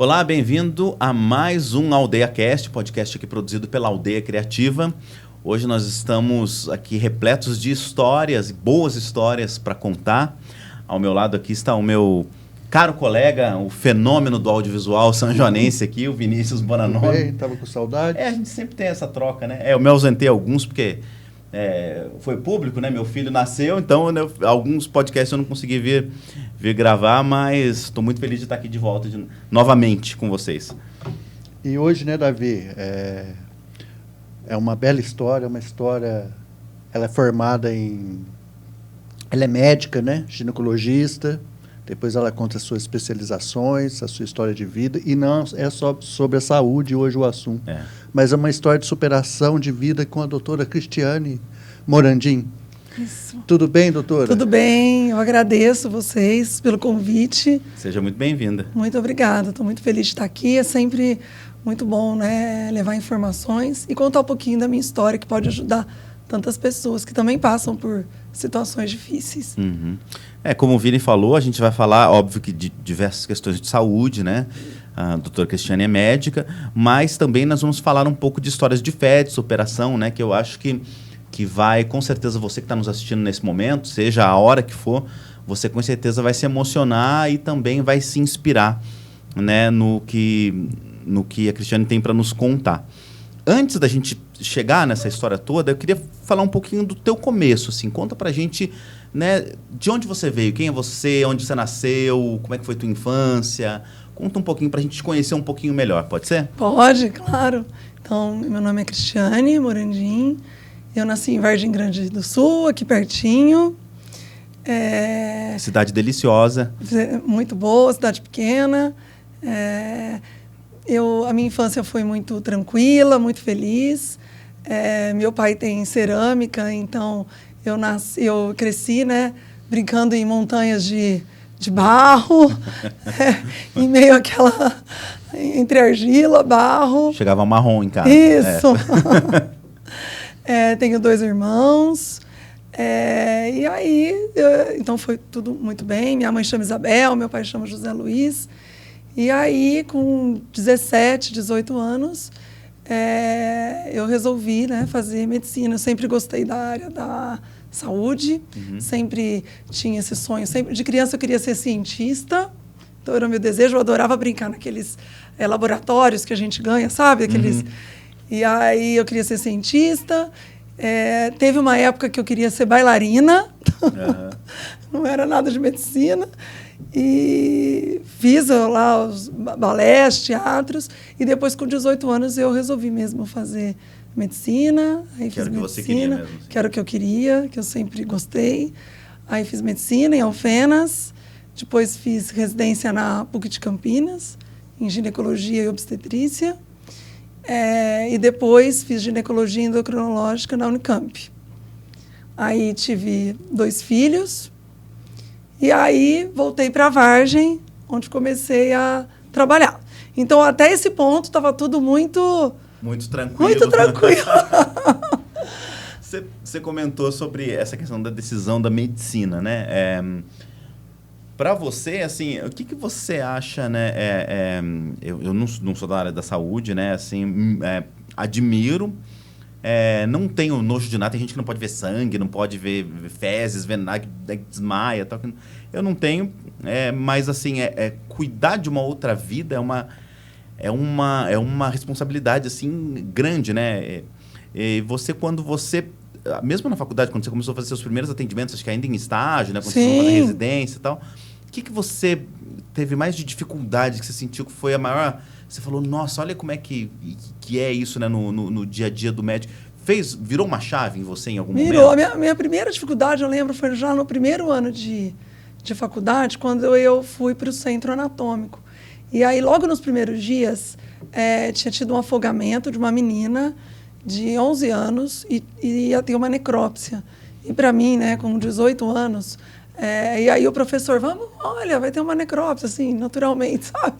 Olá, bem-vindo a mais um Aldeia Cast, podcast aqui produzido pela Aldeia Criativa. Hoje nós estamos aqui repletos de histórias, boas histórias para contar. Ao meu lado aqui está o meu caro colega, o fenômeno do audiovisual sanjoanense aqui, o Vinícius Bonanoni. Tudo bem, tava com saudade. A gente sempre tem essa troca, né? Eu me ausentei alguns porque foi público, né? Meu filho nasceu, então alguns podcasts eu não consegui vir gravar, mas estou muito feliz de estar aqui de volta novamente com vocês. E hoje, né, Davi, é uma bela história, uma história, ela é formada em... Ela é médica, né, ginecologista, depois ela conta as suas especializações, a sua história de vida, e não é só sobre a saúde hoje o assunto, mas é uma história de superação de vida com a doutora Cristiane Morandim. Isso. Tudo bem, doutora? Tudo bem, eu agradeço vocês pelo convite. Seja muito bem-vinda. Muito obrigada, estou muito feliz de estar aqui, é sempre muito bom, né, levar informações e contar um pouquinho da minha história, que pode ajudar tantas pessoas que também passam por situações difíceis. Uhum. Como o Vini falou, a gente vai falar, óbvio, que de diversas questões de saúde, né? A doutora Cristiane é médica, mas também nós vamos falar um pouco de histórias de fé, de superação, né? Que eu acho que vai, com certeza, você que está nos assistindo nesse momento, seja a hora que for, você com certeza vai se emocionar e também vai se inspirar, né, no que a Cristiane tem para nos contar. Antes da gente chegar nessa história toda, eu queria falar um pouquinho do teu começo, assim. Conta pra gente, né, de onde você veio, quem é você, onde você nasceu, como é que foi tua infância. Conta um pouquinho pra gente te conhecer um pouquinho melhor, pode ser? Pode, claro. Então, meu nome é Cristiane Morandim, eu nasci em Vargem Grande do Sul, aqui pertinho. Cidade deliciosa. Muito boa, cidade pequena. A minha infância foi muito tranquila, muito feliz. Meu pai tem cerâmica, então eu cresci, né, brincando em montanhas de barro, em meio àquela... entre argila, barro. Chegava marrom em casa. Isso. Tenho 2 irmãos. E aí, então foi tudo muito bem. Minha mãe chama Isabel, meu pai chama José Luiz. E aí, com 17, 18 anos, eu resolvi, né, fazer medicina. Eu sempre gostei da área da saúde, sempre tinha esse sonho. Sempre, de criança eu queria ser cientista, então era o meu desejo. Eu adorava brincar naqueles laboratórios que a gente ganha, sabe? Aqueles... E aí eu queria ser cientista. Teve uma época que eu queria ser bailarina, não era nada de medicina. E fiz lá os balés, teatros, e depois com 18 anos eu resolvi mesmo fazer medicina. Aí que era o que você queria mesmo. Assim. Que era o que eu queria, que eu sempre gostei. Aí fiz medicina em Alfenas, depois fiz residência na PUC de Campinas, em ginecologia e obstetrícia, e depois fiz ginecologia endocrinológica na Unicamp. Aí tive 2 filhos. E aí voltei para a Vargem, onde comecei a trabalhar. Então, até esse ponto, estava tudo muito... Muito tranquilo. Muito tranquilo. Você comentou sobre essa questão da decisão da medicina, né? Para você, assim, o que você acha, né? Eu não sou da área da saúde, né? Assim, admiro... não tenho nojo de nada, tem gente que não pode ver sangue, não pode ver fezes, ver nada, desmaia, tal. Eu não tenho, mas assim, cuidar de uma outra vida é uma responsabilidade assim grande, né? E você, quando você, mesmo na faculdade, quando você começou a fazer seus primeiros atendimentos, acho que ainda em estágio, né? Quando você foi fazer residência e tal, o que você teve mais de dificuldade, que você sentiu que foi a maior... Você falou, nossa, olha como é que é isso, né, no dia a dia do médico. Virou uma chave em você em algum momento? Virou. Minha primeira dificuldade, eu lembro, foi já no primeiro ano de faculdade, quando eu fui para o centro anatômico. E aí, logo nos primeiros dias, tinha tido um afogamento de uma menina de 11 anos e ia ter uma necrópsia. E para mim, né, com 18 anos... e aí o professor, olha, vai ter uma necrópsia, assim, naturalmente, sabe?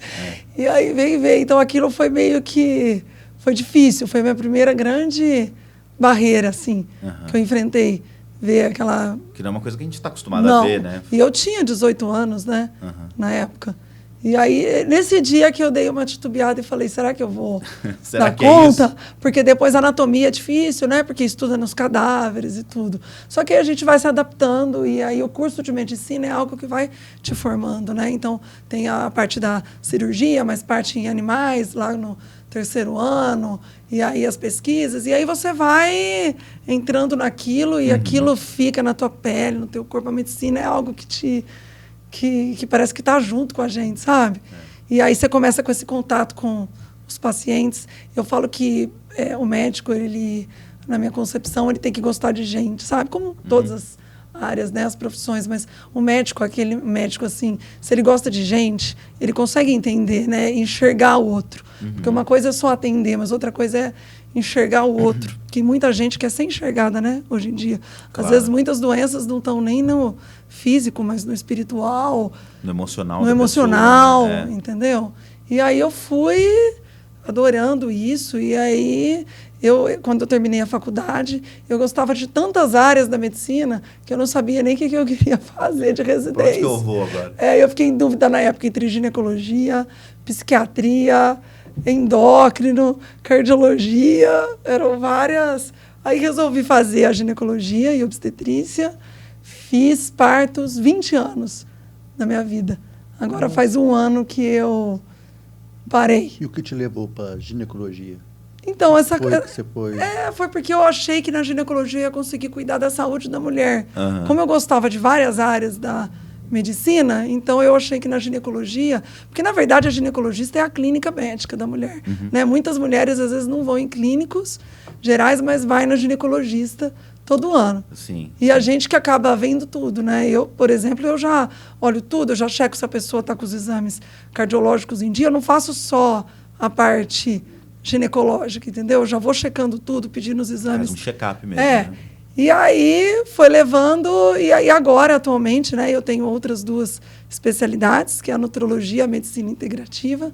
E aí veio. Então aquilo foi meio que... Foi difícil, foi a minha primeira grande barreira, assim, que eu enfrentei. Ver aquela... Que não é uma coisa que a gente está acostumado a ver, né? E eu tinha 18 anos, né? Na época. E aí, nesse dia que eu dei uma titubeada e falei, será que eu vou Será dar que é conta? isso? Porque depois a anatomia é difícil, né? Porque estuda nos cadáveres e tudo. Só que aí a gente vai se adaptando e aí o curso de medicina é algo que vai te formando, né? Então, tem a parte da cirurgia, mas parte em animais, lá no 3º ano, e aí as pesquisas, e aí você vai entrando naquilo e aquilo fica na tua pele, no teu corpo. A medicina é algo que parece que está junto com a gente, sabe? E aí você começa com esse contato com os pacientes. Eu falo que o médico, ele, na minha concepção, ele tem que gostar de gente, sabe? Como todas as áreas, né, as profissões, mas o médico, aquele médico assim, se ele gosta de gente, ele consegue entender, né, enxergar o outro. Porque uma coisa é só atender, mas outra coisa é enxergar o outro, que muita gente quer ser enxergada, né, hoje em dia. Claro. Às vezes muitas doenças não estão nem no físico, mas no espiritual, No emocional. no da emocional, pessoa, né? entendeu? E aí eu fui adorando isso, e aí quando eu terminei a faculdade, eu gostava de tantas áreas da medicina que eu não sabia nem o que eu queria fazer de residência. Pra onde que eu vou agora? Eu fiquei em dúvida na época entre ginecologia, psiquiatria, endócrino, cardiologia, eram várias. Aí resolvi fazer a ginecologia e obstetrícia, fiz partos 20 anos da minha vida. Agora faz um ano que eu parei. E o que te levou para ginecologia? Então, foi porque eu achei que na ginecologia eu ia conseguir cuidar da saúde da mulher. Aham. Como eu gostava de várias áreas da medicina, então eu achei que na ginecologia... Porque, na verdade, a ginecologista é a clínica médica da mulher. Né? Muitas mulheres, às vezes, não vão em clínicos gerais, mas vai na ginecologista todo ano. Sim. E a gente que acaba vendo tudo, né? Eu, por exemplo, eu já olho tudo, eu já checo se a pessoa está com os exames cardiológicos em dia. Eu não faço só a parte ginecológica, entendeu? Eu já vou checando tudo, pedindo os exames. Faz um check-up mesmo. Né? E aí foi levando, e aí agora, atualmente, né, eu tenho outras 2 especialidades, que é a nutrologia e a medicina integrativa.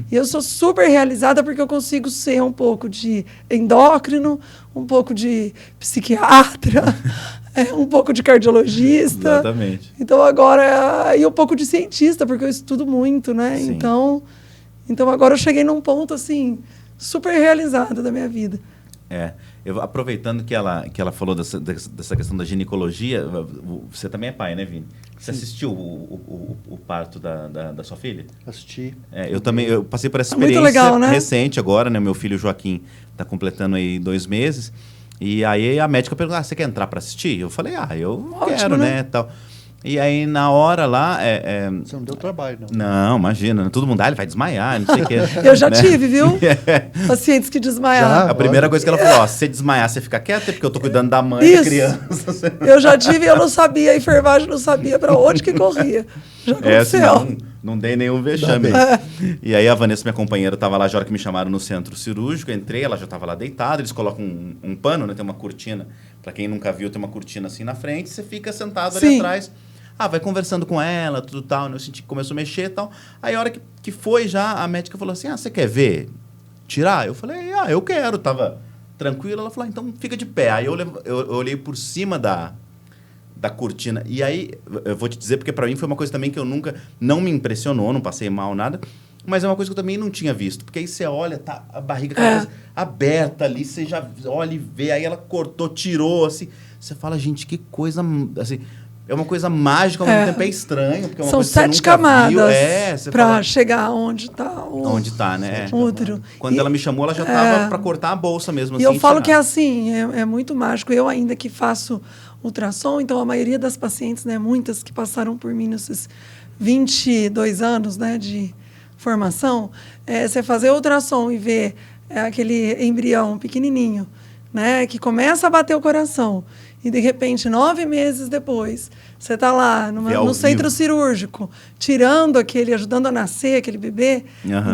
E eu sou super realizada porque eu consigo ser um pouco de endócrino, um pouco de psiquiatra, um pouco de cardiologista. Exatamente. Então agora, e um pouco de cientista, porque eu estudo muito, né? Sim. Então agora eu cheguei num ponto, assim, super realizada da minha vida. Aproveitando que ela falou dessa questão da ginecologia, você também é pai, né, Vini? Você assistiu o parto da sua filha? Assisti. Eu também, eu passei por essa Muito experiência legal, né? recente agora, né? Meu filho Joaquim está completando aí 2 meses. E aí a médica perguntou, você quer entrar para assistir? Eu falei, eu Ótimo, quero, né? Tal. E aí, na hora lá... Você não deu trabalho, não. Não, imagina. Todo mundo, ele vai desmaiar, não sei o quê. Eu já tive, viu? Pacientes que desmaiaram. A primeira coisa que ela falou, se você desmaiar, você fica quieta, porque eu tô cuidando da mãe e da criança. Eu já tive e eu não sabia, a enfermagem não sabia para onde que corria. Já aconteceu. Não dei nenhum vexame. E aí a Vanessa, minha companheira, estava lá, já hora que me chamaram no centro cirúrgico, entrei, ela já estava lá deitada, eles colocam um pano, né? Tem uma cortina, para quem nunca viu, tem uma cortina assim na frente, você fica sentado ali atrás. Vai conversando com ela, tudo tal, né? Eu senti que começou a mexer e tal. Aí a hora que foi já, a médica falou assim, você quer ver? Tirar? Eu falei, eu quero, tava tranquilo. Ela falou, então fica de pé. Aí eu olhei por cima da cortina. E aí, eu vou te dizer, porque para mim foi uma coisa também que eu não me impressionou, não passei mal, nada. Mas é uma coisa que eu também não tinha visto. Porque aí você olha, tá a barriga aberta ali, você já olha e vê. Aí ela cortou, tirou, assim. Você fala, gente, que coisa, assim... É uma coisa mágica, ao mesmo tempo é estranho. Porque é uma São coisa que 7 camadas para chegar onde está o onde tá, né? útero. Quando ela me chamou, ela já estava para cortar a bolsa mesmo. E assim, eu falo que é assim, é muito mágico. Eu ainda que faço ultrassom, então a maioria das pacientes, né, muitas que passaram por mim nesses 22 anos, né, de formação, você fazer ultrassom e ver aquele embrião pequenininho, né, que começa a bater o coração. E, de repente, 9 meses depois, você está lá no centro cirúrgico, ajudando a nascer aquele bebê.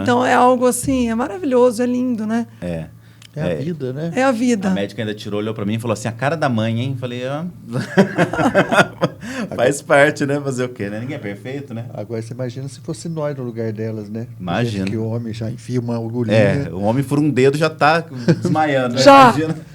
Então, é algo assim, é maravilhoso, é lindo, né? É a vida, né? É a vida. A médica ainda tirou, olhou pra mim e falou assim, a cara da mãe, hein? Falei, faz parte, né? Fazer o quê, né? Ninguém é perfeito, né? Agora você imagina se fosse nós no lugar delas, né? Imagina. Que o homem já enfia uma agulhinha. O homem por um dedo já tá desmaiando. Já. Né? Imagina.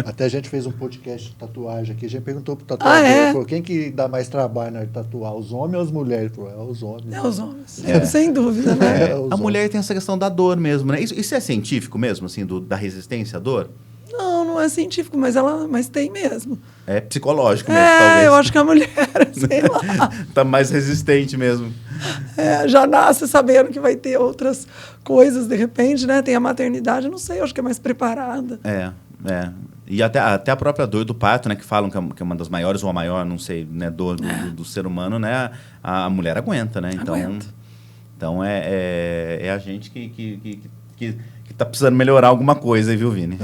Até a gente fez um podcast de tatuagem aqui, a gente perguntou pro tatuador, falou, quem que dá mais trabalho na hora de tatuar, os homens ou as mulheres? Ele falou, os homens. É os homens, sem dúvida, né? A mulher tem essa questão da dor mesmo, né? Isso é científico mesmo, assim, da resistência à dor? Não é científico, mas tem mesmo. É psicológico mesmo, talvez. Eu acho que a mulher, sei lá. Tá mais resistente mesmo. Já nasce sabendo que vai ter outras coisas, de repente, né? Tem a maternidade, não sei, eu acho que é mais preparada. E até a própria dor do parto, né? Que falam que é uma das maiores ou a maior, não sei, né? Dor do ser humano, né? A mulher aguenta, né? Então é a gente que tá precisando melhorar alguma coisa aí, viu, Vini?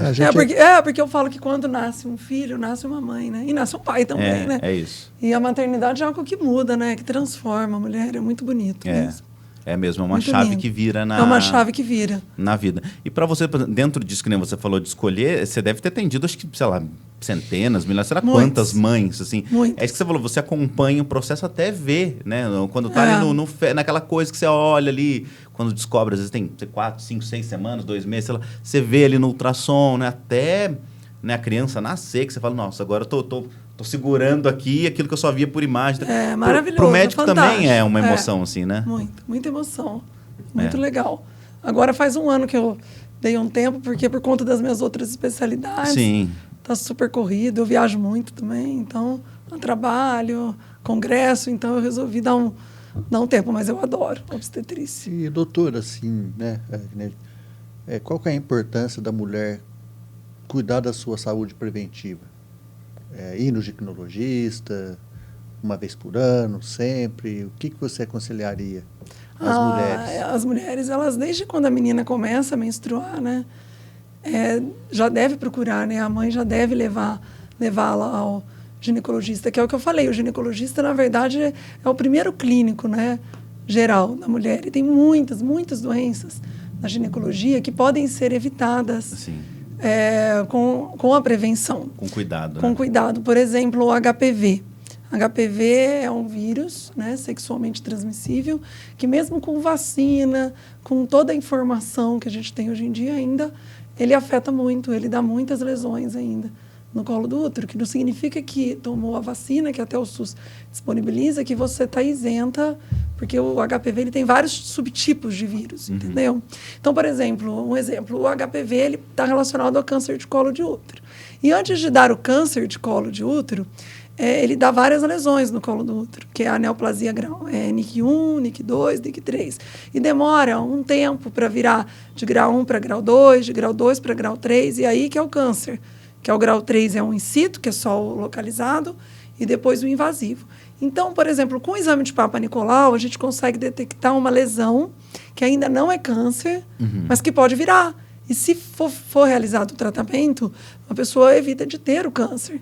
Porque eu falo que quando nasce um filho, nasce uma mãe, né? E nasce um pai também, né? É isso. E a maternidade é algo que muda, né? Que transforma a mulher, é muito bonito mesmo. É mesmo, é uma muito chave lindo. que vira É uma chave que vira. Na vida. E para você, dentro disso que nem você falou de escolher, você deve ter atendido, acho que, sei lá, centenas, milhares, será quantas mães, assim? Muitas. É isso que você falou, você acompanha o processo até ver, né? Quando tá ali naquela coisa que você olha ali, quando descobre, às vezes tem 4, 5, 6 semanas, 2 meses, sei lá, você vê ali no ultrassom, né? Até, né, a criança nascer, que você fala, nossa, agora eu tô segurando aqui aquilo que eu só via por imagem. É maravilhoso. Pro médico fantástico. também é uma emoção, assim, né? Muita emoção. Muito legal. Agora faz um ano que eu dei um tempo, porque por conta das minhas outras especialidades. Sim. Tá super corrido, eu viajo muito também, então eu trabalho, congresso, então eu resolvi dar um tempo, mas eu adoro obstetrícia. E doutora, assim, né? Qual que é a importância da mulher cuidar da sua saúde preventiva? Ir no ginecologista, uma vez por ano, sempre? O que você aconselharia às mulheres? As mulheres, elas, desde quando a menina começa a menstruar, né? Já deve procurar, né? A mãe já deve levá-la ao ginecologista, que é o que eu falei. O ginecologista, na verdade, é o primeiro clínico, né? Geral da mulher. E tem muitas doenças na ginecologia que podem ser evitadas. Sim. Com a prevenção. Com cuidado. Com cuidado. Por exemplo, o HPV. HPV é um vírus, né, sexualmente transmissível, que mesmo com vacina, com toda a informação que a gente tem hoje em dia ainda, ele afeta muito, ele dá muitas lesões ainda no colo do útero, que não significa que tomou a vacina, que até o SUS disponibiliza, que você está isenta, porque o HPV ele tem vários subtipos de vírus, entendeu? Então, por exemplo, o HPV ele está relacionado ao câncer de colo de útero. E antes de dar o câncer de colo de útero, ele dá várias lesões no colo do útero, que é a neoplasia NIC1, NIC2, NIC3. E demora um tempo para virar de grau 1 para grau 2, de grau 2 para grau 3, e aí que é o câncer. Que é o grau 3 é um in situ, que é só o localizado, e depois o invasivo. Então, por exemplo, com o exame de Papa Nicolau, a gente consegue detectar uma lesão que ainda não é câncer, mas que pode virar. E se for realizado o tratamento, a pessoa evita de ter o câncer.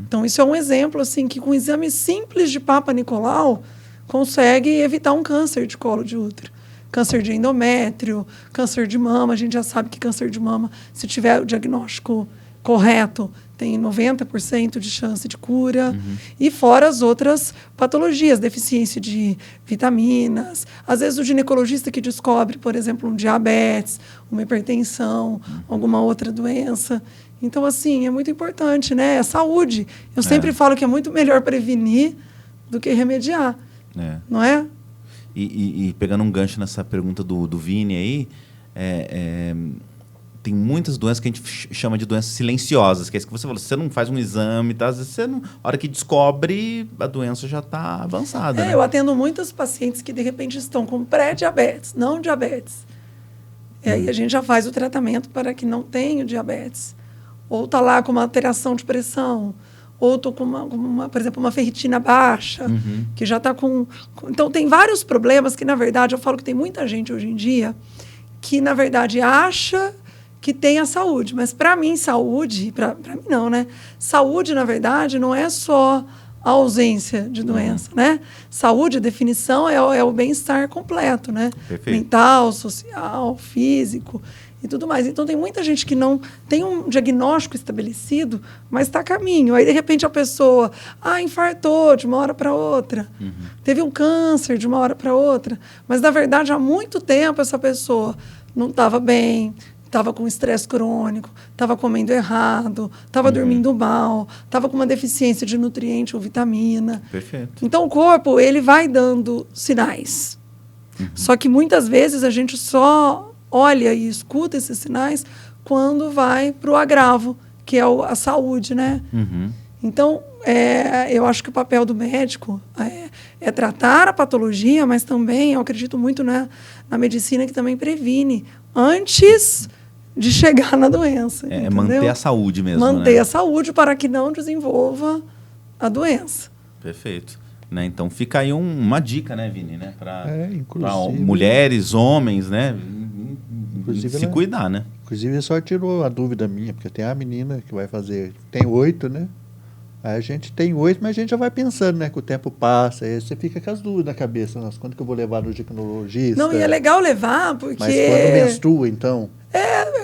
Então, isso é um exemplo, assim, que com um exame simples de Papa Nicolau, consegue evitar um câncer de colo de útero. Câncer de endométrio, câncer de mama. A gente já sabe que câncer de mama, se tiver o diagnóstico correto, tem 90% de chance de cura. E fora as outras patologias, deficiência de vitaminas. Às vezes o ginecologista que descobre, por exemplo, um diabetes, uma hipertensão, alguma outra doença. Então, assim, é muito importante, né? É saúde. Eu sempre falo que é muito melhor prevenir do que remediar. Não é? E pegando um gancho nessa pergunta do Vini aí, tem muitas doenças que a gente chama de doenças silenciosas, que é isso que você falou. Você não faz um exame, tá? Às vezes a hora que descobre, a doença já está avançada. Né? Eu atendo muitos pacientes que, de repente, estão com pré-diabetes, não diabetes. E aí a gente já faz o tratamento para que não tenha diabetes. Ou está lá com uma alteração de pressão, ou estou com, por exemplo, uma ferritina baixa, que já está com... Então, tem vários problemas que, na verdade, eu falo que tem muita gente hoje em dia que, na verdade, acha que tem a saúde. Mas, para mim, saúde... Para mim, não, né? Saúde, na verdade, não é só a ausência de doença, né? Saúde, a definição é o bem-estar completo, né? Perfeito. Mental, social, físico e tudo mais. Então, tem muita gente que não tem um diagnóstico estabelecido, mas está a caminho. Aí, de repente, a pessoa infartou de uma hora para outra, teve um câncer de uma hora para outra, mas, na verdade, há muito tempo essa pessoa não estava bem, estava com estresse crônico, estava comendo errado, estava dormindo mal, estava com uma deficiência de nutriente ou vitamina. Perfeito. Então, o corpo ele vai dando sinais. Só que, muitas vezes, a gente só olha e escuta esses sinais quando vai para o agravo, que é a saúde, né? Então, eu acho que o papel do médico é tratar a patologia, mas também, eu acredito muito na medicina que também previne antes de chegar na doença. Entendeu? Manter a saúde mesmo, Manter né? a saúde para que não desenvolva a doença. Perfeito. Né? Então, fica aí uma dica, né, Vini? Né? Para inclusive, mulheres, homens, né? Inclusive, se cuidar, né? Inclusive, só tirou a dúvida minha, porque tem a menina que vai fazer... Tem 8, né? Aí a gente tem 8, mas a gente já vai pensando, né? Que o tempo passa, aí você fica com as dúvidas na cabeça. Nossa, quando que eu vou levar no ginecologista? Não, e é legal levar, porque... Mas quando menstrua, então...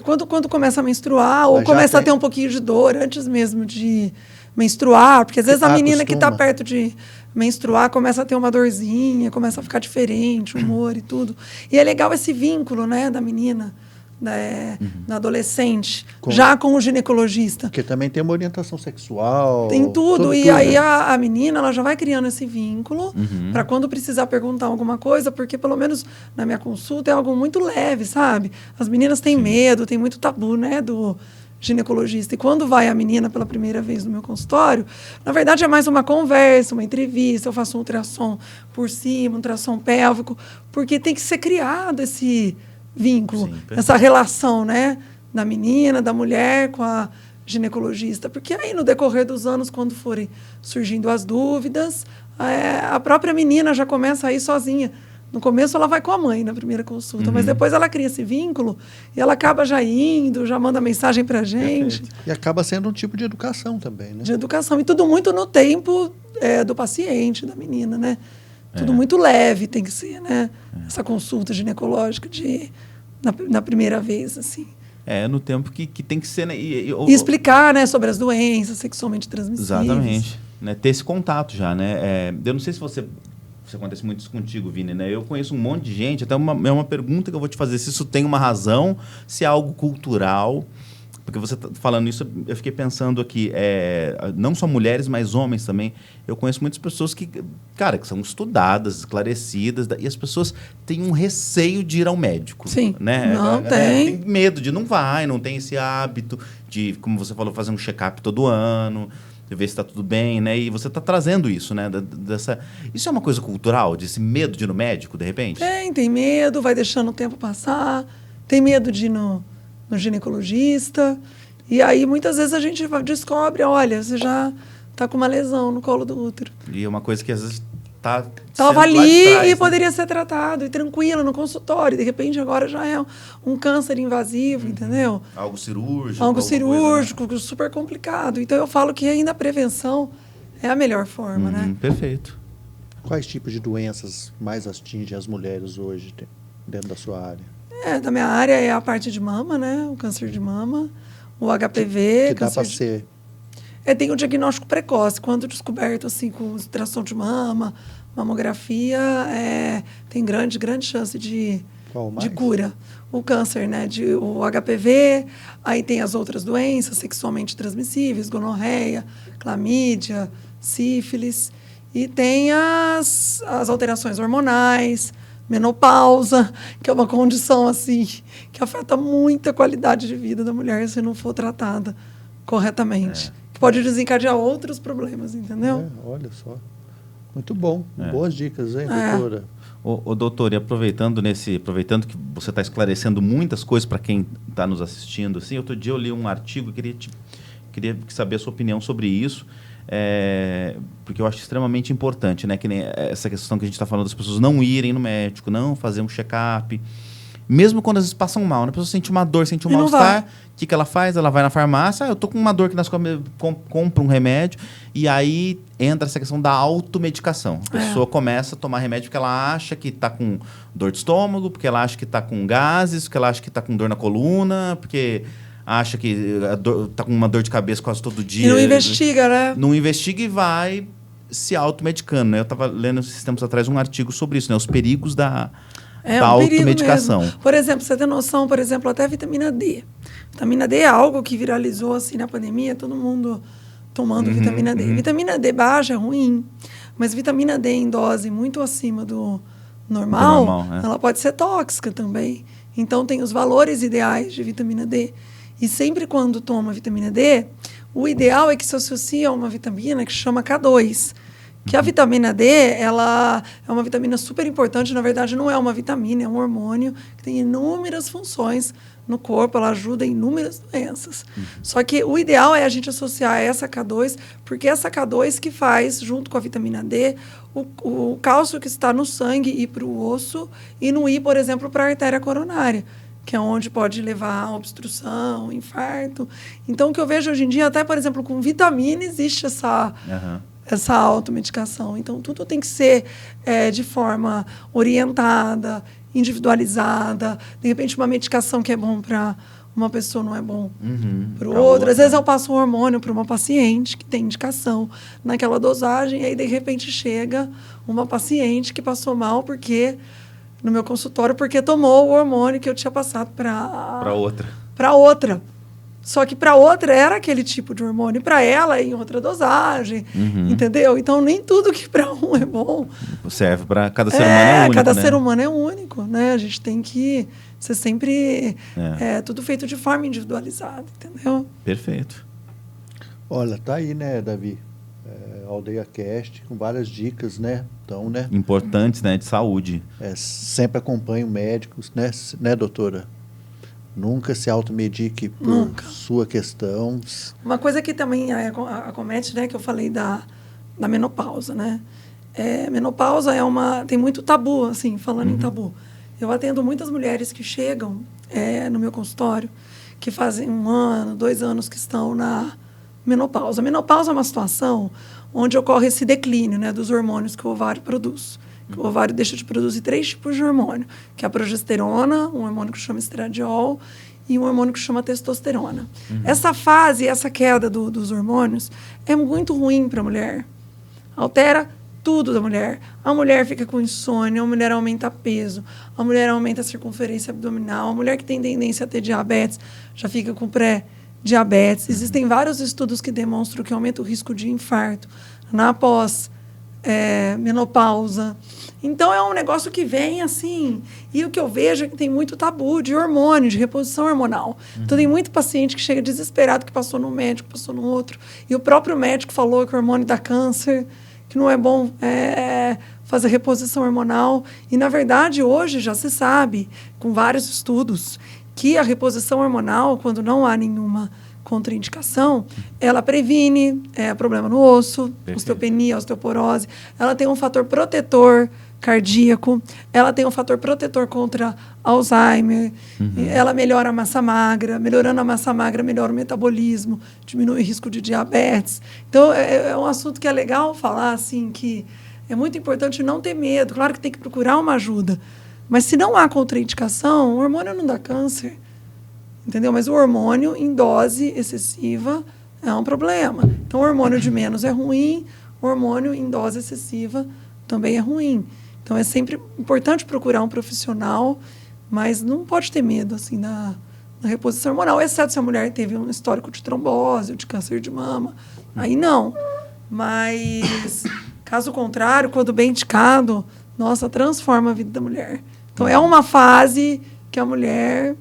Quando começa a menstruar, ou Mas já começa a tem- ter um pouquinho de dor antes mesmo de menstruar, porque às vezes a menina que está acostuma. perto de menstruar começa a ter uma dorzinha, começa a ficar diferente, o humor e tudo. E é legal esse vínculo, né, da menina, da adolescente, já com o ginecologista. Porque também tem uma orientação sexual... Tem tudo, sobre e aí né? a menina ela já vai criando esse vínculo para quando precisar perguntar alguma coisa, porque pelo menos na minha consulta é algo muito leve, sabe? As meninas têm medo, tem muito tabu, né, do ginecologista. E quando vai a menina pela primeira vez no meu consultório, na verdade é mais uma conversa, uma entrevista, eu faço um ultrassom por cima, um ultrassom pélvico, porque tem que ser criado esse vínculo, essa relação, né, da menina, da mulher com a ginecologista, porque aí no decorrer dos anos, quando forem surgindo as dúvidas, a própria menina já começa a ir sozinha. No começo ela vai com a mãe na primeira consulta, mas depois ela cria esse vínculo e ela acaba já indo, já manda mensagem pra gente. E acaba sendo um tipo de educação também, né? De educação. E tudo muito no tempo do paciente, da menina, né? Tudo muito leve tem que ser, né? Essa consulta ginecológica na primeira vez, assim. No tempo que tem que ser... Né? E explicar, né, sobre as doenças sexualmente transmissíveis. Exatamente. Né? Ter esse contato já, né? Eu não sei se se acontece muito isso contigo, Vini, né? Eu conheço um monte de gente, até é uma pergunta que eu vou te fazer, se isso tem uma razão, se é algo cultural, porque você tá falando isso, eu fiquei pensando aqui, não só mulheres, mas homens também. Eu conheço muitas pessoas que são estudadas, esclarecidas, e as pessoas têm um receio de ir ao médico. Sim, né? não tem. Tem medo de não tem esse hábito de, como você falou, fazer um check-up todo ano, de ver se está tudo bem, né? E você está trazendo isso, né? Isso é uma coisa cultural, desse medo de ir no médico, de repente? Tem medo, vai deixando o tempo passar, tem medo de ir no ginecologista. E aí, muitas vezes, a gente descobre, olha, você já está com uma lesão no colo do útero. E é uma coisa que, às vezes, estava ali trás, e né? poderia ser tratado, e tranquilo, no consultório. De repente, agora já é um câncer invasivo, entendeu? Algo cirúrgico. Algo cirúrgico, cirúrgico, super complicado. Então, eu falo que ainda a prevenção é a melhor forma, né? Perfeito. Quais tipos de doenças mais atingem as mulheres hoje dentro da sua área? Da minha área é a parte de mama, né? O câncer de mama, o HPV. Que dá para ser... Tem o diagnóstico precoce, quando descoberto assim, com ultrassom de mama, mamografia, tem grande chance de cura. O câncer, né? O HPV, aí tem as outras doenças sexualmente transmissíveis, gonorreia, clamídia, sífilis, e tem as alterações hormonais, menopausa, que é uma condição assim que afeta muito a qualidade de vida da mulher se não for tratada corretamente. Que pode desencadear outros problemas, entendeu? Olha só. Muito bom. Boas dicas, hein, doutora? Doutor, e aproveitando que você está esclarecendo muitas coisas para quem está nos assistindo, assim, outro dia eu li um artigo e queria saber a sua opinião sobre isso, porque eu acho extremamente importante, né? Que nem essa questão que a gente está falando das pessoas não irem no médico, não fazer um check-up. Mesmo quando às vezes passam mal, né? A pessoa sente uma dor, sente um E não mal-estar. vai. O que ela faz? Ela vai na farmácia, eu tô com uma dor que nós compra um remédio, e aí entra essa questão da automedicação. A pessoa começa a tomar remédio porque ela acha que tá com dor de estômago, porque ela acha que tá com gases, porque ela acha que tá com dor na coluna, porque acha que tá com uma dor de cabeça quase todo dia. E não investiga, né? Não investiga e vai se automedicando, né? Eu estava lendo esses tempos atrás um artigo sobre isso, né? Os perigos da Um perigo automedicação. mesmo. Por exemplo, você tem noção, por exemplo, até a vitamina D. Vitamina D é algo que viralizou assim na pandemia, todo mundo tomando vitamina D. Vitamina D baixa é ruim, mas vitamina D em dose muito acima do normal, ela pode ser tóxica também. Então, tem os valores ideais de vitamina D. E sempre quando toma vitamina D, o ideal é que se associe a uma vitamina que chama K2. Que a vitamina D, ela é uma vitamina super importante. Na verdade, não é uma vitamina, é um hormônio que tem inúmeras funções no corpo. Ela ajuda em inúmeras doenças. Só que o ideal é a gente associar essa K2, porque essa K2 que faz, junto com a vitamina D, o cálcio que está no sangue ir para o osso e não ir, por exemplo, para a artéria coronária, que é onde pode levar a obstrução, infarto. Então, o que eu vejo hoje em dia, até, por exemplo, com vitamina, existe essa automedicação. Então, tudo tem que ser de forma orientada, individualizada. De repente, uma medicação que é bom para uma pessoa não é bom para outra. Às vezes, eu passo um hormônio para uma paciente que tem indicação naquela dosagem, e aí, de repente, chega uma paciente que passou mal no meu consultório, porque tomou o hormônio que eu tinha passado para outra. Só que para outra era aquele tipo de hormônio, para ela em outra dosagem, entendeu? Então, nem tudo que para um é bom serve para cada ser humano é único, cada né? ser humano é único, né? A gente tem que ser sempre tudo feito de forma individualizada, entendeu? Perfeito. Olha, tá aí, né, Davi? Aldeia Cast, com várias dicas, né? Então, né? Importantes, né? De saúde. Sempre acompanho médicos, né, doutora? Nunca se automedique por sua questão. Uma coisa que também acomete, né? Que eu falei da menopausa, né? Menopausa tem muito tabu, assim, falando em tabu. Eu atendo muitas mulheres que chegam no meu consultório, que fazem 1 ano, 2 anos que estão na menopausa. A menopausa é uma situação onde ocorre esse declínio, né, dos hormônios que o ovário produz. O ovário deixa de produzir 3 tipos de hormônio, que é a progesterona, um hormônio que chama estradiol, e um hormônio que chama testosterona. Essa fase, essa queda dos hormônios é muito ruim para a mulher. Altera tudo da mulher. A mulher fica com insônia, a mulher aumenta peso, a mulher aumenta a circunferência abdominal, a mulher que tem tendência a ter diabetes já fica com pré-diabetes. Existem vários estudos que demonstram que aumenta o risco de infarto na pós-menopausa. Então, é um negócio que vem assim. E o que eu vejo é que tem muito tabu de hormônio, de reposição hormonal. Então, tem muito paciente que chega desesperado, que passou num médico, passou no outro. E o próprio médico falou que o hormônio dá câncer, que não é bom fazer reposição hormonal. E, na verdade, hoje já se sabe, com vários estudos, que a reposição hormonal, quando não há nenhuma contraindicação, ela previne problema no osso, osteopenia, osteoporose. Ela tem um fator protetor cardíaco, ela tem um fator protetor contra Alzheimer, ela melhora a massa magra, melhorando a massa magra, melhora o metabolismo, diminui o risco de diabetes. Então, é um assunto que é legal falar, assim, que é muito importante não ter medo. Claro que tem que procurar uma ajuda, mas se não há contraindicação, o hormônio não dá câncer. Entendeu? Mas o hormônio em dose excessiva é um problema. Então, o hormônio de menos é ruim, o hormônio em dose excessiva também é ruim. Então, é sempre importante procurar um profissional, mas não pode ter medo assim, na reposição hormonal, exceto se a mulher teve um histórico de trombose ou de câncer de mama. Aí não. Mas, caso contrário, quando bem indicado, nossa, transforma a vida da mulher. Então, é uma fase que a mulher...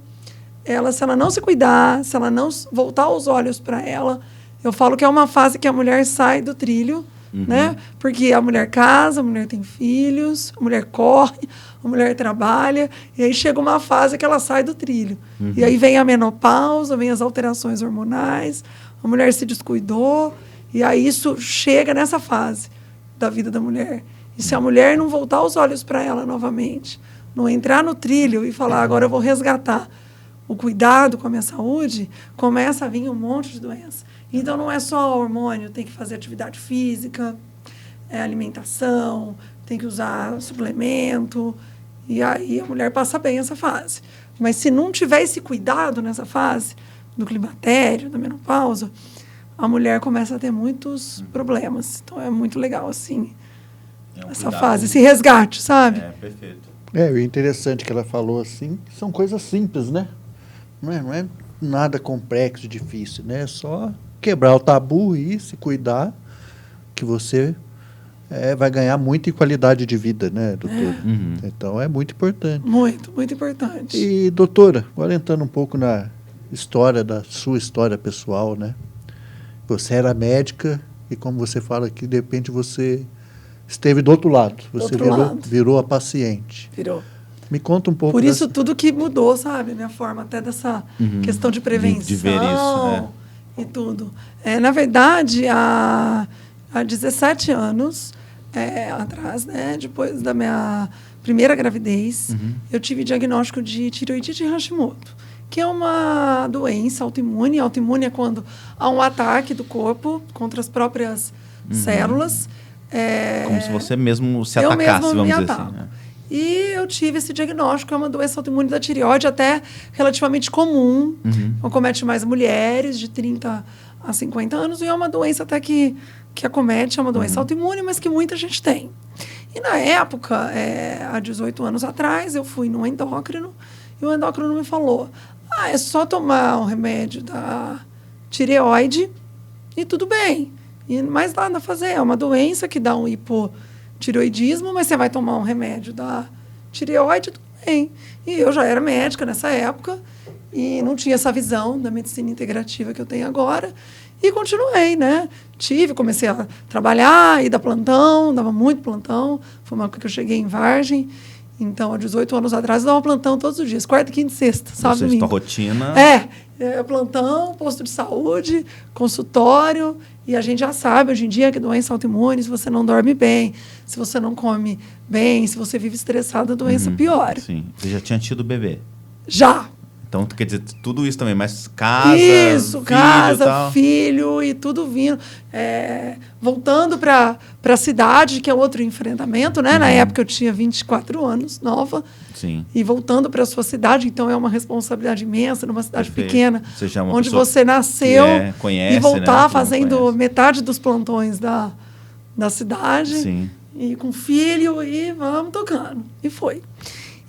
se ela não se cuidar, se ela não voltar os olhos para ela, eu falo que é uma fase que a mulher sai do trilho, né? Porque a mulher casa, a mulher tem filhos, a mulher corre, a mulher trabalha, e aí chega uma fase que ela sai do trilho. E aí vem a menopausa, vem as alterações hormonais, a mulher se descuidou, e aí isso chega nessa fase da vida da mulher. E se a mulher não voltar os olhos para ela novamente, não entrar no trilho e falar, agora eu vou resgatar o cuidado com a minha saúde, começa a vir um monte de doença. Então, não é só hormônio, tem que fazer atividade física, alimentação, tem que usar suplemento, e aí a mulher passa bem essa fase. Mas se não tiver esse cuidado nessa fase, do climatério, da menopausa, a mulher começa a ter muitos problemas. Então, é muito legal, assim, essa fase, esse resgate, sabe? Perfeito. O interessante que ela falou, assim, são coisas simples, né? Não é nada complexo, difícil, né? É só quebrar o tabu e se cuidar, que você vai ganhar muito em qualidade de vida, né, doutora? Então, é muito importante. Muito, muito importante. E, doutora, agora entrando um pouco na história, da sua história pessoal, né? Você era médica e, como você fala aqui, de repente você esteve do outro lado. Você virou a paciente. Virou. Me conta um pouco. Por isso tudo que mudou, sabe? A minha forma até dessa questão de prevenção. De ver isso, e tudo. Na verdade, há 17 anos atrás, né? Depois da minha primeira gravidez, eu tive diagnóstico de tireoidite Hashimoto, que é uma doença autoimune. Autoimune é quando há um ataque do corpo contra as próprias células. Como se você mesmo se atacasse, vamos dizer assim. Né? E eu tive esse diagnóstico, é uma doença autoimune da tireoide, até relativamente comum. Acomete mais mulheres de 30 a 50 anos, e é uma doença até que acomete, é uma doença autoimune, mas que muita gente tem. E na época, há 18 anos atrás, eu fui num endócrino, e o endócrino me falou, é só tomar um remédio da tireoide e tudo bem. E mais nada a fazer, é uma doença que dá um hipotireoidismo, mas você vai tomar um remédio da tireoide, tudo bem. E eu já era médica nessa época e não tinha essa visão da medicina integrativa que eu tenho agora. E continuei, né? Comecei a trabalhar, ir dar plantão, dava muito plantão. Foi uma época que eu cheguei em Vargem. Então, há 18 anos atrás, eu dava plantão todos os dias, quarta, quinta e sexta, sábado e domingo. Sua rotina... Plantão, posto de saúde, consultório, e a gente já sabe hoje em dia que doença autoimune, se você não dorme bem, se você não come bem, se você vive estressado, a doença piora. Sim. Você já tinha tido bebê? Já. Então, quer dizer, tudo isso também, mas casa, filho e tudo vindo. Voltando para a cidade, que é outro enfrentamento, né? Na época eu tinha 24 anos, nova. Sim. E voltando para a sua cidade, então é uma responsabilidade imensa, numa cidade pequena, onde você nasceu, conhece, e voltar, né? Fazendo metade dos plantões da cidade. Sim. E com filho, e vamos tocando. E foi.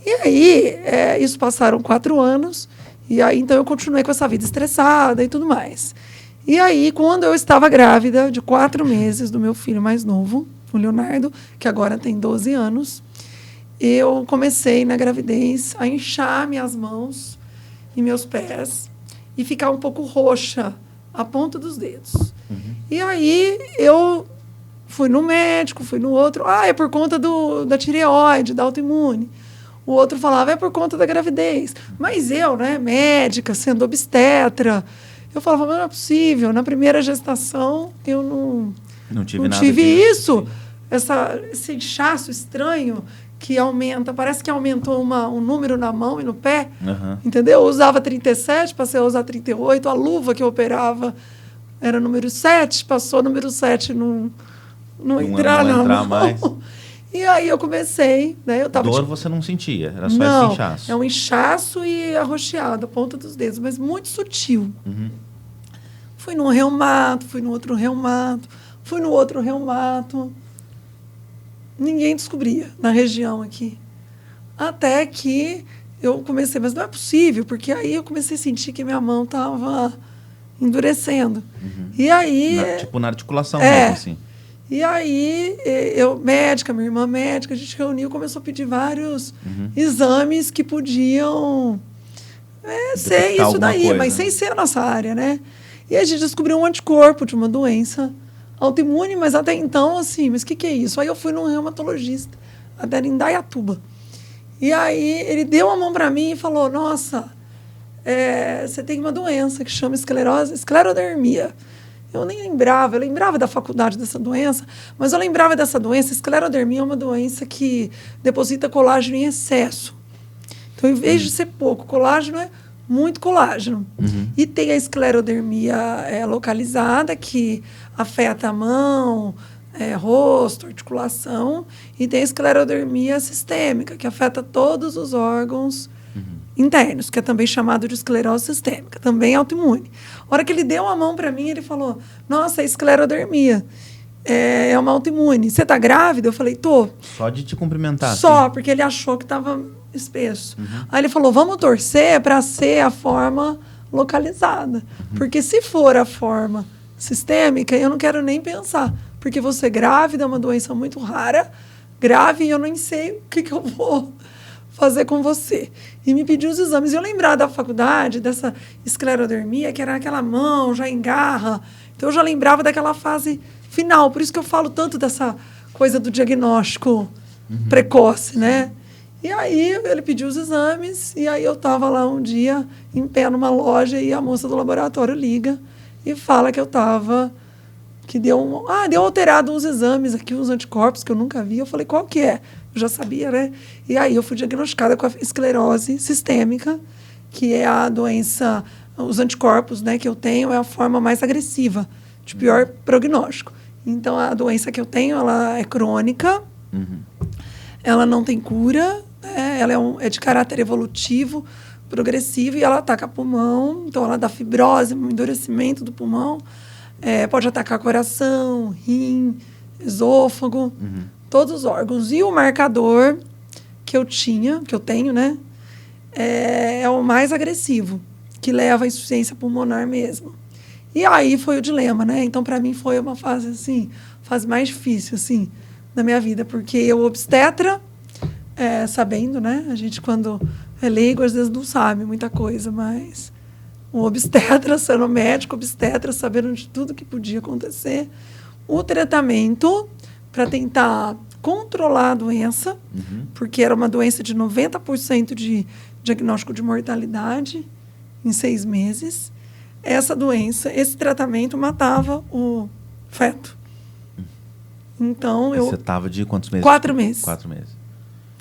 E aí, isso passaram 4 anos, e aí então eu continuei com essa vida estressada e tudo mais. E aí, quando eu estava grávida de 4 meses do meu filho mais novo, o Leonardo, que agora tem 12 anos, eu comecei na gravidez a inchar minhas mãos e meus pés e ficar um pouco roxa a ponta dos dedos. E aí eu fui no médico, fui no outro, é por conta da tireoide, da autoimune. O outro falava, é por conta da gravidez. Mas eu, né, médica, sendo obstetra, eu falava, mas não é possível. Na primeira gestação, eu não tive isso. Esse inchaço estranho que aumenta, parece que aumentou um número na mão e no pé. Entendeu? Eu usava 37, passei a usar 38. A luva que eu operava era número 7, passou número 7, não entrar na mão. Mais. E aí eu comecei, né? Dor você não sentia, era só esse inchaço. É um inchaço e arroxeado, a ponta dos dedos, mas muito sutil. Fui num reumato, fui no outro reumato, fui no outro reumato. Ninguém descobria na região aqui. Até que eu comecei, mas não é possível, porque aí eu comecei a sentir que minha mão estava endurecendo. E aí... Tipo na articulação mesmo, assim. E aí, eu, médica, minha irmã médica, a gente reuniu e começou a pedir vários exames que podiam ser isso daí, coisa, mas sem ser a nossa área, né? E a gente descobriu um anticorpo de uma doença autoimune, mas até então, assim, mas o que é isso? Aí eu fui num reumatologista, até em Indaiatuba. E aí ele deu a mão para mim e falou, nossa, você tem uma doença que chama esclerodermia. eu nem lembrava. Eu lembrava da faculdade dessa doença, mas eu lembrava dessa doença. Esclerodermia é uma doença que deposita colágeno em excesso. Então, em vez de ser pouco colágeno, é muito colágeno. E tem a esclerodermia localizada, que afeta a mão, rosto, articulação. E tem a esclerodermia sistêmica, que afeta todos os órgãos internos, que é também chamado de esclerose sistêmica, também autoimune. A hora que ele deu a mão para mim, ele falou, nossa, é esclerodermia, é uma autoimune. Você está grávida? Eu falei, tô. Só de te cumprimentar. Só, assim. porque ele achou que estava espesso. Aí ele falou, vamos torcer para ser a forma localizada. Porque se for a forma sistêmica, eu não quero nem pensar. Porque você grávida é uma doença muito rara, grave, e eu nem sei o que eu vou fazer com você. E me pediu os exames. E eu lembrava da faculdade, dessa esclerodermia, que era aquela mão, já engarra. Então, eu já lembrava daquela fase final. Por isso que eu falo tanto dessa coisa do diagnóstico precoce, né? E aí, ele pediu os exames, e aí eu estava lá um dia, em pé numa loja, e a moça do laboratório liga e fala que eu estava... que deu alterado uns exames aqui, uns anticorpos que eu nunca vi. Eu falei, qual que é? Eu já sabia, né? E aí eu fui diagnosticada com a esclerose sistêmica, que é a doença, os anticorpos, né, que eu tenho é a forma mais agressiva, de pior prognóstico. Então, a doença que eu tenho, ela é crônica, ela não tem cura, ela é de caráter evolutivo, progressivo, e ela ataca pulmão, então ela dá fibrose, um endurecimento do pulmão, pode atacar coração, rim, esôfago, todos os órgãos. E o marcador que eu tenho, né, é o mais agressivo, que leva à insuficiência pulmonar mesmo. E aí foi o dilema, né? Então, para mim, foi uma fase, assim, fase mais difícil, assim, na minha vida, porque eu, obstetra, sabendo, né? A gente, quando é leigo, às vezes não sabe muita coisa, mas... o obstetra, sendo médico, obstetra, sabendo de tudo que podia acontecer. O tratamento para tentar controlar a doença, porque era uma doença de 90% de diagnóstico de mortalidade em 6 meses. Essa doença, esse tratamento matava o feto. Então, Você estava de quantos meses? 4 meses. 4 meses.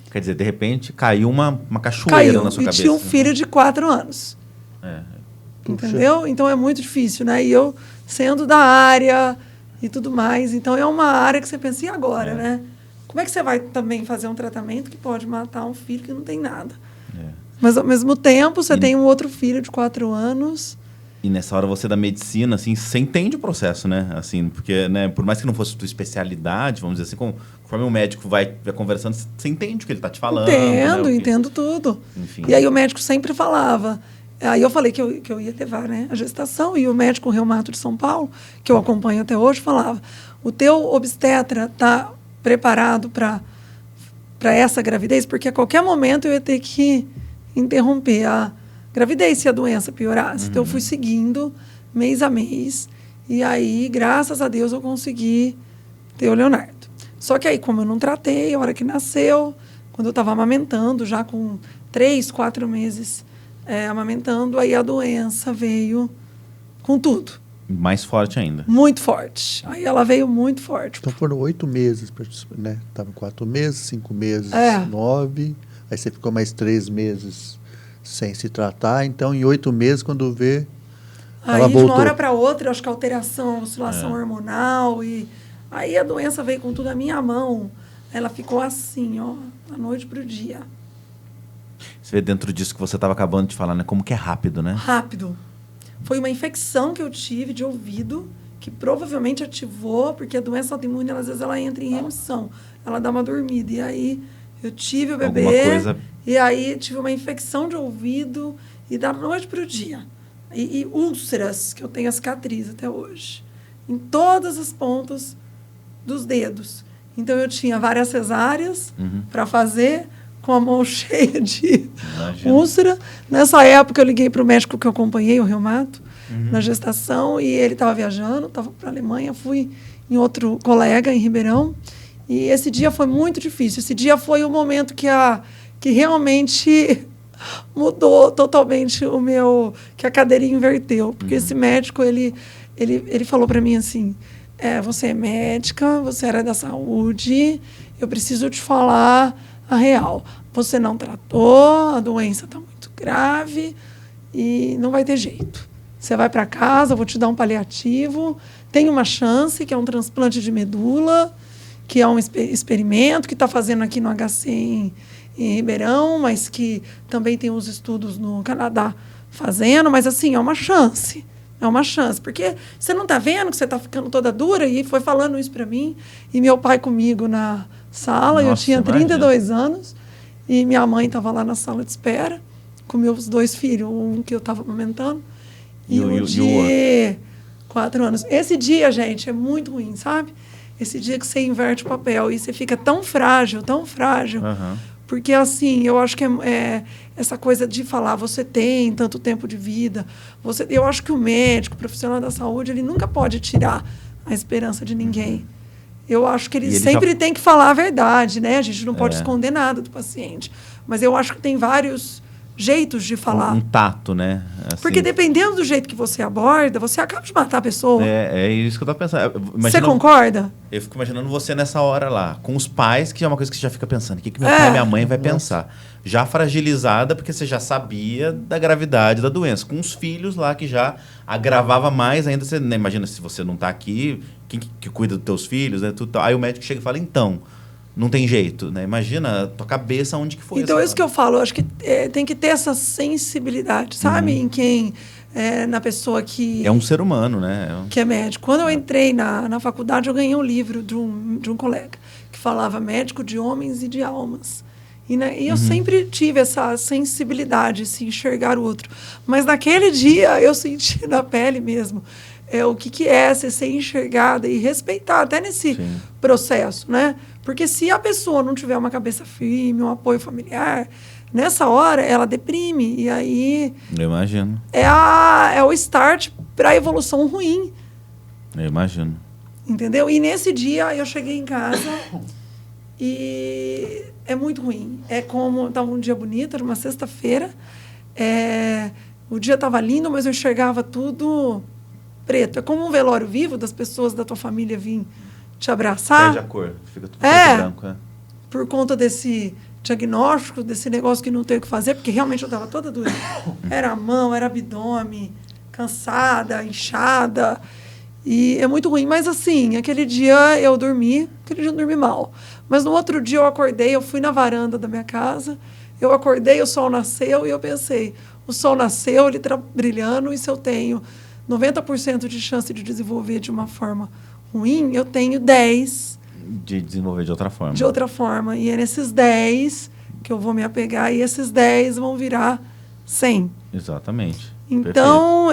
Quer dizer, de repente, caiu uma cachoeira na sua cabeça. E tinha um filho de 4 anos. Entendeu? Então, é muito difícil, né? E eu, sendo da área e tudo mais, então é uma área que você pensa, e agora, né? Como é que você vai também fazer um tratamento que pode matar um filho que não tem nada? Mas, ao mesmo tempo, você tem um outro filho de 4 anos... E nessa hora você da medicina, assim, você entende o processo, né? Assim, porque, né, por mais que não fosse tua especialidade, vamos dizer assim, conforme o médico vai conversando, você entende o que ele está te falando. Entendo tudo. Enfim. E aí o médico sempre falava. Aí eu falei que eu ia levar, né, a gestação, e o médico reumato de São Paulo, que eu acompanho até hoje, falava, o teu obstetra está preparado para essa gravidez, porque a qualquer momento eu ia ter que interromper a gravidez se a doença piorasse. Então, eu fui seguindo mês a mês. E aí, graças a Deus, eu consegui ter o Leonardo. Só que aí, como eu não tratei, a hora que nasceu, quando eu estava amamentando, já com 3, 4 meses amamentando, aí a doença veio com tudo. Mais forte ainda. Muito forte. Aí ela veio muito forte. Então foram 8 meses, né? Estavam 4 meses, 5 meses, 9. Aí você ficou mais 3 meses... sem se tratar, então em 8 meses, quando vê, ela voltou. De uma hora para outra, eu acho que alteração, oscilação hormonal, e aí a doença veio com tudo. A minha mão, ela ficou assim, ó, da noite para o dia. Você vê dentro disso que você estava acabando de falar, né? Como que é rápido, né? Rápido. Foi uma infecção que eu tive de ouvido, que provavelmente ativou, porque a doença autoimune, às vezes, ela entra em remissão. Ela dá uma dormida, e aí eu tive o bebê... Alguma coisa... E aí tive uma infecção de ouvido e da noite para o dia. E úlceras, que eu tenho a cicatriz até hoje. Em todas as pontas dos dedos. Então, eu tinha várias cesáreas para fazer, com a mão cheia de úlcera. Nessa época, eu liguei para o médico que eu acompanhei, o reumato, na gestação, e ele estava viajando, estava para a Alemanha. Fui em outro colega, em Ribeirão. E esse dia foi muito difícil. Esse dia foi o momento que realmente mudou totalmente que a cadeirinha inverteu. Porque esse médico, ele ele falou para mim assim, você é médica, você era da saúde, eu preciso te falar a real. Você não tratou, a doença está muito grave e não vai ter jeito. Você vai para casa, vou te dar um paliativo, tem uma chance, que é um transplante de medula, que é um experimento que está fazendo aqui no HC em Ribeirão, mas que também tem uns estudos no Canadá fazendo, mas assim, é uma chance. É uma chance, porque você não está vendo que você está ficando toda dura, e foi falando isso para mim, e meu pai comigo na sala, eu tinha 32 anos, e minha mãe estava lá na sala de espera, com meus 2 filhos, um que eu estava amamentando, e um de 4 anos. Esse dia, gente, é muito ruim, sabe? Esse dia que você inverte o papel, e você fica tão frágil, porque assim, eu acho que essa coisa de falar, você tem tanto tempo de vida, eu acho que o médico, o profissional da saúde, ele nunca pode tirar a esperança de ninguém. Eu acho que ele sempre tem que falar a verdade, né? A gente não pode esconder nada do paciente. Mas eu acho que tem vários jeitos de falar. Um tato, né? Assim. Porque dependendo do jeito que você aborda, você acaba de matar a pessoa. É isso que eu tô pensando. Você concorda? Eu fico imaginando você nessa hora lá, com os pais, que é uma coisa que você já fica pensando. O que meu pai e minha mãe vai pensar? Já fragilizada, porque você já sabia da gravidade da doença. Com os filhos lá, que já agravava mais ainda. Você, né, imagina, se você não tá aqui, quem que cuida dos teus filhos, né? Tudo, aí o médico chega e fala, então, não tem jeito, né? Imagina a tua cabeça onde que foi. Então, isso que eu falo, eu acho que tem que ter essa sensibilidade, sabe? Em quem... na pessoa que... É um ser humano, né? Que é médico. Quando eu entrei na faculdade, eu ganhei um livro de um colega que falava médico de homens e de almas. E eu sempre tive essa sensibilidade, se enxergar o outro. Mas naquele dia, eu senti na pele mesmo o que é você ser enxergada e respeitar, até nesse processo, né? Porque se a pessoa não tiver uma cabeça firme, um apoio familiar... Nessa hora, ela deprime. E aí... Eu imagino. É o start para a evolução ruim. Eu imagino. Entendeu? E nesse dia, eu cheguei em casa e é muito ruim. É como... Estava um dia bonito, era uma sexta-feira. O dia estava lindo, mas eu enxergava tudo preto. É como um velório vivo das pessoas da tua família virem te abraçar. Perde a cor. Fica tudo preto e branco. Por conta desse... diagnóstico, desse negócio que não tem o que fazer, porque realmente eu estava toda doente. Era a mão, era abdômen, cansada, inchada. E é muito ruim. Mas, assim, aquele dia eu dormi mal. Mas no outro dia eu acordei, eu fui na varanda da minha casa, eu acordei, o sol nasceu e eu pensei, o sol nasceu, ele está brilhando, e se eu tenho 90% de chance de desenvolver de uma forma ruim, eu tenho 10%. De desenvolver de outra forma. De outra forma. E é nesses 10 que eu vou me apegar, e esses 10 vão virar 100. Exatamente. Então,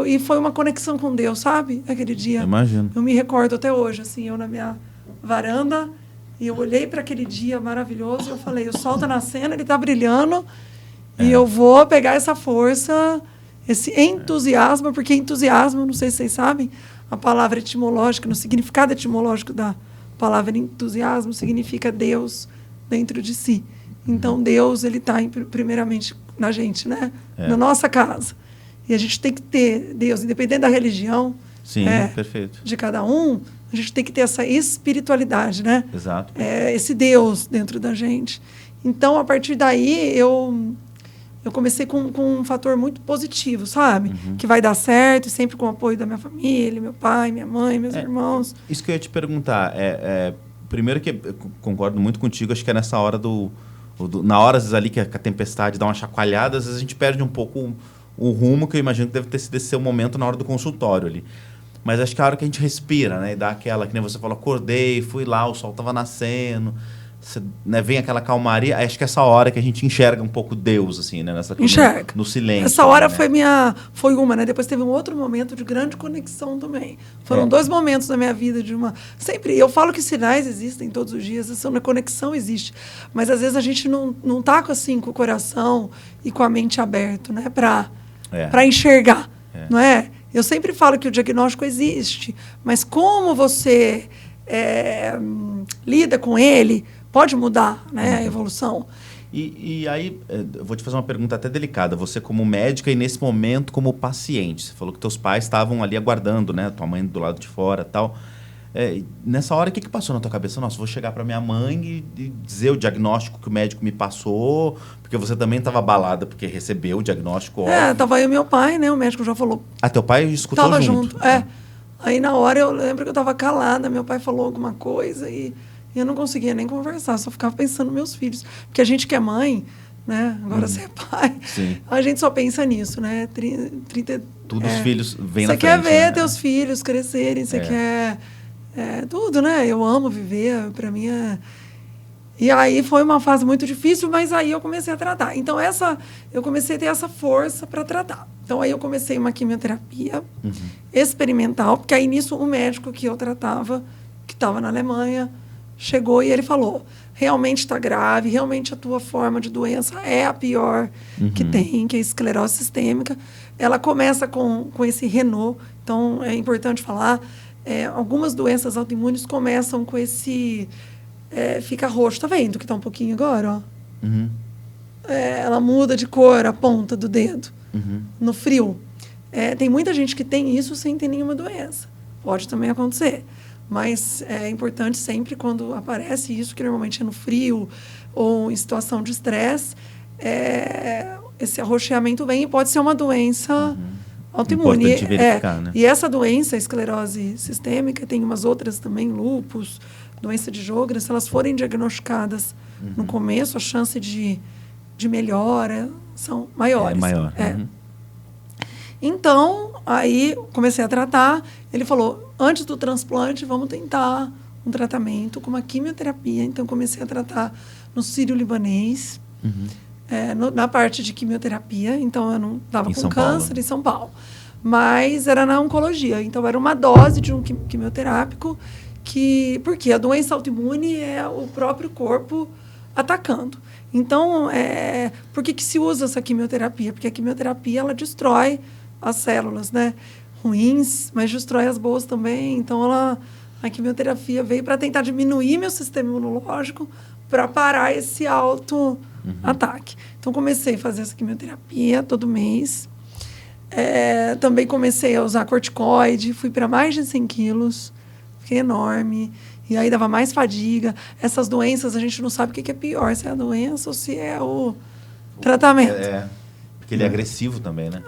e foi uma conexão com Deus, sabe? Aquele dia. Imagino. Eu me recordo até hoje, assim, eu na minha varanda, e eu olhei para aquele dia maravilhoso, e eu falei, o sol está nascendo, ele está brilhando, e eu vou pegar essa força, esse entusiasmo, porque entusiasmo, não sei se vocês sabem, a palavra etimológica, no significado etimológico da palavra entusiasmo significa Deus dentro de si. Então, Deus, ele está primeiramente na gente, né? Na nossa casa. E a gente tem que ter Deus, independente da religião. Sim, perfeito. De cada um, a gente tem que ter essa espiritualidade, né? Exato. Esse Deus dentro da gente. Então, a partir daí, eu comecei com um fator muito positivo, sabe? Que vai dar certo, e sempre com o apoio da minha família, meu pai, minha mãe, meus irmãos. Isso que eu ia te perguntar. Primeiro que eu concordo muito contigo, acho que é nessa hora na hora, às vezes, ali que a tempestade dá uma chacoalhada, às vezes a gente perde um pouco o rumo, que eu imagino que deve ter sido esse seu momento na hora do consultório ali. Mas acho que é a hora que a gente respira, né? E dá aquela, que nem você falou, acordei, fui lá, o sol estava nascendo... Você, né, vem aquela calmaria, acho que é essa hora que a gente enxerga um pouco Deus, assim, né? Enxerga. No silêncio. Essa hora né? foi uma, né? Depois teve um outro momento de grande conexão também. Foram 2 momentos na minha vida de uma... Sempre, eu falo que sinais existem todos os dias, essa conexão existe. Mas às vezes a gente não tá assim, com o coração e com a mente aberto, né? Para enxergar, não é? Eu sempre falo que o diagnóstico existe, mas como você lida com ele... Pode mudar, né, a evolução. E aí, eu vou te fazer uma pergunta até delicada. Você como médica e nesse momento como paciente. Você falou que teus pais estavam ali aguardando, né? Tua mãe do lado de fora e tal. Nessa hora, o que passou na tua cabeça? Nossa, vou chegar para minha mãe e dizer o diagnóstico que o médico me passou, porque você também estava abalada porque recebeu o diagnóstico. Tava eu e meu pai, né? O médico já falou. Ah, teu pai escutou tava junto? Aí na hora eu lembro que eu tava calada, meu pai falou alguma coisa e eu não conseguia nem conversar, só ficava pensando nos meus filhos. Porque a gente que é mãe, né? Agora você é pai. Sim. A gente só pensa nisso, né? Tudo os filhos vêm na frente. Você quer ver né? teus filhos crescerem, você quer... tudo, né? Eu amo viver, para mim E aí foi uma fase muito difícil, mas aí eu comecei a tratar. Então eu comecei a ter essa força para tratar. Então aí eu comecei uma quimioterapia experimental, porque aí nisso o médico que eu tratava, que estava na Alemanha, chegou e ele falou: realmente está grave, realmente a tua forma de doença é a pior que tem, que é a esclerose sistêmica. Ela começa com esse Renault, então é importante falar. Algumas doenças autoimunes começam com esse... fica roxo. Tá vendo que tá um pouquinho agora? Ó? Ela muda de cor, a ponta do dedo, no frio. Tem muita gente que tem isso sem ter nenhuma doença. Pode também acontecer. Mas é importante sempre, quando aparece isso, que normalmente é no frio ou em situação de estresse, esse arroxeamento vem e pode ser uma doença... autoimune. Importante verificar, né? E essa doença, a esclerose sistêmica, tem umas outras também, lúpus, doença de Sjögren, se elas forem diagnosticadas no começo, a chance de melhora são maiores. É maior. Então, aí comecei a tratar. Ele falou, antes do transplante, vamos tentar um tratamento com uma quimioterapia. Então, comecei a tratar no Sírio-Libanês, na parte de quimioterapia. Então, eu não estava com câncer em São Paulo. Mas era na oncologia. Então, era uma dose de um quimioterápico, porque a doença autoimune é o próprio corpo atacando. Então, por que se usa essa quimioterapia? Porque a quimioterapia, ela destrói as células, né, ruins, mas destrói as boas também. Então, a quimioterapia veio para tentar diminuir meu sistema imunológico para parar esse auto-ataque. Então, comecei a fazer essa quimioterapia todo mês. Também comecei a usar corticoide, fui para mais de 100 quilos, fiquei enorme. E aí dava mais fadiga. Essas doenças, a gente não sabe o que é pior, se é a doença ou se é o tratamento. Porque ele é agressivo também, né?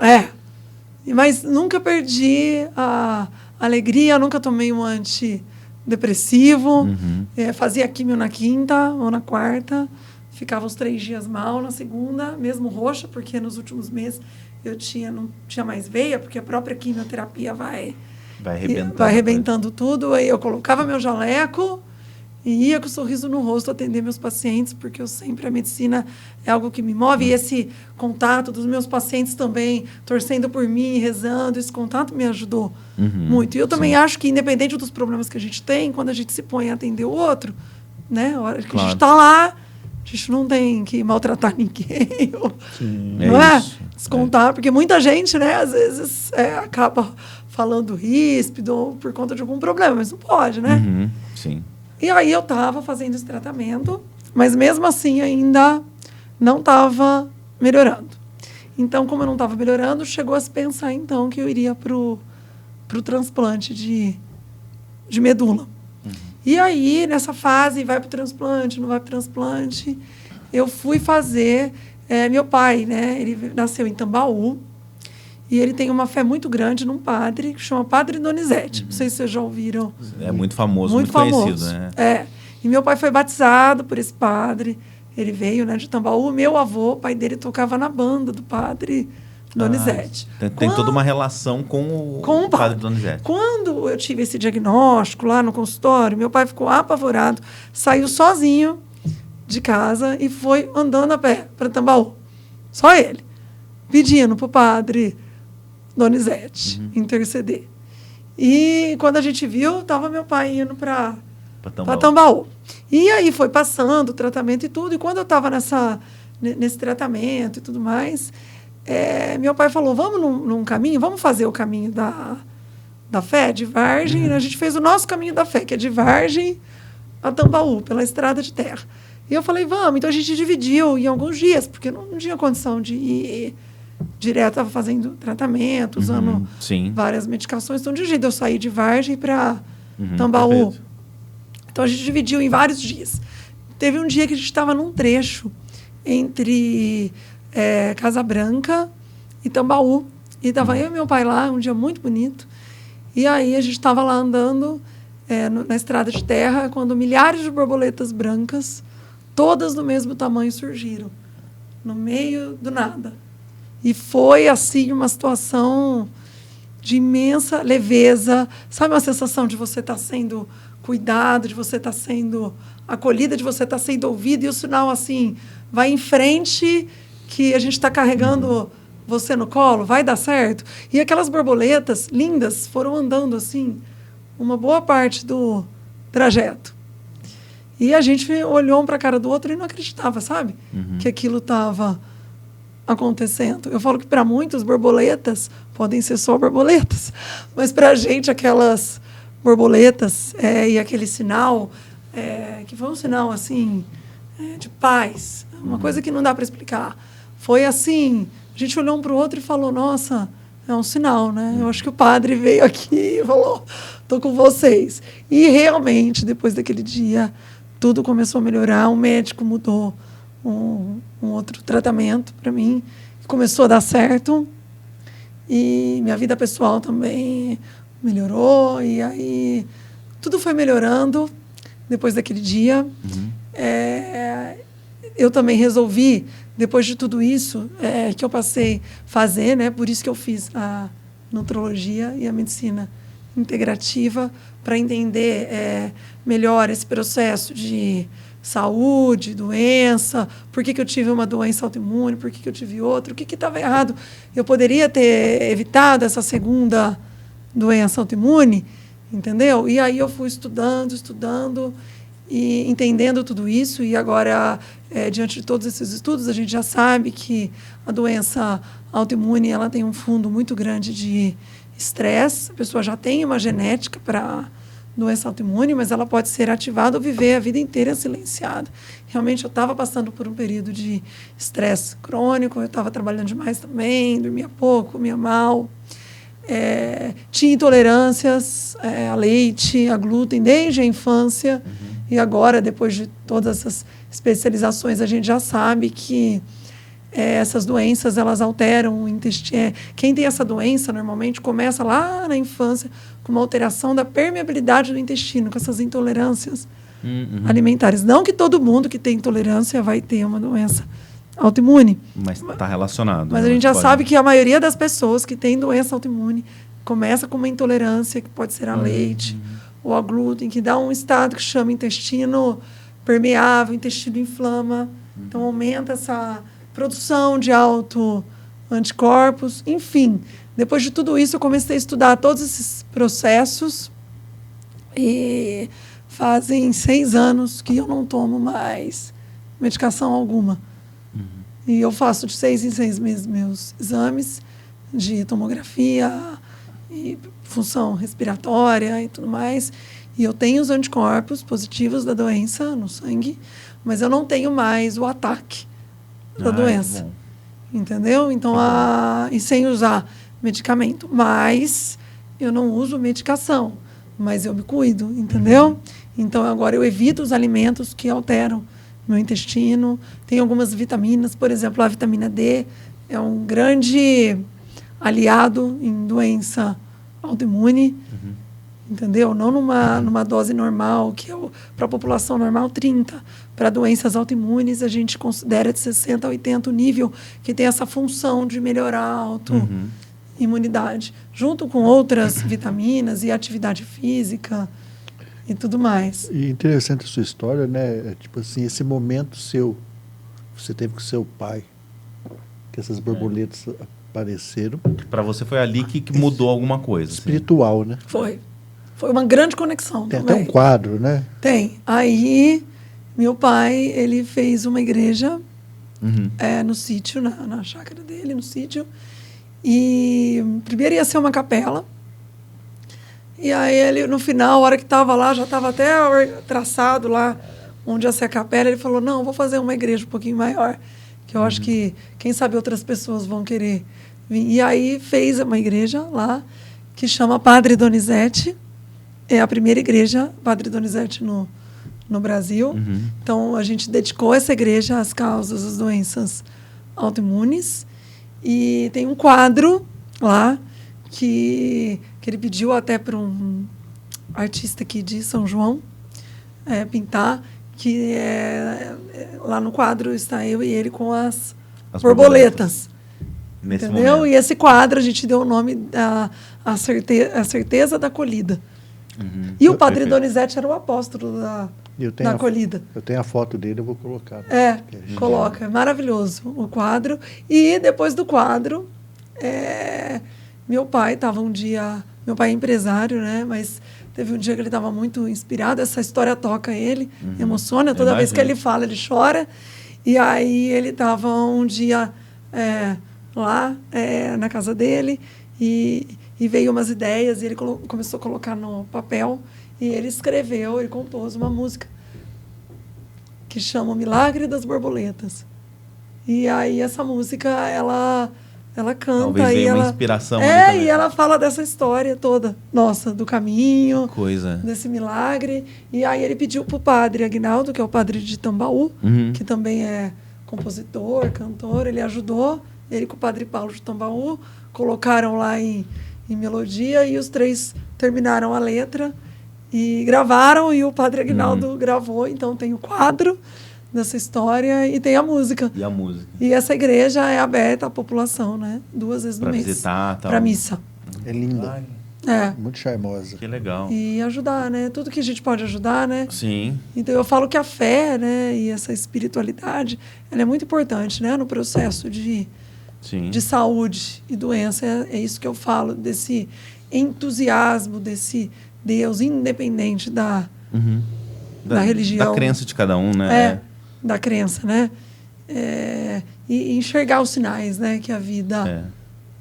Mas nunca perdi a alegria, nunca tomei um antidepressivo. Fazia químio na quinta ou na quarta. Ficava uns 3 dias mal na segunda, mesmo roxa, porque nos últimos meses eu não tinha mais veia, porque a própria quimioterapia vai arrebentando tudo. Aí eu colocava meu jaleco e ia com um sorriso no rosto atender meus pacientes, porque a medicina é algo que me move. E esse contato dos meus pacientes também, torcendo por mim, rezando, esse contato me ajudou muito. E eu também acho que, independente dos problemas que a gente tem, quando a gente se põe a atender o outro, né, a hora que a gente está lá, a gente não tem que maltratar ninguém. Não é? Descontar, porque muita gente, né, às vezes acaba falando ríspido por conta de algum problema, mas não pode, né? Sim. E aí eu estava fazendo esse tratamento, mas mesmo assim ainda não estava melhorando. Então, como eu não estava melhorando, chegou a se pensar, então, que eu iria para o transplante de medula. E aí, nessa fase, vai para o transplante, não vai para o transplante, eu fui fazer... meu pai, né, ele nasceu em Tambaú, e ele tem uma fé muito grande num padre que chama Padre Donizete. Não sei se vocês já ouviram. É muito famoso, muito conhecido, né? E meu pai foi batizado por esse padre. Ele veio, né, de Tambaú. Meu avô, o pai dele, tocava na banda do Padre Donizete. Tem toda uma relação com o Padre Donizete. Quando eu tive esse diagnóstico lá no consultório, meu pai ficou apavorado, saiu sozinho de casa e foi andando a pé para Tambaú. Só ele. Pedindo para o Padre Donizete interceder. E quando a gente viu, estava meu pai indo para Tambaú. E aí foi passando o tratamento e tudo. E quando eu estava nesse tratamento e tudo mais, meu pai falou, vamos num caminho, vamos fazer o caminho da fé, de Vargem. A gente fez o nosso caminho da fé, que é de Vargem a Tambaú, pela estrada de terra. E eu falei, vamos. Então a gente dividiu em alguns dias, porque não tinha condição de ir direto, estava fazendo tratamento, usando várias medicações. Então, de jeito eu saí de Vargem para Tambaú. Perfeito. Então a gente dividiu em vários dias. Teve um dia que a gente estava num trecho entre Casa Branca e Tambaú. E estava eu e meu pai lá, um dia muito bonito. E aí a gente estava lá andando na estrada de terra, quando milhares de borboletas brancas, todas do mesmo tamanho, surgiram. No meio do nada. E foi, assim, uma situação de imensa leveza. Sabe uma sensação de você estar sendo cuidado, de você estar sendo acolhida, de você estar sendo ouvido, e o sinal, assim, vai em frente, que a gente está carregando você no colo, vai dar certo. E aquelas borboletas lindas foram andando, assim, uma boa parte do trajeto. E a gente olhou um para a cara do outro e não acreditava, sabe? Que aquilo estava acontecendo. Eu falo que para muitos borboletas podem ser só borboletas, mas para a gente aquelas borboletas e aquele sinal que foi um sinal assim de paz, uma coisa que não dá para explicar. Foi assim, a gente olhou um para o outro e falou, nossa, é um sinal, né? Eu acho que o padre veio aqui e falou, tô com vocês. E realmente, depois daquele dia, tudo começou a melhorar, o médico mudou um outro tratamento para mim, começou a dar certo, e minha vida pessoal também melhorou, e aí tudo foi melhorando depois daquele dia. Eu também resolvi, depois de tudo isso que eu passei a fazer, né, por isso que eu fiz a nutrologia e a medicina integrativa, para entender melhor esse processo de saúde, doença, por que eu tive uma doença autoimune, por que eu tive outra, o que estava errado. Eu poderia ter evitado essa segunda doença autoimune, entendeu? E aí eu fui estudando e entendendo tudo isso, e agora, diante de todos esses estudos, a gente já sabe que a doença autoimune ela tem um fundo muito grande de estresse, a pessoa já tem uma genética para doença autoimune, mas ela pode ser ativada ou viver a vida inteira silenciada. Realmente, eu estava passando por um período de estresse crônico, eu estava trabalhando demais também, dormia pouco, comia mal, tinha intolerâncias a leite, a glúten, desde a infância, e agora, depois de todas essas especializações, a gente já sabe que essas doenças, elas alteram o intestino. Quem tem essa doença, normalmente, começa lá na infância com uma alteração da permeabilidade do intestino, com essas intolerâncias alimentares. Não que todo mundo que tem intolerância vai ter uma doença autoimune. Mas está relacionado. Mas a gente já sabe que a maioria das pessoas que tem doença autoimune começa com uma intolerância, que pode ser a leite ou a glúten, que dá um estado que chama intestino permeável, intestino inflama. Então, aumenta essa produção de anticorpos, enfim. Depois de tudo isso, eu comecei a estudar todos esses processos, e fazem 6 anos que eu não tomo mais medicação alguma. E eu faço de 6 em 6 meses meus exames de tomografia e função respiratória e tudo mais, e eu tenho os anticorpos positivos da doença no sangue, mas eu não tenho mais o ataque da doença. Entendeu? Então, e sem usar medicamento. Mas eu não uso medicação, mas eu me cuido, entendeu? Então, agora eu evito os alimentos que alteram meu intestino. Tem algumas vitaminas, por exemplo, a vitamina D é um grande aliado em doença autoimune, entendeu? Não numa dose normal, que é para a população normal, 30. Para doenças autoimunes, a gente considera de 60 a 80 o nível que tem essa função de melhorar a autoimunidade, junto com outras vitaminas e atividade física e tudo mais. E interessante a sua história, né? Tipo assim, esse momento seu, você teve com seu pai, que essas borboletas apareceram. Para você foi ali que mudou alguma coisa. Espiritual, né? Foi uma grande conexão. Tem também. até um quadro, né? Tem. Aí, meu pai, ele fez uma igreja no sítio, na chácara dele, no sítio. E primeiro ia ser uma capela. E aí, ele, no final, a hora que estava lá, já estava até traçado lá onde ia ser a capela, ele falou, não, vou fazer uma igreja um pouquinho maior, que eu acho que, quem sabe, outras pessoas vão querer vir. E aí fez uma igreja lá, que chama Padre Donizete, é a primeira igreja Padre Donizete no Brasil. Então, a gente dedicou essa igreja às causas das doenças autoimunes. E tem um quadro lá que ele pediu até para um artista aqui de São João pintar, que lá no quadro está eu e ele com as borboletas. Nesse Entendeu? momento. E esse quadro a gente deu o nome a certeza da acolhida. E o Padre Perfeito. Donizete era o apóstolo da acolhida. Eu tenho a foto dele, eu vou colocar. Coloca. É maravilhoso o quadro. E depois do quadro, meu pai estava um dia... Meu pai é empresário, né? Mas teve um dia que ele estava muito inspirado. Essa história toca ele, emociona. Toda vez que ele fala, ele chora. E aí ele estava um dia lá na casa dele e veio umas ideias e ele começou a colocar no papel e ele escreveu, ele compôs uma música que chama O Milagre das Borboletas. E aí essa música, ela canta. Talvez e venha ela, uma inspiração ali também. e ela fala dessa história toda, nossa, do caminho, Coisa. desse milagre. E aí ele pediu para o padre Aguinaldo, que é o padre de Tambaú, que também é compositor, cantor, ele ajudou, ele com o padre Paulo de Tambaú, colocaram lá em melodia e os três terminaram a letra e gravaram e o padre Aguinaldo gravou. Então tem o quadro dessa história e tem a música. E a música. E essa igreja é aberta à população, né? 2 vezes no mês. Para visitar, tal. Para missa. É linda. Muito charmosa. Que legal. E ajudar, né? Tudo que a gente pode ajudar, né? Sim. Então eu falo que a fé, né, e essa espiritualidade, ela é muito importante, né, no processo de saúde e doença. É isso que eu falo, desse entusiasmo, desse Deus independente da religião. Da crença de cada um, né? Da crença, né? E enxergar os sinais, né, que a vida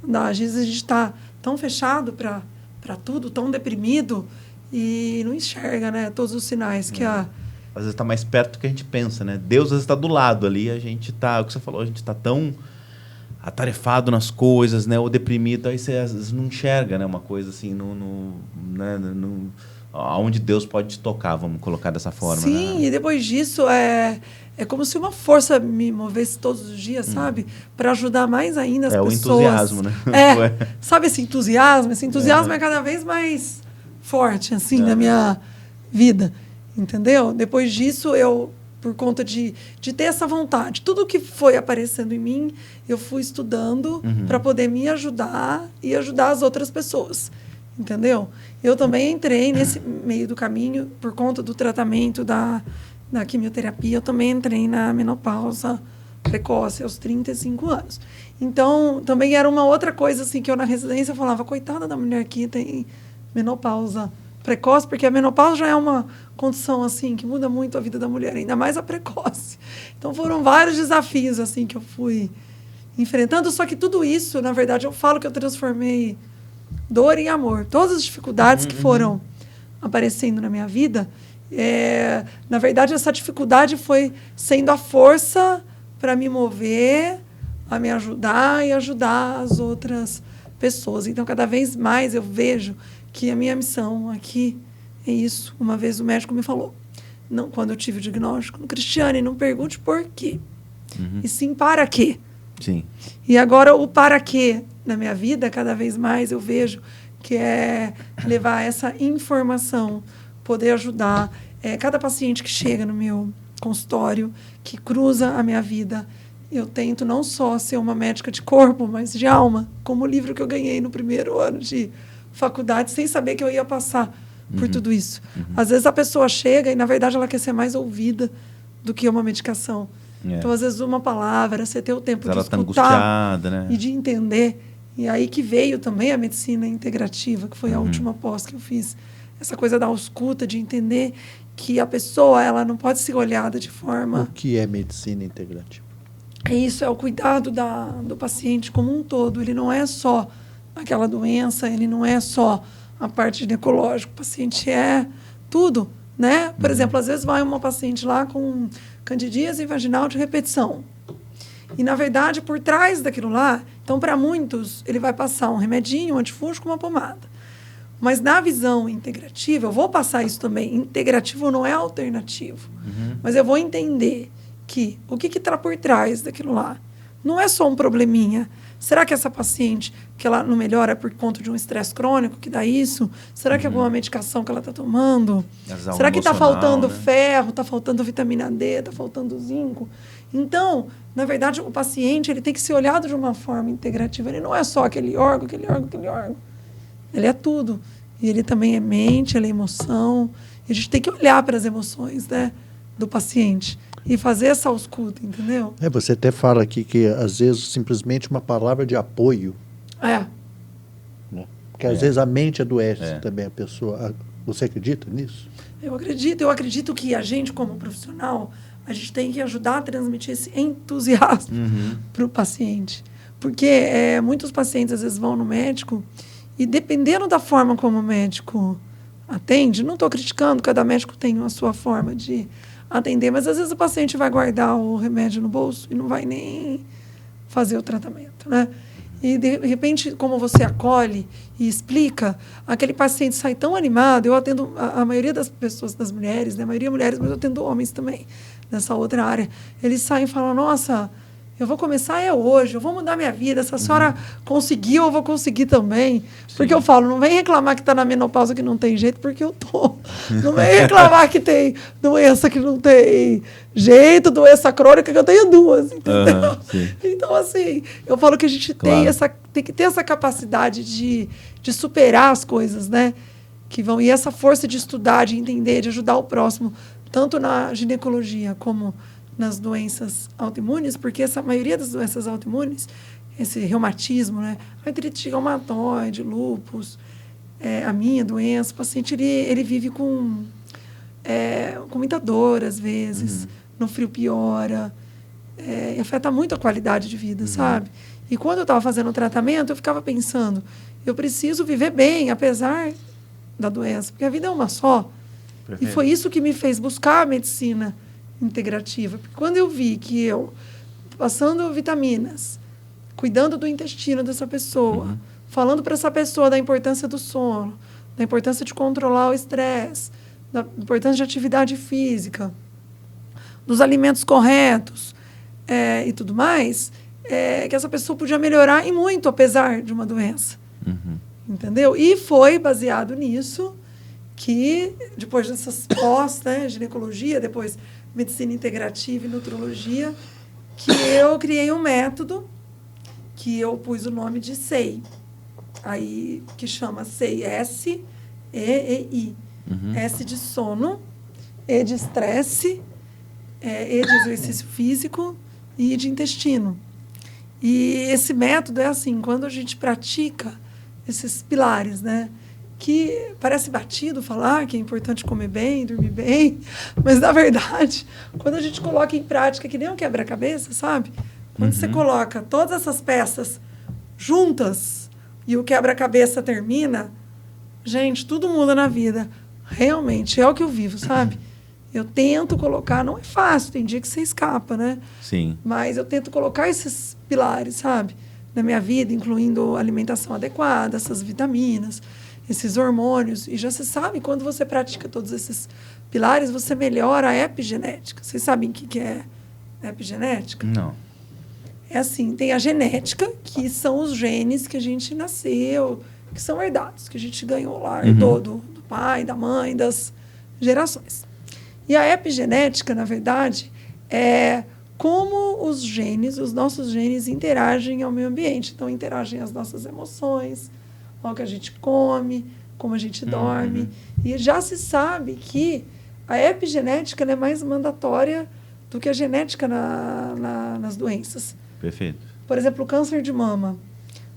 dá. Às vezes a gente está tão fechado para tudo, tão deprimido e não enxerga, né, todos os sinais que Às vezes está mais perto do que a gente pensa, né? Deus às vezes está do lado ali, a gente está, o que você falou, a gente está tão atarefado nas coisas, né? Ou deprimido, aí você às vezes não enxerga, né? Uma coisa assim, aonde Deus pode te tocar, vamos colocar dessa forma. Sim, né? e depois disso é como se uma força me movesse todos os dias, sabe? Para ajudar mais ainda as pessoas. É o entusiasmo, né? Sabe esse entusiasmo? Esse entusiasmo é cada vez mais forte, assim, na minha vida, entendeu? Depois disso, eu, por conta de ter essa vontade, tudo que foi aparecendo em mim, eu fui estudando para poder me ajudar e ajudar as outras pessoas, entendeu? Eu também entrei nesse meio do caminho, por conta do tratamento da quimioterapia, eu também entrei na menopausa precoce, aos 35 anos. Então, também era uma outra coisa, assim, que eu na residência falava, coitada da mulher que tem menopausa precoce, porque a menopausa já é uma condição, assim, que muda muito a vida da mulher, ainda mais a precoce. Então, foram vários desafios, assim, que eu fui enfrentando, só que tudo isso, na verdade, eu falo que eu transformei dor em amor. Todas as dificuldades que foram aparecendo na minha vida, na verdade, essa dificuldade foi sendo a força para me mover, a me ajudar e ajudar as outras pessoas. Então, cada vez mais eu vejo que a minha missão aqui é isso. Uma vez o médico me falou, não, quando eu tive o diagnóstico, Cristiane, não pergunte por quê, e sim para quê. Sim. E agora o para quê na minha vida, cada vez mais eu vejo que é levar essa informação, poder ajudar cada paciente que chega no meu consultório, que cruza a minha vida. Eu tento não só ser uma médica de corpo, mas de alma, como o livro que eu ganhei no primeiro ano de faculdade, sem saber que eu ia passar por tudo isso. Às vezes a pessoa chega e, na verdade, ela quer ser mais ouvida do que uma medicação. Então, às vezes, uma palavra, você ter o tempo de escutar angustiada, né? E de entender. E aí que veio também a medicina integrativa, que foi a última pós que eu fiz. Essa coisa da escuta, de entender que a pessoa, ela não pode ser olhada de forma... O que é medicina integrativa? Isso, é o cuidado do paciente como um todo. Ele não é só aquela doença, ele não é só a parte ginecológica. O paciente é tudo né? Por exemplo, às vezes vai uma paciente lá com candidíase vaginal de repetição. E, na verdade, por trás daquilo lá, então, para muitos, ele vai passar um remedinho, um antifúngico, uma pomada. Mas, na visão integrativa, eu vou passar isso também. Integrativo não é alternativo. Mas eu vou entender que o que está por trás daquilo lá não é só um probleminha. Será que essa paciente, que ela não melhora por conta de um estresse crônico que dá isso? Será que é alguma medicação que ela está tomando? Será que está faltando ferro, está faltando vitamina D, está faltando zinco? Então, na verdade, o paciente ele tem que ser olhado de uma forma integrativa. Ele não é só aquele órgão, aquele órgão, aquele órgão. Ele é tudo. E ele também é mente, ele é emoção. E a gente tem que olhar para as emoções, né, do paciente e fazer essa ausculta, entendeu? Você até fala aqui que, às vezes, simplesmente uma palavra de apoio. Né? Porque, às vezes, a mente adoece também a pessoa. Você acredita nisso? Eu acredito que a gente, como profissional, a gente tem que ajudar a transmitir esse entusiasmo para o paciente. Porque muitos pacientes, às vezes, vão no médico e, dependendo da forma como o médico atende, não estou criticando, cada médico tem a sua forma de atender, mas às vezes o paciente vai guardar o remédio no bolso e não vai nem fazer o tratamento, né? E, de repente, como você acolhe e explica, aquele paciente sai tão animado. Eu atendo a maioria das pessoas, das mulheres, né? A maioria mulheres, mas eu atendo homens também, nessa outra área. Eles saem e falam, nossa, eu vou começar hoje, eu vou mudar minha vida. Se a senhora conseguiu, eu vou conseguir também. Sim. Porque eu falo, não vem reclamar que está na menopausa que não tem jeito, porque eu tô. Não vem reclamar que tem doença que não tem jeito, doença crônica que eu tenho duas, entendeu? Então, assim, eu falo que a gente tem que ter essa capacidade de superar as coisas, né? Que vão, e essa força de estudar, de entender, de ajudar o próximo, tanto na ginecologia como nas doenças autoimunes, porque essa maioria das doenças autoimunes, esse reumatismo, né, artrite reumatoide, lúpus, a minha doença, o paciente ele vive com muita dor às vezes, no frio piora, afeta muito a qualidade de vida, sabe? E quando eu estava fazendo o tratamento, eu ficava pensando, eu preciso viver bem, apesar da doença, porque a vida é uma só. Perfeito. E foi isso que me fez buscar a medicina integrativa. Porque quando eu vi que eu, passando vitaminas, cuidando do intestino dessa pessoa, falando para essa pessoa da importância do sono, da importância de controlar o estresse, da importância de atividade física, dos alimentos corretos e tudo mais, que essa pessoa podia melhorar e muito, apesar de uma doença. Entendeu? E foi baseado nisso que, depois dessas pós, né, ginecologia, depois medicina integrativa e nutrologia, que eu criei um método que eu pus o nome de SEI, aí, que chama SEI, S-E-E-I. S de sono, E de estresse, E de exercício físico e de intestino. E esse método é assim, quando a gente pratica esses pilares, né? Que parece batido falar que é importante comer bem, dormir bem, mas, na verdade, quando a gente coloca em prática, que nem um quebra-cabeça, sabe? Quando você coloca todas essas peças juntas e o quebra-cabeça termina, gente, tudo muda na vida. Realmente, é o que eu vivo, sabe? Eu tento colocar, não é fácil, tem dia que você escapa, né? Sim. Mas eu tento colocar esses pilares, sabe? Na minha vida, incluindo alimentação adequada, essas vitaminas, esses hormônios. E já se sabe, quando você pratica todos esses pilares, você melhora a epigenética. Vocês sabem o que é epigenética? Não. É assim, tem a genética, que são os genes que a gente nasceu, que são herdados, que a gente ganhou lá, herdou do pai, da mãe, das gerações. E a epigenética, na verdade, é como os genes, os nossos genes interagem ao meio ambiente. Então, interagem as nossas emoções, ao que a gente come, como a gente dorme. E já se sabe que a epigenética é mais mandatória do que a genética nas doenças. Perfeito. Por exemplo, o câncer de mama.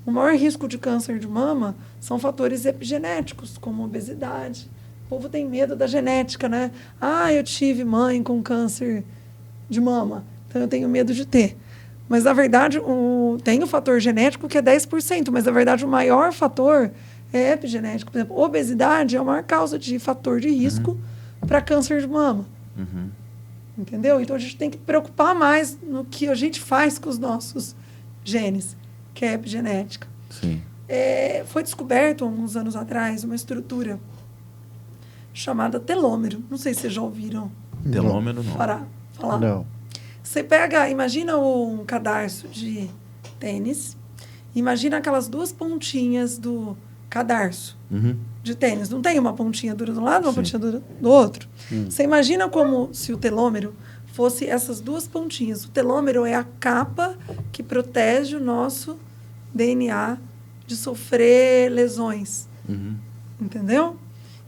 O maior risco de câncer de mama são fatores epigenéticos, como obesidade. O povo tem medo da genética, né? Ah, eu tive mãe com câncer de mama, então eu tenho medo de ter. Mas, na verdade, tem o fator genético que é 10%, mas, na verdade, o maior fator é epigenético. Por exemplo, obesidade é a maior causa de fator de risco para câncer de mama. Uhum. Entendeu? Então a gente tem que preocupar mais no que a gente faz com os nossos genes, que é epigenética. Sim. Foi descoberto, alguns anos atrás, uma estrutura chamada telômero. Não sei se vocês já ouviram Telômero não. falar. Não. Você imagina um cadarço de tênis, imagina aquelas duas pontinhas do cadarço Uhum. de tênis. Não tem uma pontinha dura de um lado, uma Sim. pontinha dura do outro? Você imagina como se o telômero fosse essas duas pontinhas. O telômero é a capa que protege o nosso DNA de sofrer lesões. Uhum. Entendeu?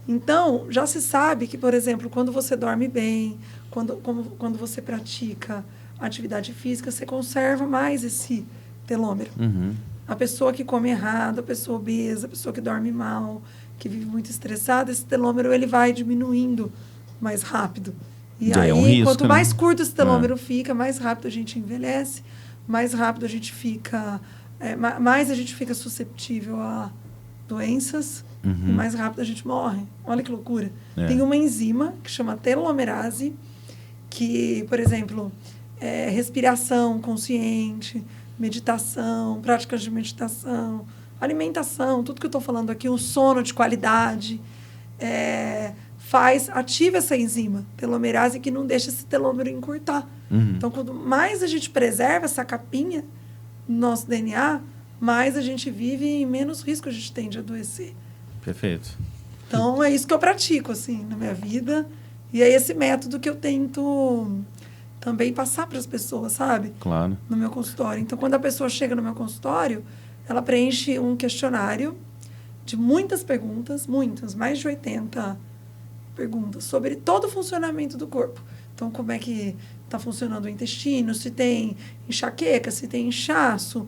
Então, já se sabe que, por exemplo, quando você dorme bem, quando você pratica atividade física, você conserva mais esse telômero. Uhum. A pessoa que come errado, a pessoa obesa, a pessoa que dorme mal, que vive muito estressada, esse telômero ele vai diminuindo mais rápido. E Já aí, é um risco, quanto né? mais curto esse telômero fica, mais rápido a gente envelhece, mais rápido a gente fica... mais a gente fica susceptível a doenças e mais rápido a gente morre. Olha que loucura. É. Tem uma enzima que chama telomerase, que, por exemplo, respiração consciente, meditação, práticas de meditação, alimentação, tudo que eu estou falando aqui, um sono de qualidade, ativa essa enzima, telomerase, que não deixa esse telômero encurtar. Uhum. Então, quanto mais a gente preserva essa capinha no nosso DNA, mais a gente vive e menos risco a gente tem de adoecer. Perfeito. Então, é isso que eu pratico, assim, na minha vida. E é esse método que eu tento também passar para as pessoas, sabe? Claro. No meu consultório. Então, quando a pessoa chega no meu consultório, ela preenche um questionário de muitas perguntas, mais de 80 perguntas, sobre todo o funcionamento do corpo. Então, como é que está funcionando o intestino, se tem enxaqueca, se tem inchaço,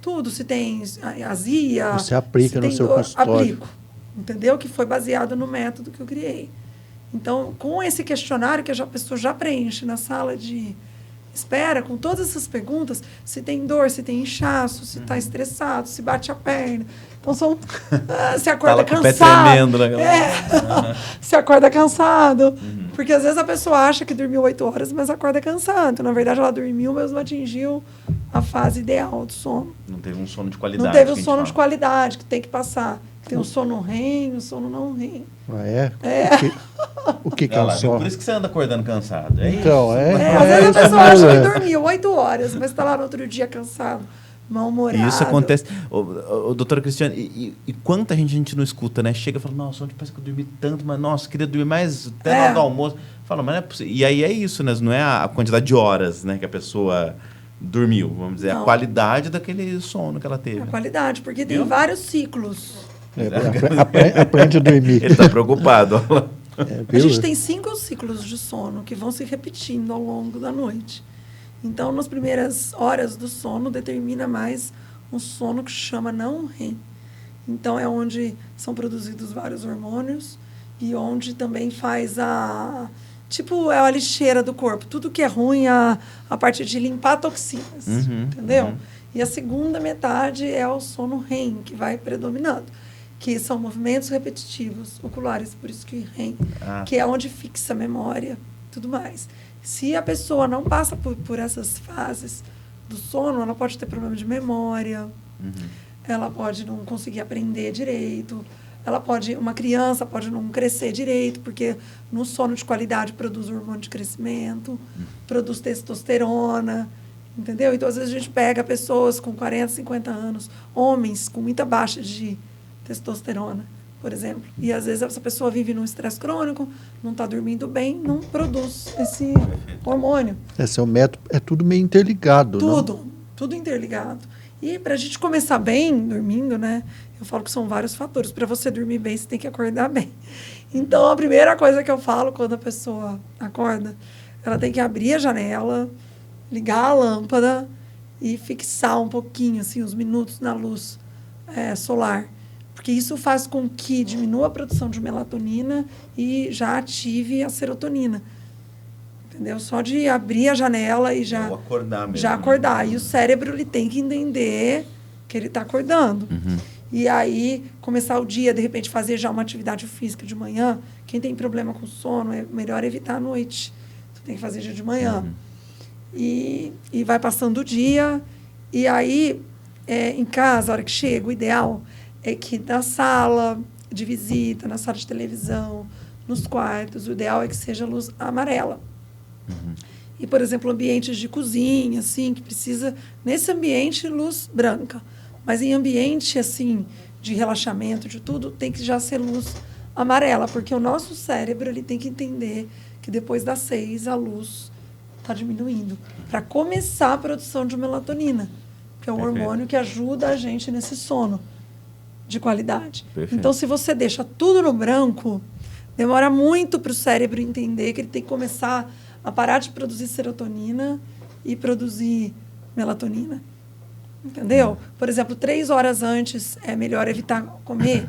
tudo, se tem azia. Você aplica no seu consultório. Aplico, entendeu? Que foi baseado no método que eu criei. Então, com esse questionário que a pessoa já preenche na sala de espera, com todas essas perguntas, se tem dor, se tem inchaço, se está estressado, se bate a perna. Então, se acorda Fala com o pé cansado. tremendo, né? Se acorda cansado. Porque às vezes a pessoa acha que dormiu 8 horas, mas acorda cansado. Na verdade, ela dormiu, mas não atingiu a fase ideal do sono. Não teve um sono de qualidade. Não teve que a o gente sono fala. de qualidade que tem que passar. Tem o sono REM, o sono não REM. Ah, é? O que é Olha o lá, sono? Por isso que você anda acordando cansado. É Então, isso. Às vezes a isso pessoa acha mesmo, que dormiu 8 horas, mas está lá no outro dia cansado, mal-humorado. E isso acontece. Ô, doutora Cristiane, e quanta gente não escuta, né? Chega e fala, nossa, ontem parece que eu dormi tanto, mas nossa, queria dormir mais até na hora do almoço. Fala, mas não é possível. E aí é isso, né? Não é a quantidade de horas, né, que a pessoa dormiu, vamos dizer, Não. a qualidade daquele sono que ela teve. A qualidade, porque tem Viu? vários ciclos. Aprende a dormir. Ele está preocupado. A gente tem 5 ciclos de sono que vão se repetindo ao longo da noite. Então, nas primeiras horas do sono, determina mais um sono que chama não REM. Então, é onde são produzidos vários hormônios e onde também faz é a lixeira do corpo. Tudo que é ruim, a partir de limpar toxinas, entendeu? E a segunda metade é o sono REM, que vai predominando, que são movimentos repetitivos oculares, por isso que REM, que é onde fixa a memória, tudo mais. Se a pessoa não passa por essas fases do sono, ela pode ter problema de memória, ela pode não conseguir aprender direito, uma criança pode não crescer direito, porque no sono de qualidade produz hormônio de crescimento, produz testosterona, entendeu? Então, às vezes, a gente pega pessoas com 40, 50 anos, homens com muita baixa de testosterona, por exemplo. E, às vezes, essa pessoa vive num estresse crônico, não está dormindo bem, não produz esse hormônio. Esse é o método, é tudo meio interligado, Tudo interligado. E para a gente começar bem, dormindo, né? Eu falo que são vários fatores. Para você dormir bem, você tem que acordar bem. Então, a primeira coisa que eu falo quando a pessoa acorda, ela tem que abrir a janela, ligar a lâmpada e fixar um pouquinho, assim, uns minutos na luz solar. Porque isso faz com que diminua a produção de melatonina e já ative a serotonina. Entendeu? Só de abrir a janela e já acordar mesmo. Já acordar. E o cérebro ele tem que entender que ele está acordando. E aí, começar o dia, de repente, fazer já uma atividade física de manhã. Quem tem problema com sono, é melhor evitar à noite. Você tem que fazer dia de manhã. E vai passando o dia. E aí, em casa, a hora que chega, o ideal é que na sala de visita, na sala de televisão, nos quartos, o ideal é que seja luz amarela. E, por exemplo, ambientes de cozinha, assim, que precisa, nesse ambiente, luz branca. Mas em ambiente, assim, de relaxamento, de tudo, tem que já ser luz amarela, porque o nosso cérebro ele tem que entender que depois das 6 a luz está diminuindo, para começar a produção de melatonina, que é o hormônio que ajuda a gente nesse sono de qualidade. Então, se você deixa tudo no branco, demora muito para o cérebro entender que ele tem que começar a parar de produzir serotonina e produzir melatonina. Entendeu? Por exemplo, 3 horas antes é melhor evitar comer.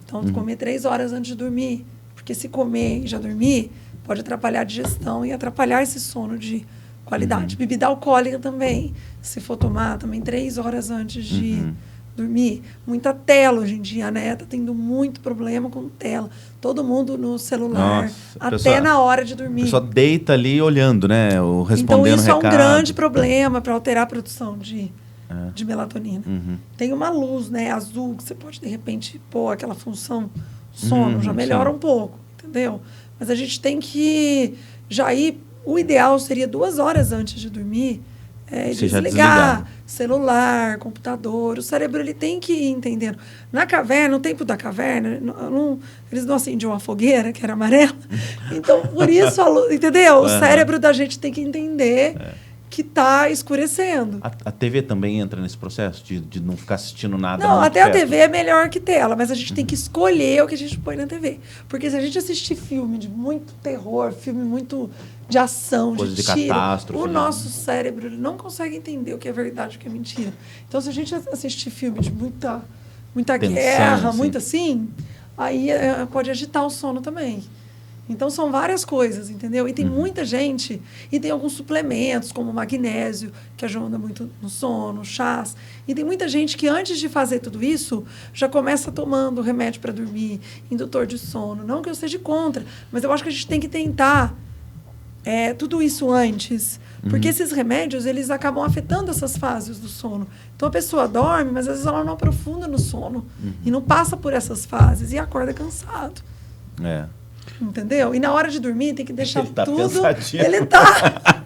Então, comer 3 horas antes de dormir. Porque se comer e já dormir, pode atrapalhar a digestão e atrapalhar esse sono de qualidade. Bebida alcoólica também. Se for tomar, também 3 horas antes de dormir. Muita tela hoje em dia, né? Tá tendo muito problema com tela. Todo mundo no celular, Nossa, até pessoa, na hora de dormir. A pessoa deita ali olhando, né? Ou respondendo então, isso recado. é um grande problema para alterar a produção de melatonina. Tem uma luz, né, azul, que você pode, de repente, pôr aquela função sono, já melhora um pouco, entendeu? Mas a gente tem que já ir... O ideal seria 2 horas antes de dormir, desligar celular, computador. O cérebro ele tem que ir entendendo. Na caverna, no tempo da caverna, eles não acendiam uma fogueira, que era amarela. Então, por isso, entendeu? O cérebro da gente tem que entender... que está escurecendo. A TV também entra nesse processo de não ficar assistindo nada? Não, até a TV é melhor que tela, mas a gente tem que escolher o que a gente põe na TV. Porque se a gente assistir filme de muito terror, filme muito de ação, coisa de tiro, o nosso cérebro ele não consegue entender o que é verdade e o que é mentira. Então, se a gente assistir filme de muita tensão, guerra, muito assim, aí pode agitar o sono também. Então, são várias coisas, entendeu? E tem muita gente, e tem alguns suplementos, como magnésio, que ajuda muito no sono, chás. E tem muita gente que, antes de fazer tudo isso, já começa tomando remédio para dormir, indutor de sono. Não que eu seja contra, mas eu acho que a gente tem que tentar tudo isso antes. Porque esses remédios, eles acabam afetando essas fases do sono. Então, a pessoa dorme, mas às vezes ela não aprofunda no sono. E não passa por essas fases, e acorda cansado. Entendeu? E na hora de dormir tem que deixar ele tá tudo... Pensadinho. Ele tá...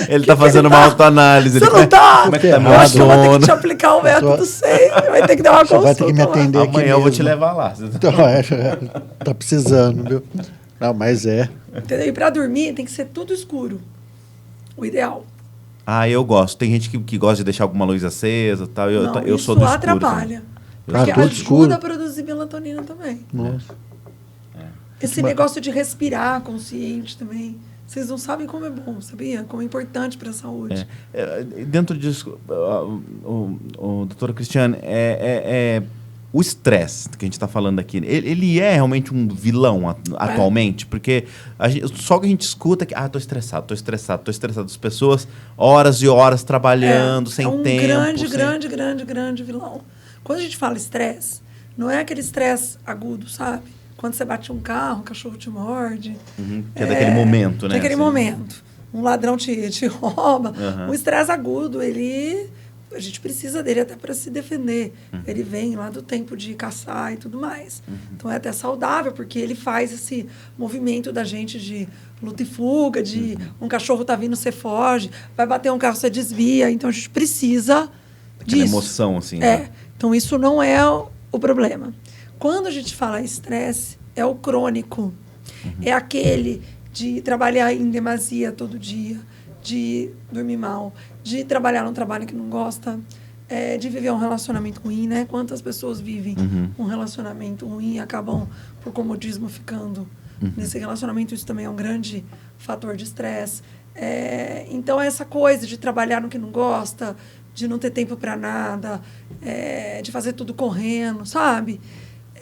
Ele tá fazendo uma autoanálise. Você não tá... Como é que tá eu acho que eu vou ter que te aplicar o método 100. Vai ter que dar uma consulta. Vai ter que me atender lá. aqui Amanhã eu vou mesmo. te levar lá. Então, tá precisando, viu? Não, mas Entendeu? E para dormir tem que ser tudo escuro. O ideal. Eu gosto. Tem gente que gosta de deixar alguma luz acesa e tal. Eu sou do escuro. Isso atrapalha. Também. Porque tudo ajuda escuro. a produzir melatonina também. Nossa. Esse negócio de respirar consciente também. Vocês não sabem como é bom, sabia? Como é importante para a saúde. Dentro disso, o doutora Cristiane, o estresse que a gente está falando aqui, ele é realmente um vilão atualmente? Porque só que a gente escuta que, tô estressado. As pessoas, horas e horas trabalhando, sem tempo. É um grande vilão. Quando a gente fala estresse, não é aquele estresse agudo, sabe? Quando você bate um carro, um cachorro te morde. Que é daquele momento, né? Daquele momento. Um ladrão te rouba. O estresse agudo, a gente precisa dele até para se defender. Ele vem lá do tempo de caçar e tudo mais. Então, é até saudável, porque ele faz esse movimento da gente de luta e fuga, de um cachorro tá vindo, você foge, vai bater um carro, você desvia. Então, a gente precisa disso. Emoção, assim. Né? Então, isso não é o problema. Quando a gente fala estresse, é o crônico. É aquele de trabalhar em demasia todo dia, de dormir mal, de trabalhar num trabalho que não gosta, de viver um relacionamento ruim, né? Quantas pessoas vivem um relacionamento ruim e acabam, por comodismo, ficando nesse relacionamento. Isso também é um grande fator de estresse. Então, essa coisa de trabalhar no que não gosta, de não ter tempo para nada, de fazer tudo correndo, sabe?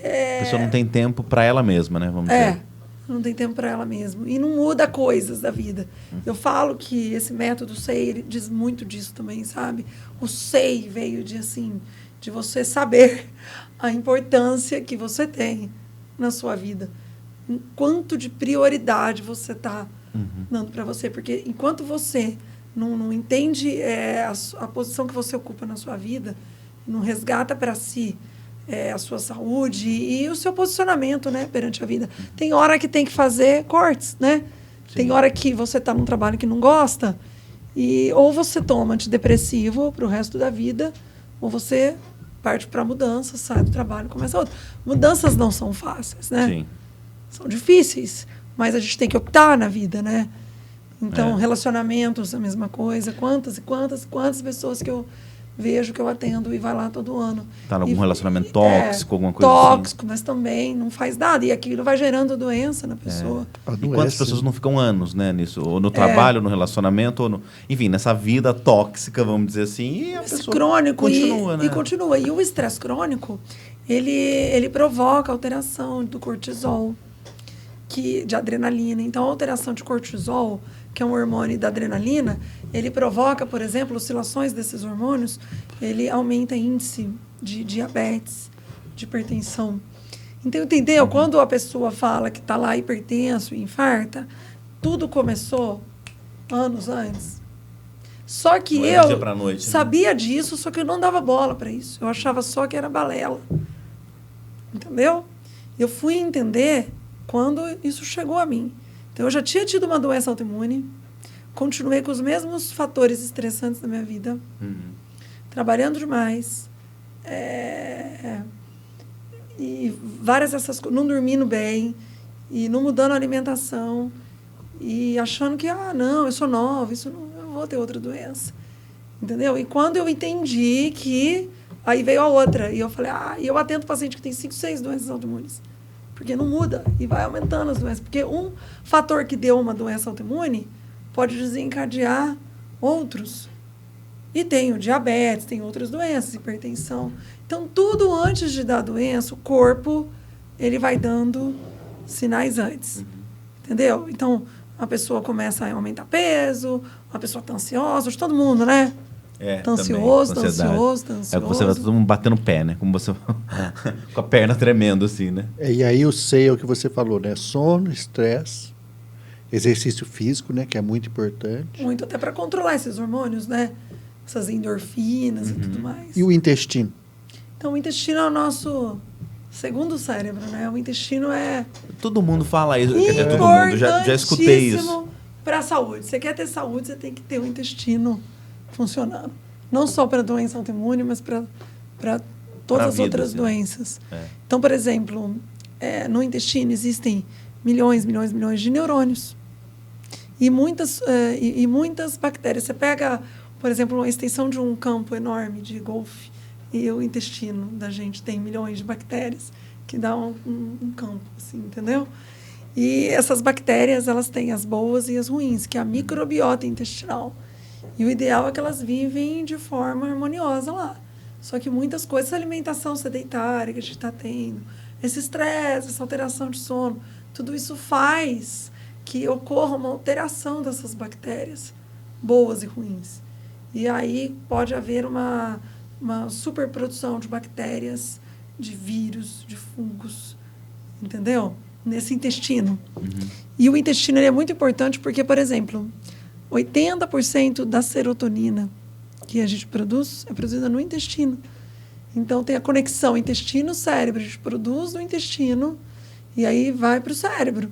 A pessoa não tem tempo para ela mesma, né? Vamos dizer. Não tem tempo para ela mesma. E não muda coisas da vida. Eu falo que esse método SEI, ele diz muito disso também, sabe? O SEI veio de, assim, de você saber a importância que você tem na sua vida. Quanto de prioridade você está dando para você. Porque enquanto você não entende a posição que você ocupa na sua vida, não resgata para si a sua saúde e o seu posicionamento, né, perante a vida. Tem hora que tem que fazer cortes, né? Sim. Tem hora que você está num trabalho que não gosta ou você toma antidepressivo para o resto da vida, ou você parte para mudança, sai do trabalho, começa outra. Mudanças não são fáceis, né? Sim. São difíceis, mas a gente tem que optar na vida, né? Então, relacionamentos, a mesma coisa. Quantas pessoas que eu vejo, que eu atendo e vai lá todo ano. Tá em algum relacionamento tóxico, alguma coisa tóxico, assim? Mas também não faz nada. E aquilo vai gerando doença na pessoa. E quantas pessoas não ficam anos, né, nisso? Ou no trabalho, ou no relacionamento, ou enfim, nessa vida tóxica, vamos dizer assim. E a pessoa crônico continua, né? E continua. E o estresse crônico, ele provoca alteração do cortisol, de adrenalina. Então, a alteração de cortisol, que é um hormônio da adrenalina, ele provoca, por exemplo, oscilações desses hormônios, ele aumenta índice de diabetes, de hipertensão. Então, entendeu? Quando a pessoa fala que está lá hipertenso e infarta, tudo começou anos antes. Só que eu sabia disso, só que eu não dava bola para isso. Eu achava só que era balela. Entendeu? Eu fui entender quando isso chegou a mim. Então, eu já tinha tido uma doença autoimune, continuei com os mesmos fatores estressantes da minha vida, trabalhando demais, e várias dessas coisas, não dormindo bem, e não mudando a alimentação, e achando que, não, eu sou nova, eu vou ter outra doença. Entendeu? E quando eu entendi que... Aí veio a outra, e eu falei, e eu atendo paciente que tem 5, 6 doenças autoimunes. Porque não muda e vai aumentando as doenças. Porque um fator que deu uma doença autoimune pode desencadear outros. E tem o diabetes, tem outras doenças, hipertensão. Então, tudo antes de dar a doença, o corpo, ele vai dando sinais antes. Entendeu? Então, a pessoa começa a aumentar peso, a pessoa está ansiosa, todo mundo, né? Tá ansioso. É que você vai todo mundo batendo pé, né? Como você com a perna tremendo, assim, né? E aí eu sei o que você falou, né? Sono, estresse, exercício físico, né? Que é muito importante. Muito, até para controlar esses hormônios, né? Essas endorfinas e tudo mais. E o intestino? Então, o intestino é o nosso segundo cérebro, né? O intestino é... Todo mundo fala isso. Quer dizer, todo mundo. Já escutei isso. Para a saúde. Você quer ter saúde, você tem que ter o intestino funcionando. Não só para doença autoimune, mas para todas as outras doenças. Então, por exemplo, no intestino existem milhões de neurônios. E muitas bactérias. Você pega, por exemplo, uma extensão de um campo enorme de golfe, e o intestino da gente tem milhões de bactérias que dá um campo, assim, entendeu? E essas bactérias, elas têm as boas e as ruins, que é a microbiota intestinal. E o ideal é que elas vivem de forma harmoniosa lá. Só que muitas coisas, essa alimentação sedentária que a gente está tendo, esse estresse, essa alteração de sono, tudo isso faz que ocorra uma alteração dessas bactérias, boas e ruins. E aí pode haver uma superprodução de bactérias, de vírus, de fungos, entendeu? Nesse intestino. E o intestino ele é muito importante porque, por exemplo, 80% da serotonina que a gente produz é produzida no intestino. Então, tem a conexão intestino-cérebro. A gente produz no intestino e aí vai para o cérebro.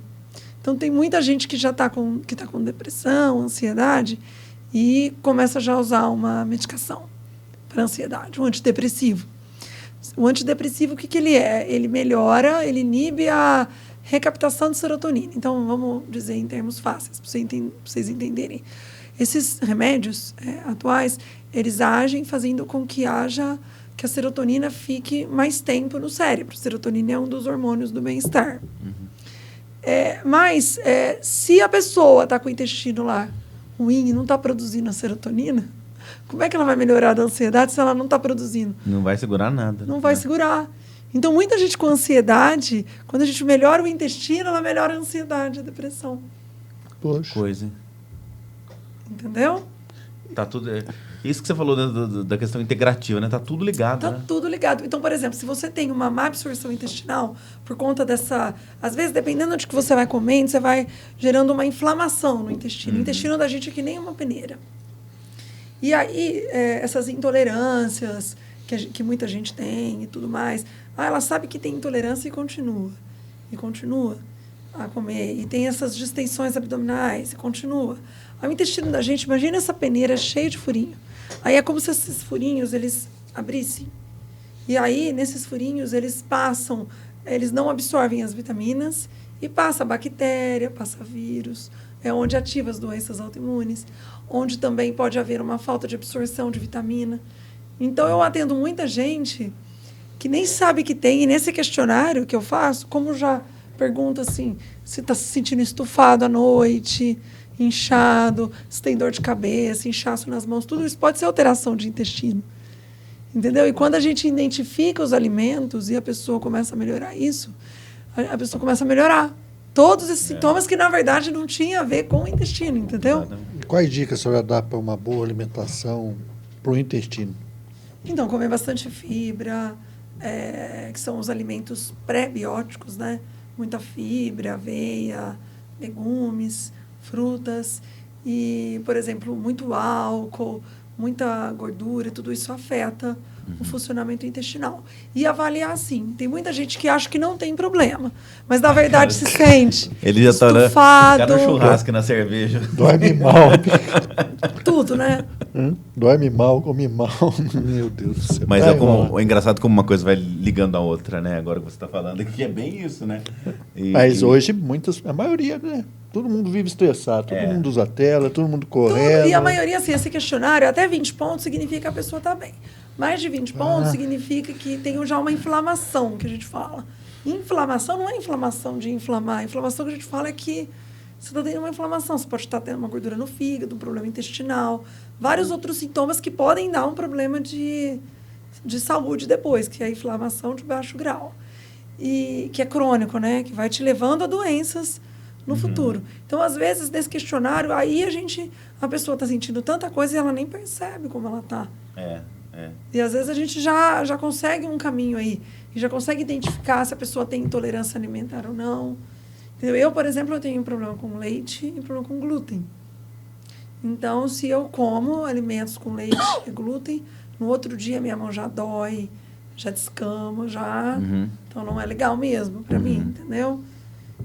Então, tem muita gente que já está com depressão, ansiedade e começa já a usar uma medicação para ansiedade, um antidepressivo. O antidepressivo, o que ele é? Ele melhora, ele inibe a recaptação de serotonina. Então, vamos dizer em termos fáceis, para vocês entenderem. Esses remédios atuais, eles agem fazendo com que a serotonina fique mais tempo no cérebro. Serotonina é um dos hormônios do bem-estar. Mas, se a pessoa está com o intestino lá ruim e não está produzindo a serotonina, como é que ela vai melhorar da ansiedade se ela não está produzindo? Não vai segurar nada. Não vai segurar. Então, muita gente com ansiedade, quando a gente melhora o intestino, ela melhora a ansiedade, a depressão. Poxa. Coisa. Entendeu? Tá tudo... Isso que você falou da questão integrativa, né? Tá tudo ligado, Tá né? tudo ligado. Então, por exemplo, se você tem uma má absorção intestinal, por conta dessa... Às vezes, dependendo de que você vai comendo, você vai gerando uma inflamação no intestino. O intestino da gente é que nem uma peneira. E aí, essas intolerâncias que muita gente tem e tudo mais, ela sabe que tem intolerância e continua. E continua a comer. E tem essas distensões abdominais e continua. Aí o intestino da gente, imagina essa peneira cheia de furinho. Aí é como se esses furinhos, eles abrissem. E aí, nesses furinhos, eles não absorvem as vitaminas e passa bactéria, passa vírus. É onde ativa as doenças autoimunes, onde também pode haver uma falta de absorção de vitamina. Então, eu atendo muita gente que nem sabe que tem, e nesse questionário que eu faço, como já pergunta assim, se está se sentindo estufado à noite, inchado, se tem dor de cabeça, inchaço nas mãos, tudo isso pode ser alteração de intestino. Entendeu? E quando a gente identifica os alimentos e a pessoa começa a melhorar isso, a pessoa começa a melhorar. Todos esses sintomas que, na verdade, não tinham a ver com o intestino, entendeu? Quais dicas a senhora dá para uma boa alimentação para o intestino? Então, comer bastante fibra, que são os alimentos pré-bióticos, né? Muita fibra, aveia, legumes, frutas e, por exemplo, muito álcool, muita gordura, tudo isso afeta o funcionamento intestinal. E avaliar, sim. Tem muita gente que acha que não tem problema, mas na verdade se sente Ele já estufado. Tá no churrasco, na cerveja. Dorme mal. Tudo, né? Dorme mal, come mal. Meu Deus do céu. Mas é engraçado como uma coisa vai ligando a outra, né? Agora que você está falando, que é bem isso, né? Mas hoje, a maioria, né? Todo mundo vive estressado, todo mundo usa tela, todo mundo correndo. E a maioria, assim, esse questionário, até 20 pontos significa que a pessoa está bem. Mais de 20 pontos significa que tem já uma inflamação, que a gente fala. Inflamação não é inflamação de inflamar. A inflamação que a gente fala é que você está tendo uma inflamação. Você pode estar tendo uma gordura no fígado, um problema intestinal, vários outros sintomas que podem dar um problema de saúde depois, que é a inflamação de baixo grau. E que é crônico, né? Que vai te levando a doenças no futuro. Então, às vezes, nesse questionário, aí a pessoa está sentindo tanta coisa e ela nem percebe como ela está. E, às vezes, a gente já consegue um caminho aí. E já consegue identificar se a pessoa tem intolerância alimentar ou não. Entendeu? Eu, por exemplo, eu tenho um problema com leite e um problema com glúten. Então, se eu como alimentos com leite e glúten, no outro dia minha mão já dói, já descama, Então, não é legal mesmo para mim, entendeu?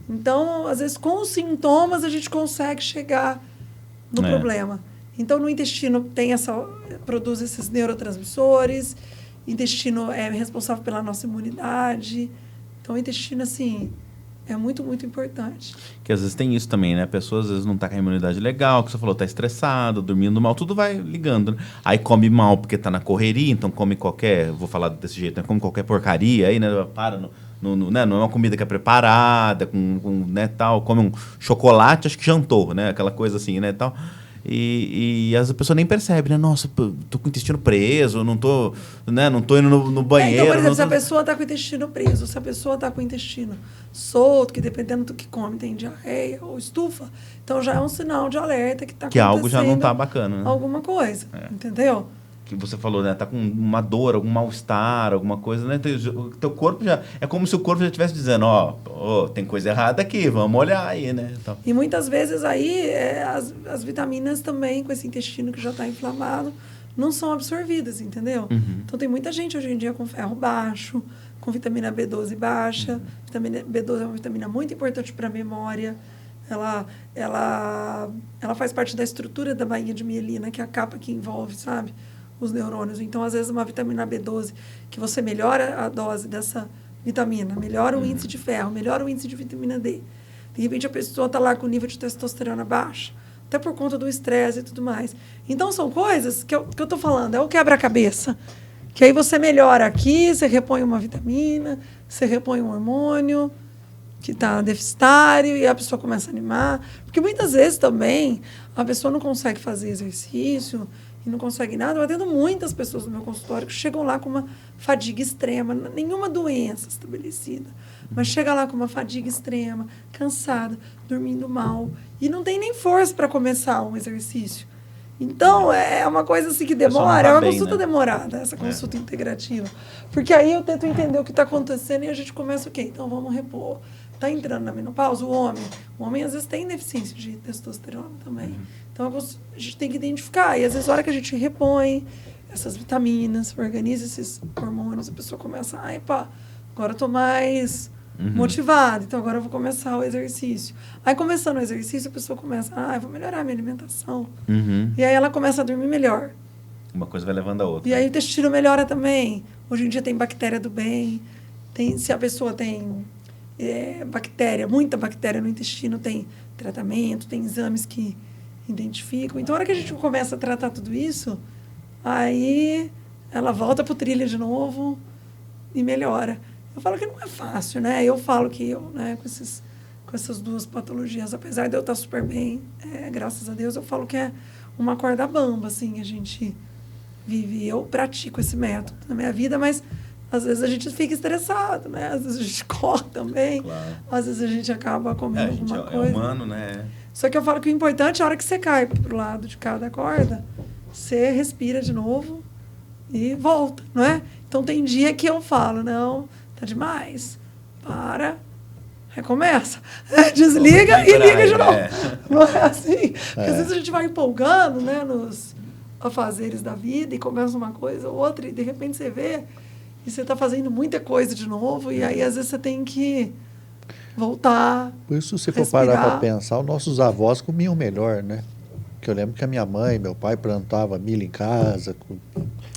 Então, às vezes, com os sintomas, a gente consegue chegar no problema. Então, no intestino produz esses neurotransmissores, o intestino é responsável pela nossa imunidade. Então, o intestino, assim, é muito, muito importante. Que às vezes tem isso também, né? A pessoa às vezes não tá com a imunidade legal, que você falou, tá estressada, dormindo mal, tudo vai ligando, né? Aí come mal porque tá na correria, então come vou falar desse jeito, né? Come qualquer porcaria, aí, né? Né? Não é uma comida que é preparada, com né, tal, come um chocolate, acho que jantou, né? Aquela coisa assim, né, tal. E as pessoas nem percebem, né? Nossa, tô com o intestino preso, não tô indo no banheiro. Então, por exemplo, se a pessoa está com o intestino preso, se a pessoa está com o intestino solto, que dependendo do que come, tem diarreia ou estufa, então já é um sinal de alerta que está acontecendo. Que algo já não está bacana, né? Alguma coisa, entendeu? Que você falou, né? Tá com uma dor, algum mal-estar, alguma coisa, né? Teu corpo já... É como se o corpo já estivesse dizendo, tem coisa errada aqui, vamos olhar aí, né? Então. E muitas vezes aí as vitaminas também, com esse intestino que já está inflamado, não são absorvidas, entendeu? Então tem muita gente hoje em dia com ferro baixo, com vitamina B12 baixa. Vitamina B12 é uma vitamina muito importante para a memória. Ela faz parte da estrutura da bainha de mielina, que é a capa que envolve, sabe? Os neurônios. Então, às vezes, uma vitamina B12, que você melhora a dose dessa vitamina, melhora o índice de ferro, melhora o índice de vitamina D. De repente, a pessoa está lá com o nível de testosterona baixo, até por conta do estresse e tudo mais. Então, são coisas que eu estou falando, é o quebra-cabeça. Que aí você melhora aqui, você repõe uma vitamina, você repõe um hormônio que está deficitário e a pessoa começa a animar. Porque muitas vezes também a pessoa não consegue fazer exercício e não consegue nada. Eu atendo muitas pessoas no meu consultório que chegam lá com uma fadiga extrema, nenhuma doença estabelecida, mas chega lá com uma fadiga extrema, cansada, dormindo mal, e não tem nem força para começar um exercício. Então, é uma coisa assim que pessoa não demora, tá é uma bem, consulta né? demorada, essa consulta integrativa. Porque aí eu tento entender o que está acontecendo e a gente começa o quê? Então, vamos repor. Está entrando na menopausa, o homem às vezes tem deficiência de testosterona também. Então, a gente tem que identificar. E às vezes, na hora que a gente repõe essas vitaminas, organiza esses hormônios, a pessoa começa, ai, pá, agora eu tô mais motivada, então agora eu vou começar o exercício. Aí, começando o exercício, a pessoa começa, eu vou melhorar a minha alimentação. E aí ela começa a dormir melhor. Uma coisa vai levando a outra. E aí o intestino melhora também. Hoje em dia tem bactéria do bem. Se a pessoa tem bactéria, muita bactéria no intestino, tem tratamento, tem exames que identificam. Então, na hora que a gente começa a tratar tudo isso, aí ela volta para o trilho de novo e melhora. Eu falo que não é fácil, né? Eu falo que eu, né, com essas duas patologias, apesar de eu estar super bem, graças a Deus, eu falo que é uma corda bamba, assim, a gente vive. Eu pratico esse método na minha vida, mas às vezes a gente fica estressado, né? Às vezes a gente corre também. Claro. Às vezes a gente acaba comendo A gente alguma coisa. é humano, né? Só que eu falo que o importante é a hora que você cai pro lado de cada corda, você respira de novo e volta, não é? Então tem dia que eu falo, não, tá demais, para, recomeça, desliga e liga de novo. Não é assim? Porque às vezes a gente vai empolgando, né, nos afazeres da vida e começa uma coisa ou outra e de repente você vê e você está fazendo muita coisa de novo e aí às vezes você tem que voltar. Por isso, se for respirar. parar para pensar, os nossos avós comiam melhor, né? Que eu lembro que a minha mãe, meu pai plantava milho em casa,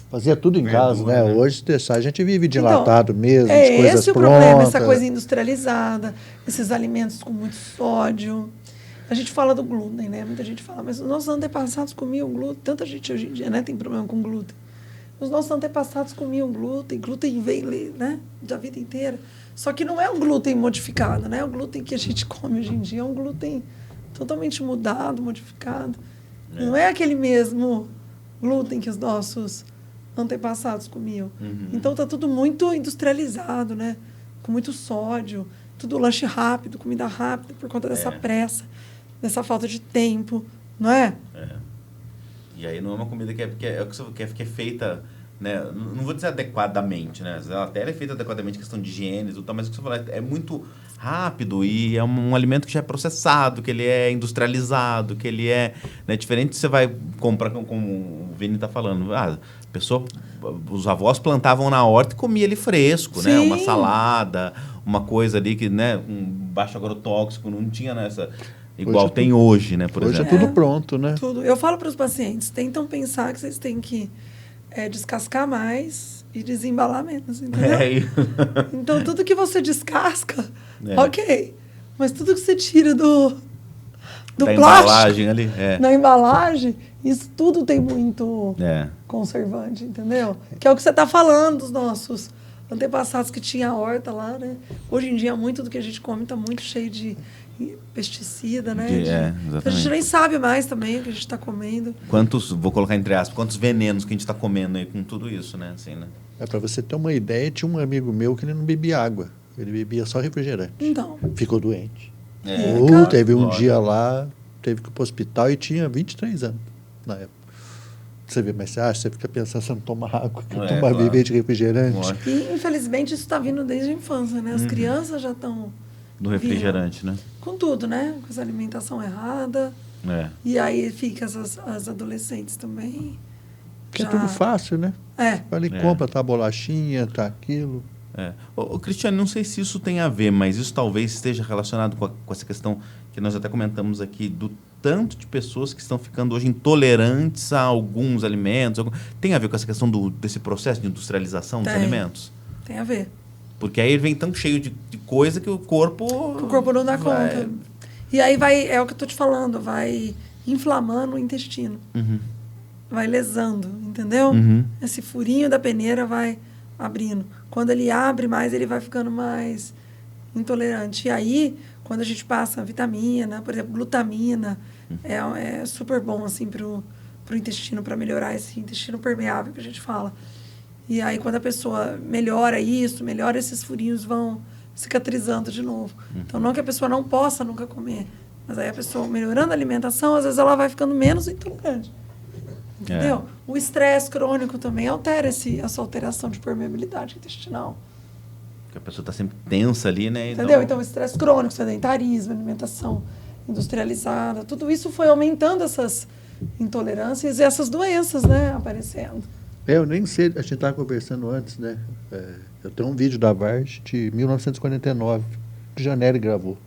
fazia tudo em casa, né? Hoje, se deixar, a gente vive de enlatado mesmo, de coisas esse o prontas. problema, essa coisa industrializada, esses alimentos com muito sódio. A gente fala do glúten, né? Muita gente fala, mas os nossos antepassados comiam glúten. Tanta gente hoje em dia, né, tem problema com glúten. Os nossos antepassados comiam glúten. Glúten veio, né, da vida inteira. Só que não é um glúten modificado, né? O glúten que a gente come hoje em dia é um glúten totalmente mudado, modificado. Não é aquele mesmo glúten que os nossos antepassados comiam. Então tá tudo muito industrializado, né? Com muito sódio, tudo lanche rápido, comida rápida, por conta dessa pressa, dessa falta de tempo, não é? E aí não é uma comida que é feita, né? Não vou dizer adequadamente, né? Ela até é feita adequadamente, questão de higiene e tudo, mas o que você falou é muito rápido e é um alimento que já é processado, que ele é industrializado, que ele é, né, diferente. Você vai comprar, como o Vini está falando, os avós plantavam na horta e comia ele fresco, né? Uma salada, uma coisa ali que, né, um baixo agrotóxico, não tinha nessa igual tem hoje, né, por exemplo. Hoje é tudo pronto, né? Tudo. Eu falo para os pacientes, tentam pensar que vocês têm que descascar mais e desembalar menos, entendeu? Então, tudo que você descasca, ok. Mas tudo que você tira do da plástico, embalagem ali, na embalagem, isso tudo tem muito conservante, entendeu? Que é o que você está falando dos nossos antepassados que tinha a horta lá, né? Hoje em dia, muito do que a gente come está muito cheio de pesticida, né? A gente nem sabe mais também o que a gente está comendo. Vou colocar entre aspas, quantos venenos que a gente está comendo aí com tudo isso, né? Assim, né? Para você ter uma ideia, tinha um amigo meu que ele não bebia água, ele bebia só refrigerante. Então. Ficou doente. Teve um dia lá, teve que ir para o hospital e tinha 23 anos na época. Você vê, mas você fica pensando, você não toma água, toma beber de refrigerante. E, infelizmente, isso está vindo desde a infância, né? As crianças já estão... Do refrigerante, né? Com tudo, né? Com essa alimentação errada. E aí fica as adolescentes também. Que é tudo fácil, né? Ali compra, tá a bolachinha, tá aquilo. Ô, Cristiano, não sei se isso tem a ver, mas isso talvez esteja relacionado com essa questão que nós até comentamos aqui, do tanto de pessoas que estão ficando hoje intolerantes a alguns alimentos. Tem a ver com essa questão desse processo de industrialização dos alimentos? Tem a ver. Porque aí ele vem tão cheio de coisa que o corpo... O corpo não dá conta. E aí é o que eu estou te falando, vai inflamando o intestino. Vai lesando, entendeu? Esse furinho da peneira vai abrindo. Quando ele abre mais, ele vai ficando mais intolerante. E aí, quando a gente passa vitamina, por exemplo, glutamina, é super bom assim, pro intestino, para melhorar esse intestino permeável que a gente fala. E aí, quando a pessoa melhora isso, esses furinhos vão cicatrizando de novo. Então, não que a pessoa não possa nunca comer, mas aí a pessoa melhorando a alimentação, às vezes ela vai ficando menos intolerante. Entendeu? O estresse crônico também altera essa alteração de permeabilidade intestinal. Porque a pessoa está sempre tensa ali, né? Entendeu? Então, o estresse crônico, sedentarismo, alimentação industrializada, tudo isso foi aumentando essas intolerâncias e essas doenças, né, aparecendo. Eu nem sei, a gente estava conversando antes, né? Eu tenho um vídeo da Varge de 1949, que Janelli gravou.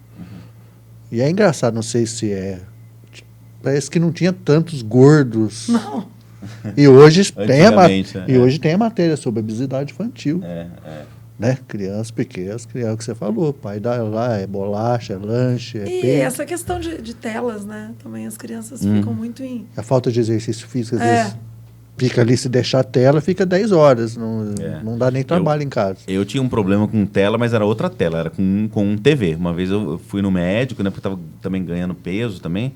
E é engraçado, não sei se parece que não tinha tantos gordos. Não. E hoje hoje tem a matéria sobre obesidade infantil. Né? Crianças pequenas, o que você falou, o pai dá lá, é bolacha, é lanche, é E peito. essa questão de telas, né? Também as crianças ficam muito em... A falta de exercício físico, às vezes, fica ali, se deixar a tela, fica 10 horas, não dá nem trabalho em casa. Eu tinha um problema com tela, mas era outra tela, era com TV. Uma vez eu fui no médico, né, porque eu estava também ganhando peso também.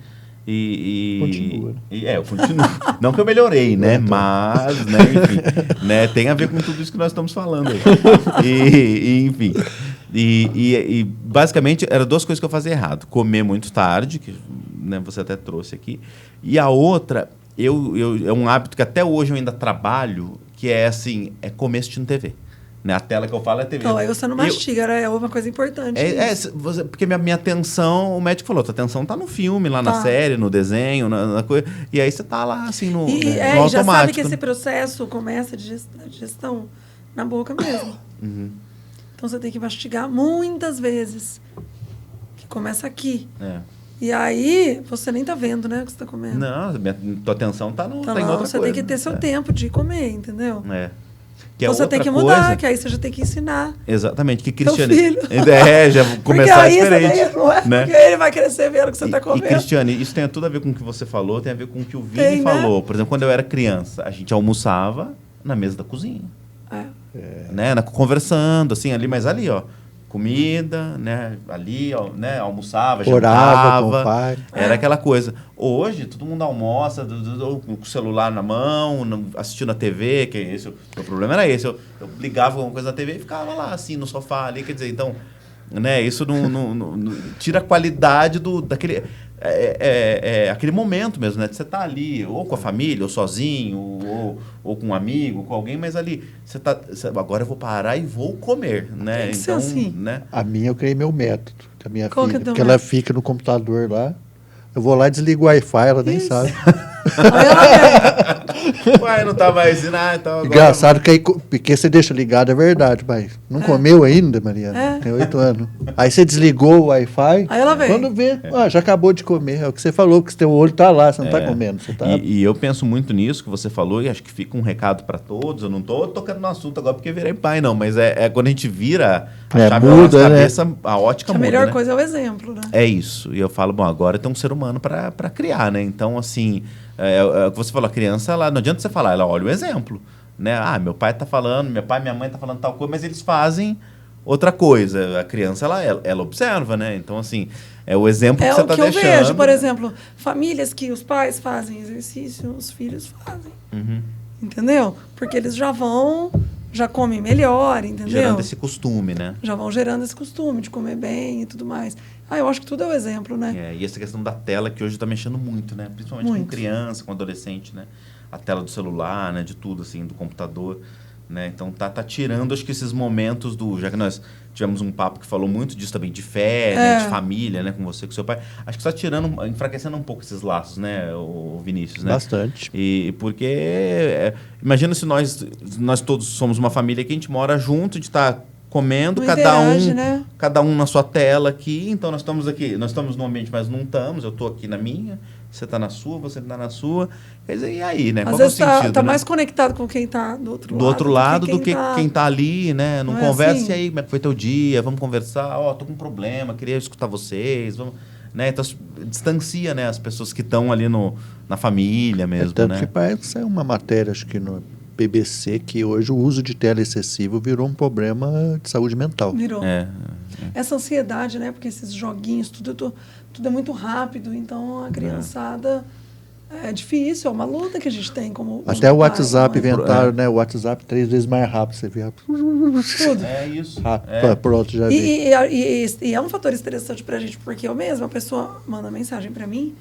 Continua. Eu continuo. Não que eu melhorei, né? Mas, né, enfim, né, tem a ver com tudo isso que nós estamos falando aí. Enfim. E basicamente eram duas coisas que eu fazia errado. Comer muito tarde, que, né, você até trouxe aqui. E a outra, é um hábito que até hoje eu ainda trabalho, que é assim, é comer assistindo TV. Né? A tela que eu falo é TV. Então, aí você não mastiga, é uma coisa importante. Porque minha atenção, o médico falou, tua atenção tá no filme, lá na série, no desenho, na coisa. E aí você tá lá, assim, no automático. Já sabe que esse processo começa de digestão na boca mesmo. Então você tem que mastigar muitas vezes. Que começa aqui. E aí, você nem tá vendo, né, o que você tá comendo. Não, tua atenção tá em outra você coisa. Tem que ter seu tempo de comer, entendeu? Que você tem que mudar, que aí você já tem que ensinar. Exatamente, que Cristiane... Cristiane... já começar diferente. Não é, né? Porque ele vai crescer vendo o que você está comendo. E Cristiane, isso tem tudo a ver com o que você falou, tem a ver com o que o Vini falou. Por exemplo, quando eu era criança, a gente almoçava na mesa da cozinha. Né? Conversando, assim, ali, mas ali, ó. Comida, né? Ali, ó, né? Almoçava, orava jantava. Com o pai. Era aquela coisa. Hoje, todo mundo almoça com o celular na mão, assistindo a TV, que esse, o meu problema era esse. Eu ligava alguma coisa na TV e ficava lá, assim, no sofá ali. Quer dizer, então, né? Isso não tira a qualidade daquele... aquele momento mesmo, né? De você estar ali, ou com a família, ou sozinho, ou com um amigo, com alguém, mas ali, agora eu vou parar e vou comer, né? Tem que ser assim. Né? A minha, eu criei meu método, a minha Qual filha, que é porque ela fica no computador lá, eu vou lá e desligo o Wi-Fi, ela nem sabe. Ué, não tá mais indo, então agora... Engraçado que aí, porque você deixa ligado, é verdade, mas não comeu ainda, Mariana? Tem 8 anos. Aí você desligou o Wi-Fi, aí ela vem. Quando vê, já acabou de comer. É o que você falou, que seu olho tá lá, você não tá comendo. Você tá... E eu penso muito nisso que você falou, e acho que fica um recado para todos. Eu não tô tocando no assunto agora porque virei pai, não, mas quando a gente vira a chave da nossa cabeça, a ótica muda, a melhor né? coisa é o exemplo, né? É isso. E eu falo, bom, agora tem um ser humano para criar, né? Então, assim, o que você falou, a criança, ela, não adianta você falar, ela olha o exemplo, né? Ah, meu pai tá falando, meu pai e minha mãe tá falando tal coisa, mas eles fazem outra coisa. A criança, ela observa, né? Então, assim, é o exemplo que você tá deixando. É o que eu vejo, por exemplo, famílias que os pais fazem exercício, os filhos fazem. Entendeu? Porque eles já comem melhor, entendeu? Gerando esse costume, né? Já vão gerando esse costume de comer bem e tudo mais. Eu acho que tudo é o exemplo, né? E essa questão da tela que hoje está mexendo muito, né? Principalmente com criança, com adolescente, né? A tela do celular, né? De tudo, assim, do computador, né? Então tá tirando, acho que esses momentos já que nós tivemos um papo que falou muito disso também, de fé, né? De família, né? Com você, com seu pai. Acho que está enfraquecendo um pouco esses laços, né? O Vinícius, né? Bastante. E porque, imagina se nós todos somos uma família que a gente mora junto, de estar comendo, cada um na sua tela aqui. Então nós estamos num ambiente, mas não estamos. Eu estou aqui na minha, você está na sua, você está na sua. Quer dizer, e aí, né? Às vezes está mais conectado com quem está do outro lado do que quem está ali, né? Não conversa, assim? E aí, como é que foi teu dia? Vamos conversar. Tô com um problema, queria escutar vocês. Vamos, né? Então distancia, né, as pessoas que estão ali na família mesmo, tanto né? que parece que saiu uma matéria, acho que no BBC, que hoje o uso de tela excessivo virou um problema de saúde mental. Virou. Essa ansiedade, né? Porque esses joguinhos, tudo é muito rápido, então a criançada é difícil, é uma luta que a gente tem como até o WhatsApp inventaram, né? O WhatsApp 3 vezes mais rápido, você vê. Tudo. É isso. Pronto, já vi. E é um fator estressante pra gente, porque a pessoa manda mensagem pra mim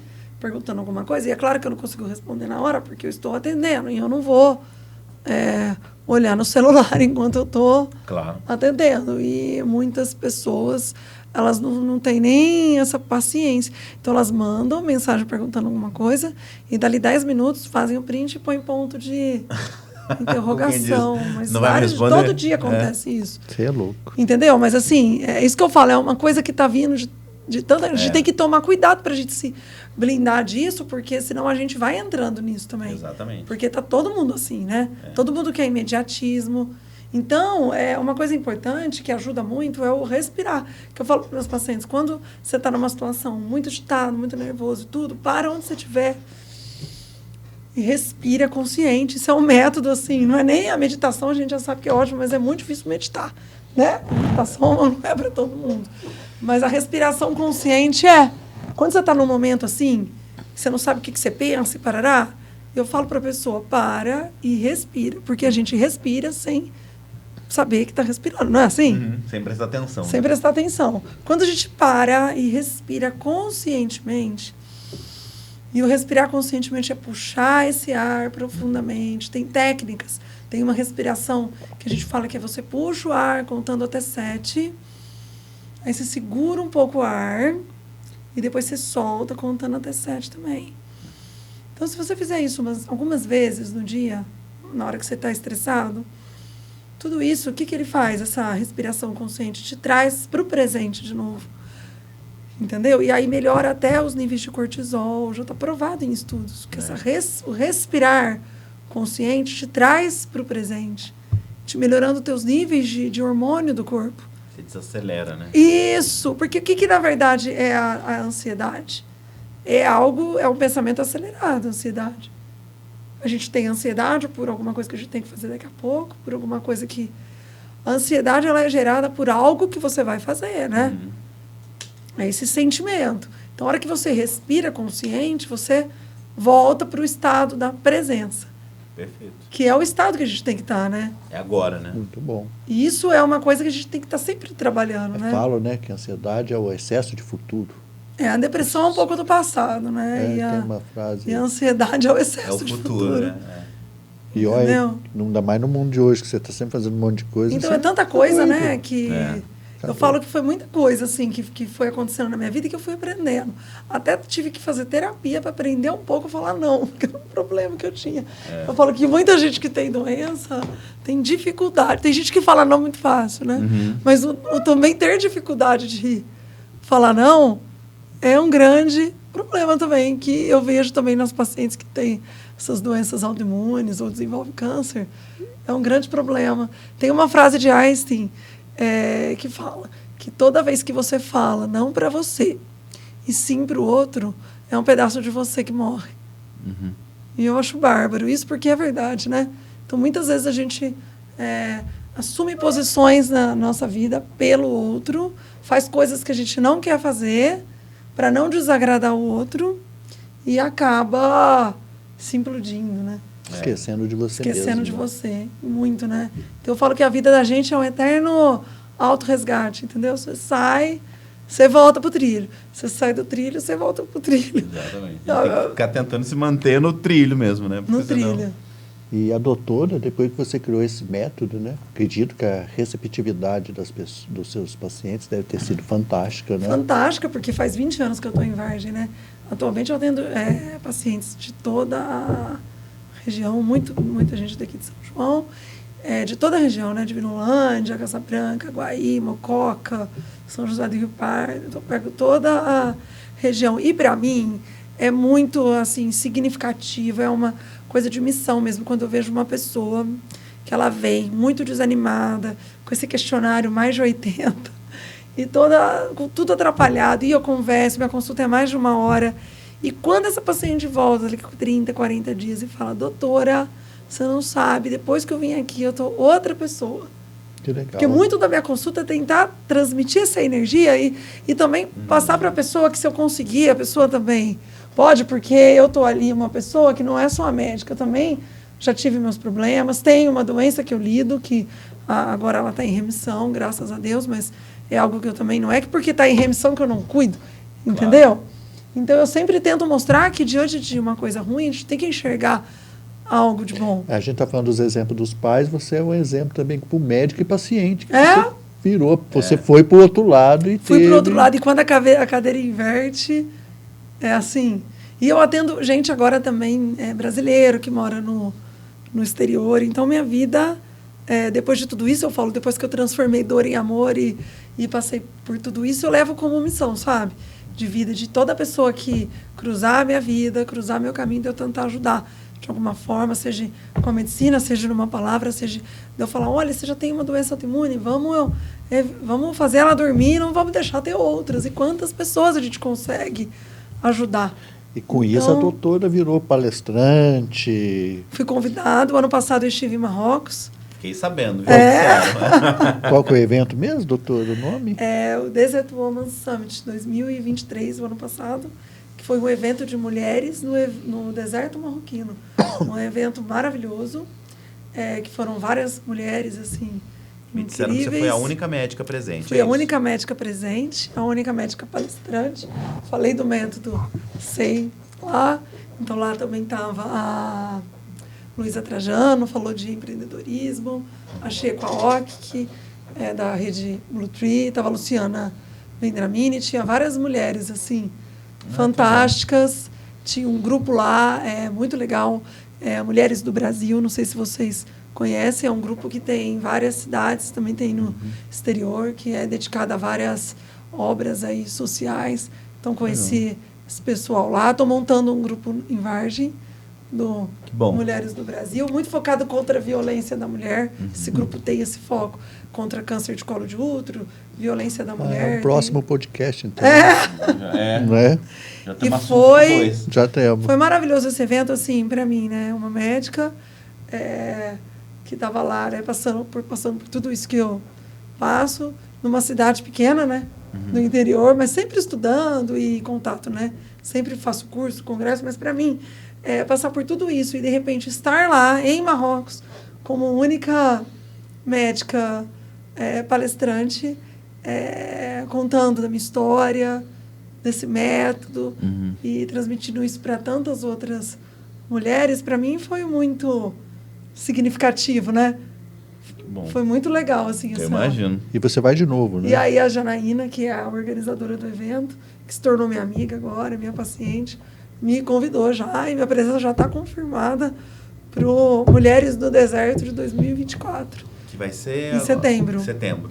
perguntando alguma coisa, e é claro que eu não consigo responder na hora, porque eu estou atendendo, e eu não vou olhar no celular enquanto eu estou atendendo. E muitas pessoas, elas não têm nem essa paciência. Então, elas mandam mensagem perguntando alguma coisa, e dali 10 minutos fazem o print e põem ponto de interrogação. Mas todo dia acontece isso. Você é louco. Entendeu? Mas assim, é isso que eu falo, é uma coisa que está vindo de tanta... A gente tem que tomar cuidado para a gente se blindar disso, porque senão a gente vai entrando nisso também. Exatamente. Porque tá todo mundo assim, né? Todo mundo quer imediatismo. Então, uma coisa importante que ajuda muito é o respirar. Que eu falo para meus pacientes, quando você está numa situação muito agitado, muito nervoso e tudo, para onde você estiver e respira consciente. Isso é um método, assim, não é nem a meditação, a gente já sabe que é ótimo, mas é muito difícil meditar, né? A meditação não é para todo mundo. Mas a respiração consciente quando você está num momento assim, você não sabe o que você pensa e parará, eu falo para a pessoa, para e respira. Porque a gente respira sem saber que está respirando, não é assim? Sem prestar atenção. Sem prestar atenção. Quando a gente para e respira conscientemente, e o respirar conscientemente é puxar esse ar profundamente. Tem técnicas. Tem uma respiração que a gente fala que é você puxa o ar contando até 7. Aí você segura um pouco o ar. E depois você solta contando até 7 também. Então, se você fizer isso algumas vezes no dia, na hora que você está estressado, tudo isso, o que ele faz? Essa respiração consciente te traz para o presente de novo. Entendeu? E aí melhora até os níveis de cortisol. Já está provado em estudos que o respirar consciente te traz para o presente, te melhorando os teus níveis de hormônio do corpo. Você desacelera, né? Isso, porque o que na verdade é a ansiedade? É um pensamento acelerado, a ansiedade. A gente tem ansiedade por alguma coisa que a gente tem que fazer daqui a pouco, por alguma coisa que... A ansiedade, ela é gerada por algo que você vai fazer, né? É esse sentimento. Então, a hora que você respira consciente, você volta para o estado da presença. Perfeito. Que é o estado que a gente tem que estar, né? É agora, né? Muito bom. E isso é uma coisa que a gente tem que estar sempre trabalhando, né? Falo, né, que a ansiedade é o excesso de futuro. A depressão é um pouco do passado, né? Tem uma frase... E a ansiedade é o excesso de futuro. Né? E olha, não dá mais no mundo de hoje, que você está sempre fazendo um monte de coisa. Então, é tanta coisa, né, que... Eu falo que foi muita coisa, assim, que foi acontecendo na minha vida e que eu fui aprendendo. Até tive que fazer terapia para aprender um pouco a falar não, porque era um problema que eu tinha. Eu falo que muita gente que tem doença tem dificuldade. Tem gente que fala não muito fácil, né? Mas também ter dificuldade de falar não é um grande problema também, que eu vejo também nas pacientes que têm essas doenças autoimunes ou desenvolvem câncer. É um grande problema. Tem uma frase de Einstein que fala que toda vez que você fala não para você e sim para o outro, é um pedaço de você que morre. E eu acho bárbaro isso, porque é verdade, né? Então, muitas vezes a gente assume posições na nossa vida pelo outro, faz coisas que a gente não quer fazer para não desagradar o outro e acaba se implodindo, né? Esquecendo de você mesmo. Esquecendo de você. Muito, né? Então, eu falo que a vida da gente é um eterno autorresgate, entendeu? Você sai, você volta pro trilho. Você sai do trilho, você volta pro trilho. Exatamente. Tem que ficar tentando se manter no trilho mesmo, né? Porque no trilho. E a doutora, depois que você criou esse método, né? Acredito que a receptividade dos seus pacientes deve ter sido fantástica, né? Fantástica, porque faz 20 anos que eu estou em Vargem, né? Atualmente eu atendo pacientes de toda a região, muita gente daqui de São João, de toda a região, né? De Vinolândia, Casa Branca, Guaí, Mococa, São José do Rio Pardo. Então, eu pego toda a região. E, para mim, é muito, assim, significativo, é uma coisa de missão mesmo, quando eu vejo uma pessoa que ela vem muito desanimada, com esse questionário mais de 80, e com tudo atrapalhado, e eu converso, minha consulta é mais de 1 hora, e quando essa paciente volta ali com 30, 40 dias e fala, doutora, você não sabe, depois que eu vim aqui, eu estou outra pessoa. Que legal. Porque muito da minha consulta é tentar transmitir essa energia e também passar para a pessoa que, se eu conseguir, a pessoa também pode, porque eu estou ali, uma pessoa que não é só a médica, eu também já tive meus problemas, tenho uma doença que eu lido, que agora ela está em remissão, graças a Deus, mas é algo que eu também não é que porque está em remissão que eu não cuido, entendeu? Claro. Então, eu sempre tento mostrar que, diante de uma coisa ruim, a gente tem que enxergar algo de bom. A gente está falando dos exemplos dos pais, você é um exemplo também para o médico e paciente. Que É? Você virou, você foi para o outro lado e Fui pro outro lado, e quando a cadeira inverte, é assim. E eu atendo gente agora também brasileiro, que mora no exterior. Então, minha vida, depois de tudo isso, eu falo, depois que eu transformei dor em amor e passei por tudo isso, eu levo como missão, sabe? De vida, de toda pessoa que cruzar a minha vida, cruzar meu caminho, de eu tentar ajudar de alguma forma, seja com a medicina, seja numa palavra, seja de eu falar, olha, você já tem uma doença autoimune, vamos fazer ela dormir, não vamos deixar ter outras. E quantas pessoas a gente consegue ajudar? E com isso a doutora virou palestrante. Fui convidado, ano passado eu estive em Marrocos. Fiquei sabendo. Qual que é o evento mesmo, doutor, o nome? É o Desert Women's Summit 2023, o ano passado, que foi um evento de mulheres no deserto marroquino. Um evento maravilhoso, que foram várias mulheres, assim, Me disseram que incríveis. você foi a única médica presente. Fui a única médica presente, a única médica palestrante. Falei do método SEI lá. Então, lá também estava a Luísa Trajano, falou de empreendedorismo. A Checo Aok, que é da rede Blue Tree. Estava a Luciana Vendramini. Tinha várias mulheres, assim, fantásticas. Tinha um grupo lá, muito legal. Mulheres do Brasil, não sei se vocês conhecem, é um grupo que tem em várias cidades, também tem no exterior, que é dedicado a várias obras aí sociais. Então, conheci esse pessoal lá. Estou montando um grupo em Vargem, do Mulheres do Brasil, muito focado contra a violência da mulher. Esse grupo tem esse foco contra câncer de colo de útero, violência da mulher. É o próximo podcast, então. Não é? Já tem Já temos. Foi maravilhoso esse evento, assim, para mim, né? Uma médica que estava lá, né, passando por tudo isso que eu passo, numa cidade pequena, né, no interior, mas sempre estudando e contato, né, sempre faço curso, congresso, mas para mim, passar por tudo isso e de repente estar lá em Marrocos como única médica palestrante, contando da minha história, desse método e transmitindo isso para tantas outras mulheres, para mim foi muito significativo, né? Bom. Foi muito legal, assim. Eu imagino. E você vai de novo, né? E aí a Janaína, que é a organizadora do evento, que se tornou minha amiga agora, minha paciente, me convidou já, e minha presença já está confirmada para o Mulheres do Deserto de 2024. Que vai ser... Em setembro. Setembro.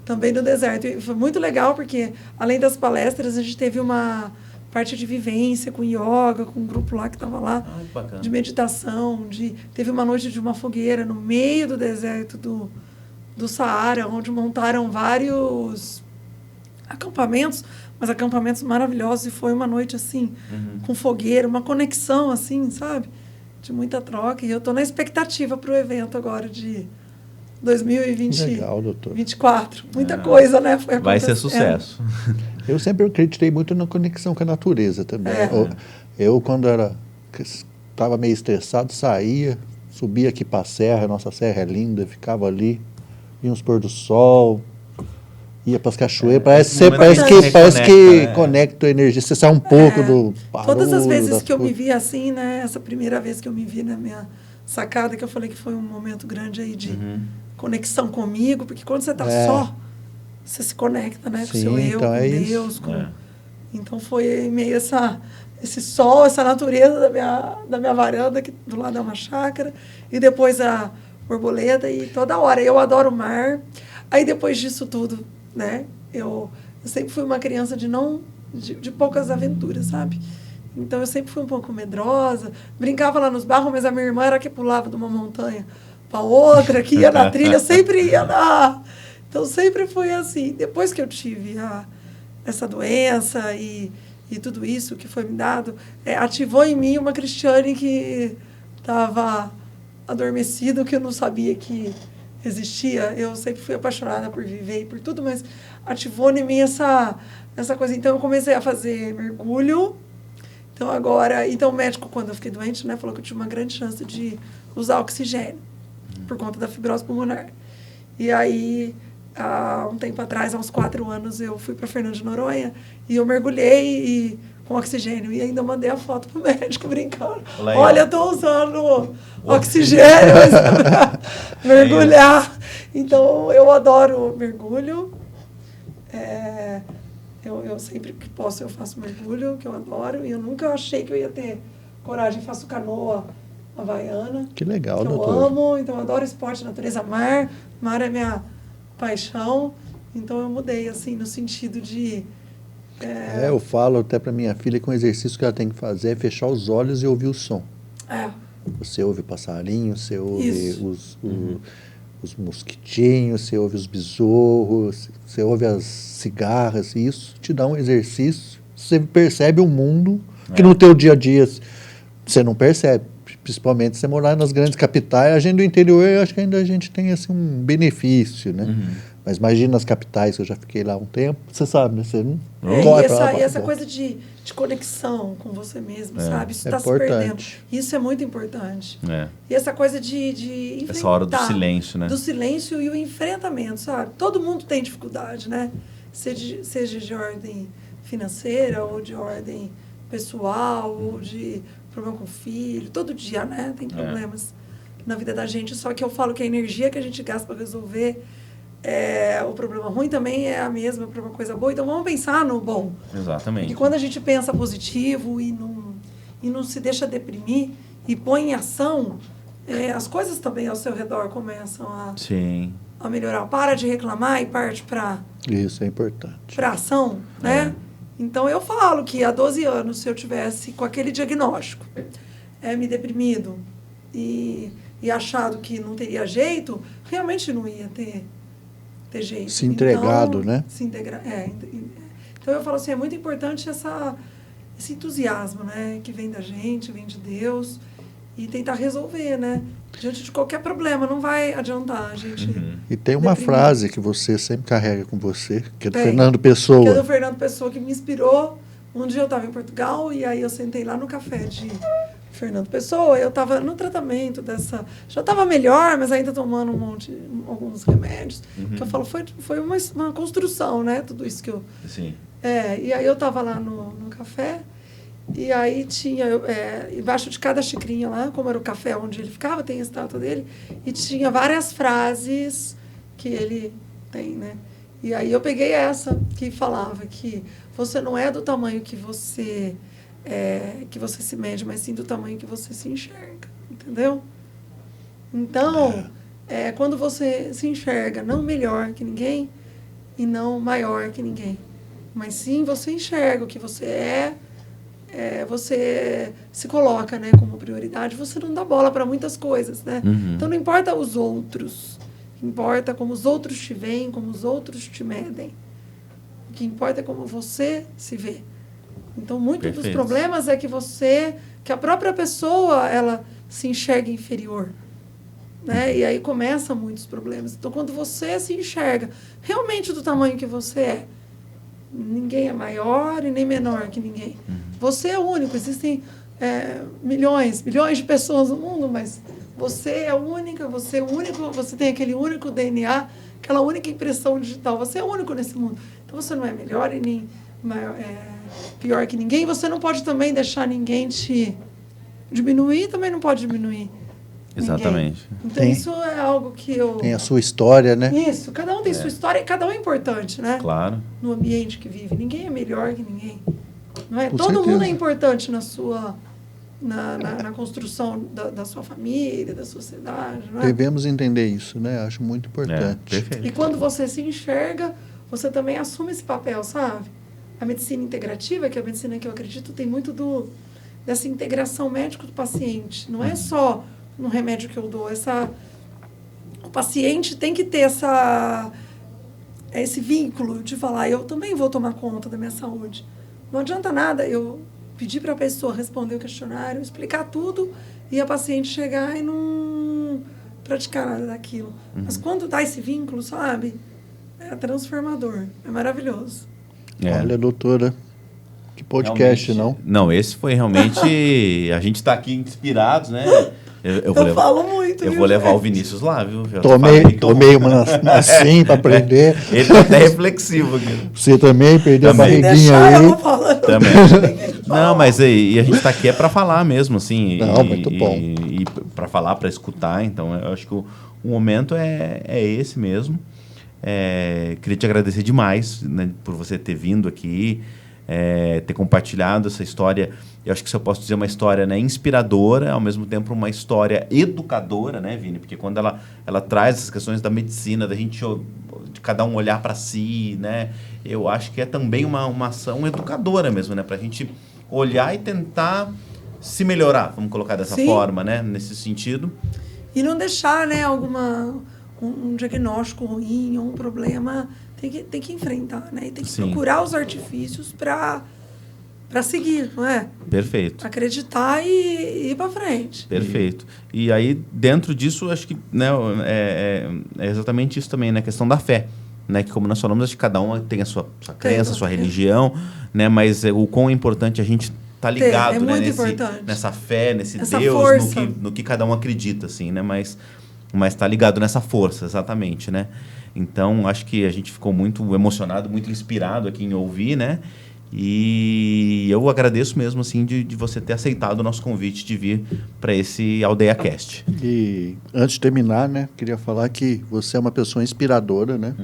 Também no deserto. E foi muito legal, porque além das palestras, a gente teve uma parte de vivência com yoga, com um grupo lá que estava lá, de meditação, teve uma noite de uma fogueira no meio do deserto do Saara, onde montaram vários acampamentos, mas acampamentos maravilhosos, e foi uma noite assim, com fogueira, uma conexão assim, sabe? De muita troca, e eu estou na expectativa para o evento agora de 2024. Legal, doutor. Muita coisa, né? Vai ser sucesso. Eu sempre acreditei muito na conexão com a natureza também. Eu quando estava meio estressado, saía, subia aqui para a serra, a nossa serra é linda, ficava ali, via uns pôr do sol, ia para as cachoeiras, parece que conecta a energia, você sai um pouco do barulho. Todas as vezes que eu me vi assim, né, essa primeira vez que eu me vi na minha sacada, que eu falei que foi um momento grande aí de conexão comigo, porque quando você está só, você se conecta, né, com o seu eu, então com Deus. Então foi meio esse sol, essa natureza da minha varanda, que do lado é uma chácara, e depois a borboleta, e toda hora. Eu adoro o mar. Aí depois disso tudo, né, eu sempre fui uma criança de poucas aventuras, sabe? Então eu sempre fui um pouco medrosa, brincava lá nos barros, mas a minha irmã era que pulava de uma montanha para outra, que ia na trilha, sempre ia lá. Então sempre foi assim. Depois que eu tive essa doença e tudo isso que foi me dado, ativou em mim uma Cristiane que estava adormecida, que eu não sabia que existia. Eu sempre fui apaixonada por viver e por tudo, mas ativou em mim essa coisa. Então eu comecei a fazer mergulho. Então o médico, quando eu fiquei doente, né, falou que eu tinha uma grande chance de usar oxigênio por conta da fibrose pulmonar. E aí, há um tempo atrás, há uns 4 anos, eu fui para Fernando de Noronha e eu mergulhei, e com oxigênio. E ainda mandei a foto pro médico brincando. Olha, olha, eu tô usando oxigênio para mergulhar. Então, eu adoro mergulho. Eu sempre que posso eu faço mergulho, que eu adoro. E eu nunca achei que eu ia ter coragem. Faço canoa havaiana. Que legal, que doutor. eu amo. Então, eu adoro esporte, natureza, mar. Mar é minha paixão. Então, eu mudei, assim, no sentido de... eu falo até para minha filha que um exercício que ela tem que fazer é fechar os olhos e ouvir o som. Você ouve o passarinho, você ouve os mosquitinhos, você ouve os besouros, você ouve as cigarras, e isso te dá um exercício. Você percebe um mundo que no teu dia a dia você não percebe. Principalmente se você morar nas grandes capitais. A gente do interior, eu acho que ainda a gente tem assim, um benefício, né? Mas imagina as capitais, que eu já fiquei lá um tempo, você sabe, né? Você não corre pra lá, e essa coisa de conexão com você mesmo, sabe? Isso está se perdendo. Isso é muito importante. E essa coisa de enfrentar. Essa hora do silêncio, né? Do silêncio e o enfrentamento, sabe? Todo mundo tem dificuldade, né? Seja de ordem financeira, ou de ordem pessoal, ou de problema com o filho. Todo dia, né? Tem problemas na vida da gente. Só que eu falo que a energia que a gente gasta para resolver o problema ruim também é a mesma para uma coisa boa. Então, vamos pensar no bom. Exatamente. E quando a gente pensa positivo e não se deixa deprimir e põe em ação, as coisas também ao seu redor começam a melhorar. Para de reclamar e parte para... Isso é importante. Para ação, né? Então, eu falo que há 12 anos, se eu tivesse com aquele diagnóstico, me deprimido e achado que não teria jeito, realmente não ia ter jeito. Se entregado, então, né? Se integrar. Então, eu falo assim, é muito importante esse entusiasmo, né? Que vem da gente, vem de Deus, e tentar resolver, né? Diante de qualquer problema, não vai adiantar a gente... E tem uma frase que você sempre carrega com você, que é do Fernando Que é Pessoa. do Fernando Pessoa, que me inspirou. Um dia eu estava em Portugal, e aí eu sentei lá no café de Fernando Pessoa, eu estava no tratamento dessa... Já estava melhor, mas ainda tomando alguns remédios. Que eu falo, foi uma construção, né? Tudo isso que eu... Sim. E aí eu estava lá no café, e aí tinha, embaixo de cada xicrinha lá, como era o café onde ele ficava, tem a estátua dele, e tinha várias frases que ele tem, né? E aí eu peguei essa, que falava que você não é do tamanho que você se mede, mas sim do tamanho que você se enxerga, entendeu? Então, quando você se enxerga não melhor que ninguém e não maior que ninguém, mas sim você enxerga o que você você se coloca, né, como prioridade, você não dá bola para muitas coisas, né? Então, não importa os outros, importa como os outros te veem, como os outros te medem. O que importa é como você se vê. Então, muito dos problemas é que a própria pessoa, ela se enxerga inferior, né? E aí começam muitos problemas. Então, quando você se enxerga realmente do tamanho que você é, ninguém é maior e nem menor que ninguém. Você é único. Existem milhões de pessoas no mundo, mas você é única, você é único, você tem aquele único DNA, aquela única impressão digital. Você é único nesse mundo. Então, você não é melhor e nem pior que ninguém. Você não pode também deixar ninguém te diminuir, também não pode diminuir. Exatamente. Então, isso é algo que eu... Tem a sua história, né? Isso, cada um tem sua história e cada um é importante, né? Claro. No ambiente que vive. Ninguém é melhor que ninguém. Não é? Com Todo certeza. mundo é importante na construção da sua família, da sociedade, não é? Devemos entender isso, né? Acho muito importante. Perfeito. E quando você se enxerga, você também assume esse papel, sabe? A medicina integrativa, que é a medicina que eu acredito, tem muito dessa integração médico do paciente. Não é só no remédio que eu dou. O paciente tem que ter esse vínculo de falar, eu também vou tomar conta da minha saúde. Não adianta nada eu pedir para a pessoa responder o questionário, explicar tudo, e a paciente chegar e não praticar nada daquilo. Mas quando dá esse vínculo, sabe? É transformador. É maravilhoso. Olha, doutora, que podcast, realmente, não, esse foi realmente... A gente está aqui inspirados, né? Eu falo muito, eu viu, vou levar gente? o Vinícius lá, viu? Tomei uma assim para aprender. Ele tá até reflexivo aqui. Você também perdeu a Também. barriguinha Deixar, aí. eu vou falando. Também. Não, mas e a gente está aqui é para falar mesmo, assim. Não, muito bom. E para falar, para escutar. Então, eu acho que o momento é esse mesmo. Queria te agradecer demais, né, por você ter vindo aqui, ter compartilhado essa história. Eu acho que se eu posso dizer uma história, né, inspiradora, ao mesmo tempo uma história educadora, né, Vini? Porque quando ela traz essas questões da medicina, da gente, de cada um olhar para si, né? Eu acho que é também uma ação educadora mesmo, né? Para a gente olhar e tentar se melhorar, vamos colocar dessa forma, né? Nesse sentido. E não deixar, né, um diagnóstico ruim ou um problema, tem que enfrentar, né? E tem que procurar os artifícios para seguir, não é? Perfeito. Acreditar e ir para frente. Perfeito. E aí, dentro disso, acho que, né, é exatamente isso também, né? A questão da fé. Né? Que, como nós falamos, acho que cada um tem a sua crença, a sua religião, né? Mas o quão é importante a gente tá ligado, né? Nessa fé, nesse essa Deus, força. no que cada um acredita, assim, né? Mas tá ligado nessa força, exatamente, né? Então, acho que a gente ficou muito emocionado, muito inspirado aqui em ouvir, né? E eu agradeço mesmo, assim, de você ter aceitado o nosso convite de vir para esse AldeiaCast. E antes de terminar, né, queria falar que você é uma pessoa inspiradora, né?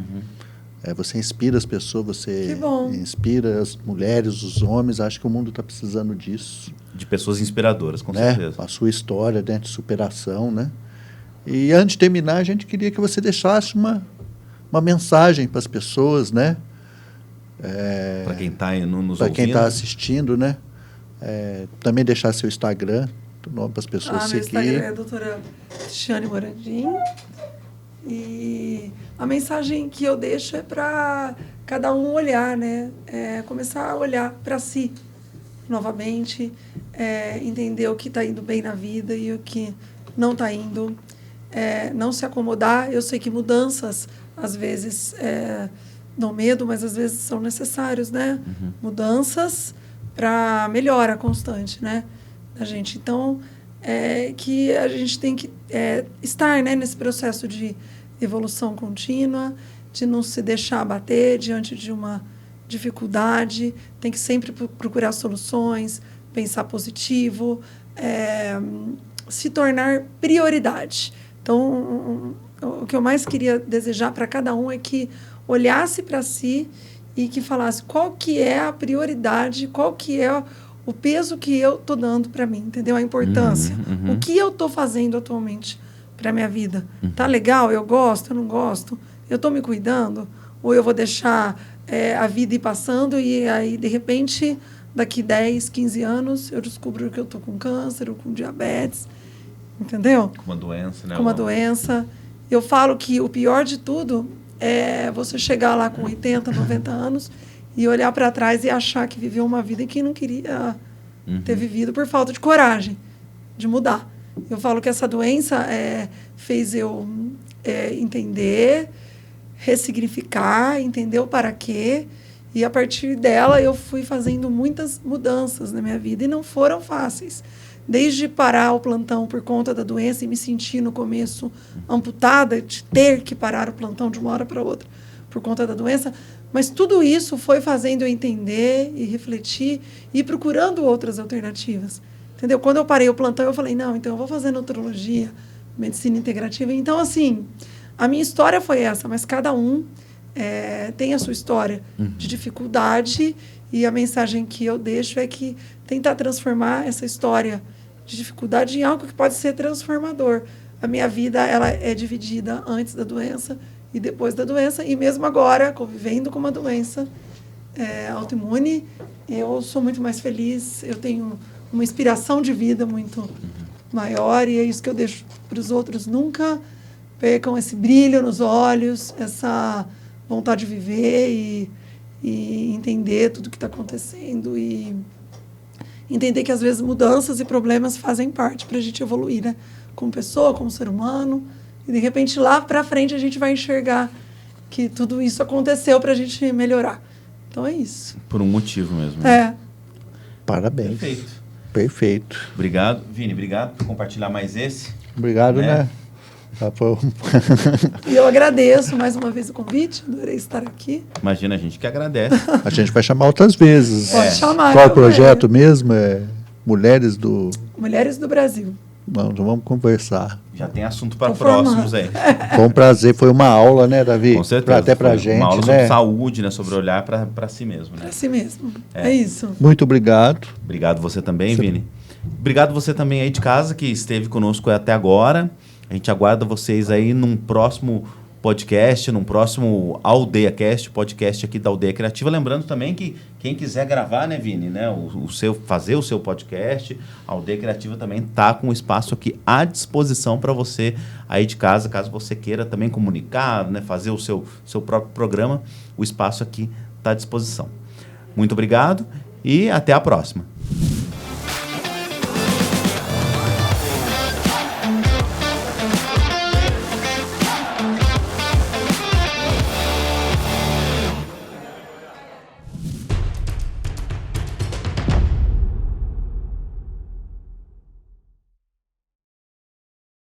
Você inspira as pessoas, você inspira as mulheres, os homens. Acho que o mundo está precisando disso. De pessoas inspiradoras, com certeza. A sua história, né, de superação, né? E antes de terminar, a gente queria que você deixasse uma mensagem para as pessoas, né? Para quem está nos ouvindo. Para quem está assistindo, né? Também deixar seu Instagram, o nome para as pessoas seguirem. Meu Instagram é a doutora Cristiane Morandim. E a mensagem que eu deixo é para cada um olhar, né? Começar a olhar para si novamente, entender o que está indo bem na vida e o que não está indo. Não se acomodar. Eu sei que mudanças, às vezes, dão medo, mas às vezes são necessários, né? Mudanças para melhora constante, né? Da gente. Então, que a gente tem que estar, né, nesse processo de evolução contínua, de não se deixar abater diante de uma dificuldade, tem que sempre procurar soluções, pensar positivo, se tornar prioridade. Então, o que eu mais queria desejar para cada um é que olhasse para si e que falasse qual que é a prioridade, qual que é o peso que eu estou dando para mim, entendeu? A importância. O que eu estou fazendo atualmente para a minha vida? Tá legal? Eu gosto? Eu não gosto? Eu estou me cuidando? Ou eu vou deixar a vida ir passando e aí, de repente, daqui 10, 15 anos, eu descubro que eu estou com câncer ou com diabetes, entendeu? Com uma doença, né? Com uma doença. Eu falo que o pior de tudo é você chegar lá com 80, 90 anos e olhar para trás e achar que viveu uma vida que não queria ter vivido por falta de coragem de mudar. Eu falo que essa doença fez eu entender, ressignificar, entender o para quê, e a partir dela eu fui fazendo muitas mudanças na minha vida e não foram fáceis. Desde parar o plantão por conta da doença e me sentir no começo amputada, de ter que parar o plantão de uma hora para outra por conta da doença, mas tudo isso foi fazendo eu entender e refletir e procurando outras alternativas. Entendeu? Quando eu parei o plantão, eu falei, não, então eu vou fazer nutrologia, medicina integrativa. Então, assim, a minha história foi essa, mas cada um tem a sua história de dificuldade, e a mensagem que eu deixo é que tentar transformar essa história de dificuldade em algo que pode ser transformador. A minha vida, ela é dividida antes da doença e depois da doença, e mesmo agora, convivendo com uma doença autoimune, eu sou muito mais feliz, eu tenho uma inspiração de vida muito maior, e é isso que eu deixo para os outros. Nunca percam esse brilho nos olhos, essa vontade de viver e entender tudo o que está acontecendo e entender que, às vezes, mudanças e problemas fazem parte para a gente evoluir, né? Como pessoa, como ser humano. E, de repente, lá para frente, a gente vai enxergar que tudo isso aconteceu para a gente melhorar. Então, é isso. Por um motivo mesmo. Né? Parabéns. Perfeito. Obrigado. Vini, obrigado por compartilhar mais esse. Obrigado, né? E eu agradeço mais uma vez o convite, adorei estar aqui. Imagina, a gente que agradece. A gente vai chamar outras vezes. Pode chamar. Qual o projeto mesmo? Mulheres do Brasil. Vamos conversar. Já tem assunto para próximos aí. Foi um prazer, foi uma aula, né, Davi? Com certeza. Até pra gente, uma aula né? sobre saúde, né? Sobre olhar para si mesmo, né? Para si mesmo. É isso. Muito obrigado. Obrigado você também, Vini. Obrigado você também aí de casa que esteve conosco até agora. A gente aguarda vocês aí num próximo podcast, num próximo AldeiaCast, podcast aqui da Aldeia Criativa. Lembrando também que quem quiser gravar, né, Vini, né, fazer o seu podcast, a Aldeia Criativa também está com o espaço aqui à disposição para você aí de casa, caso você queira também comunicar, né, fazer o seu próprio programa, o espaço aqui está à disposição. Muito obrigado e até a próxima.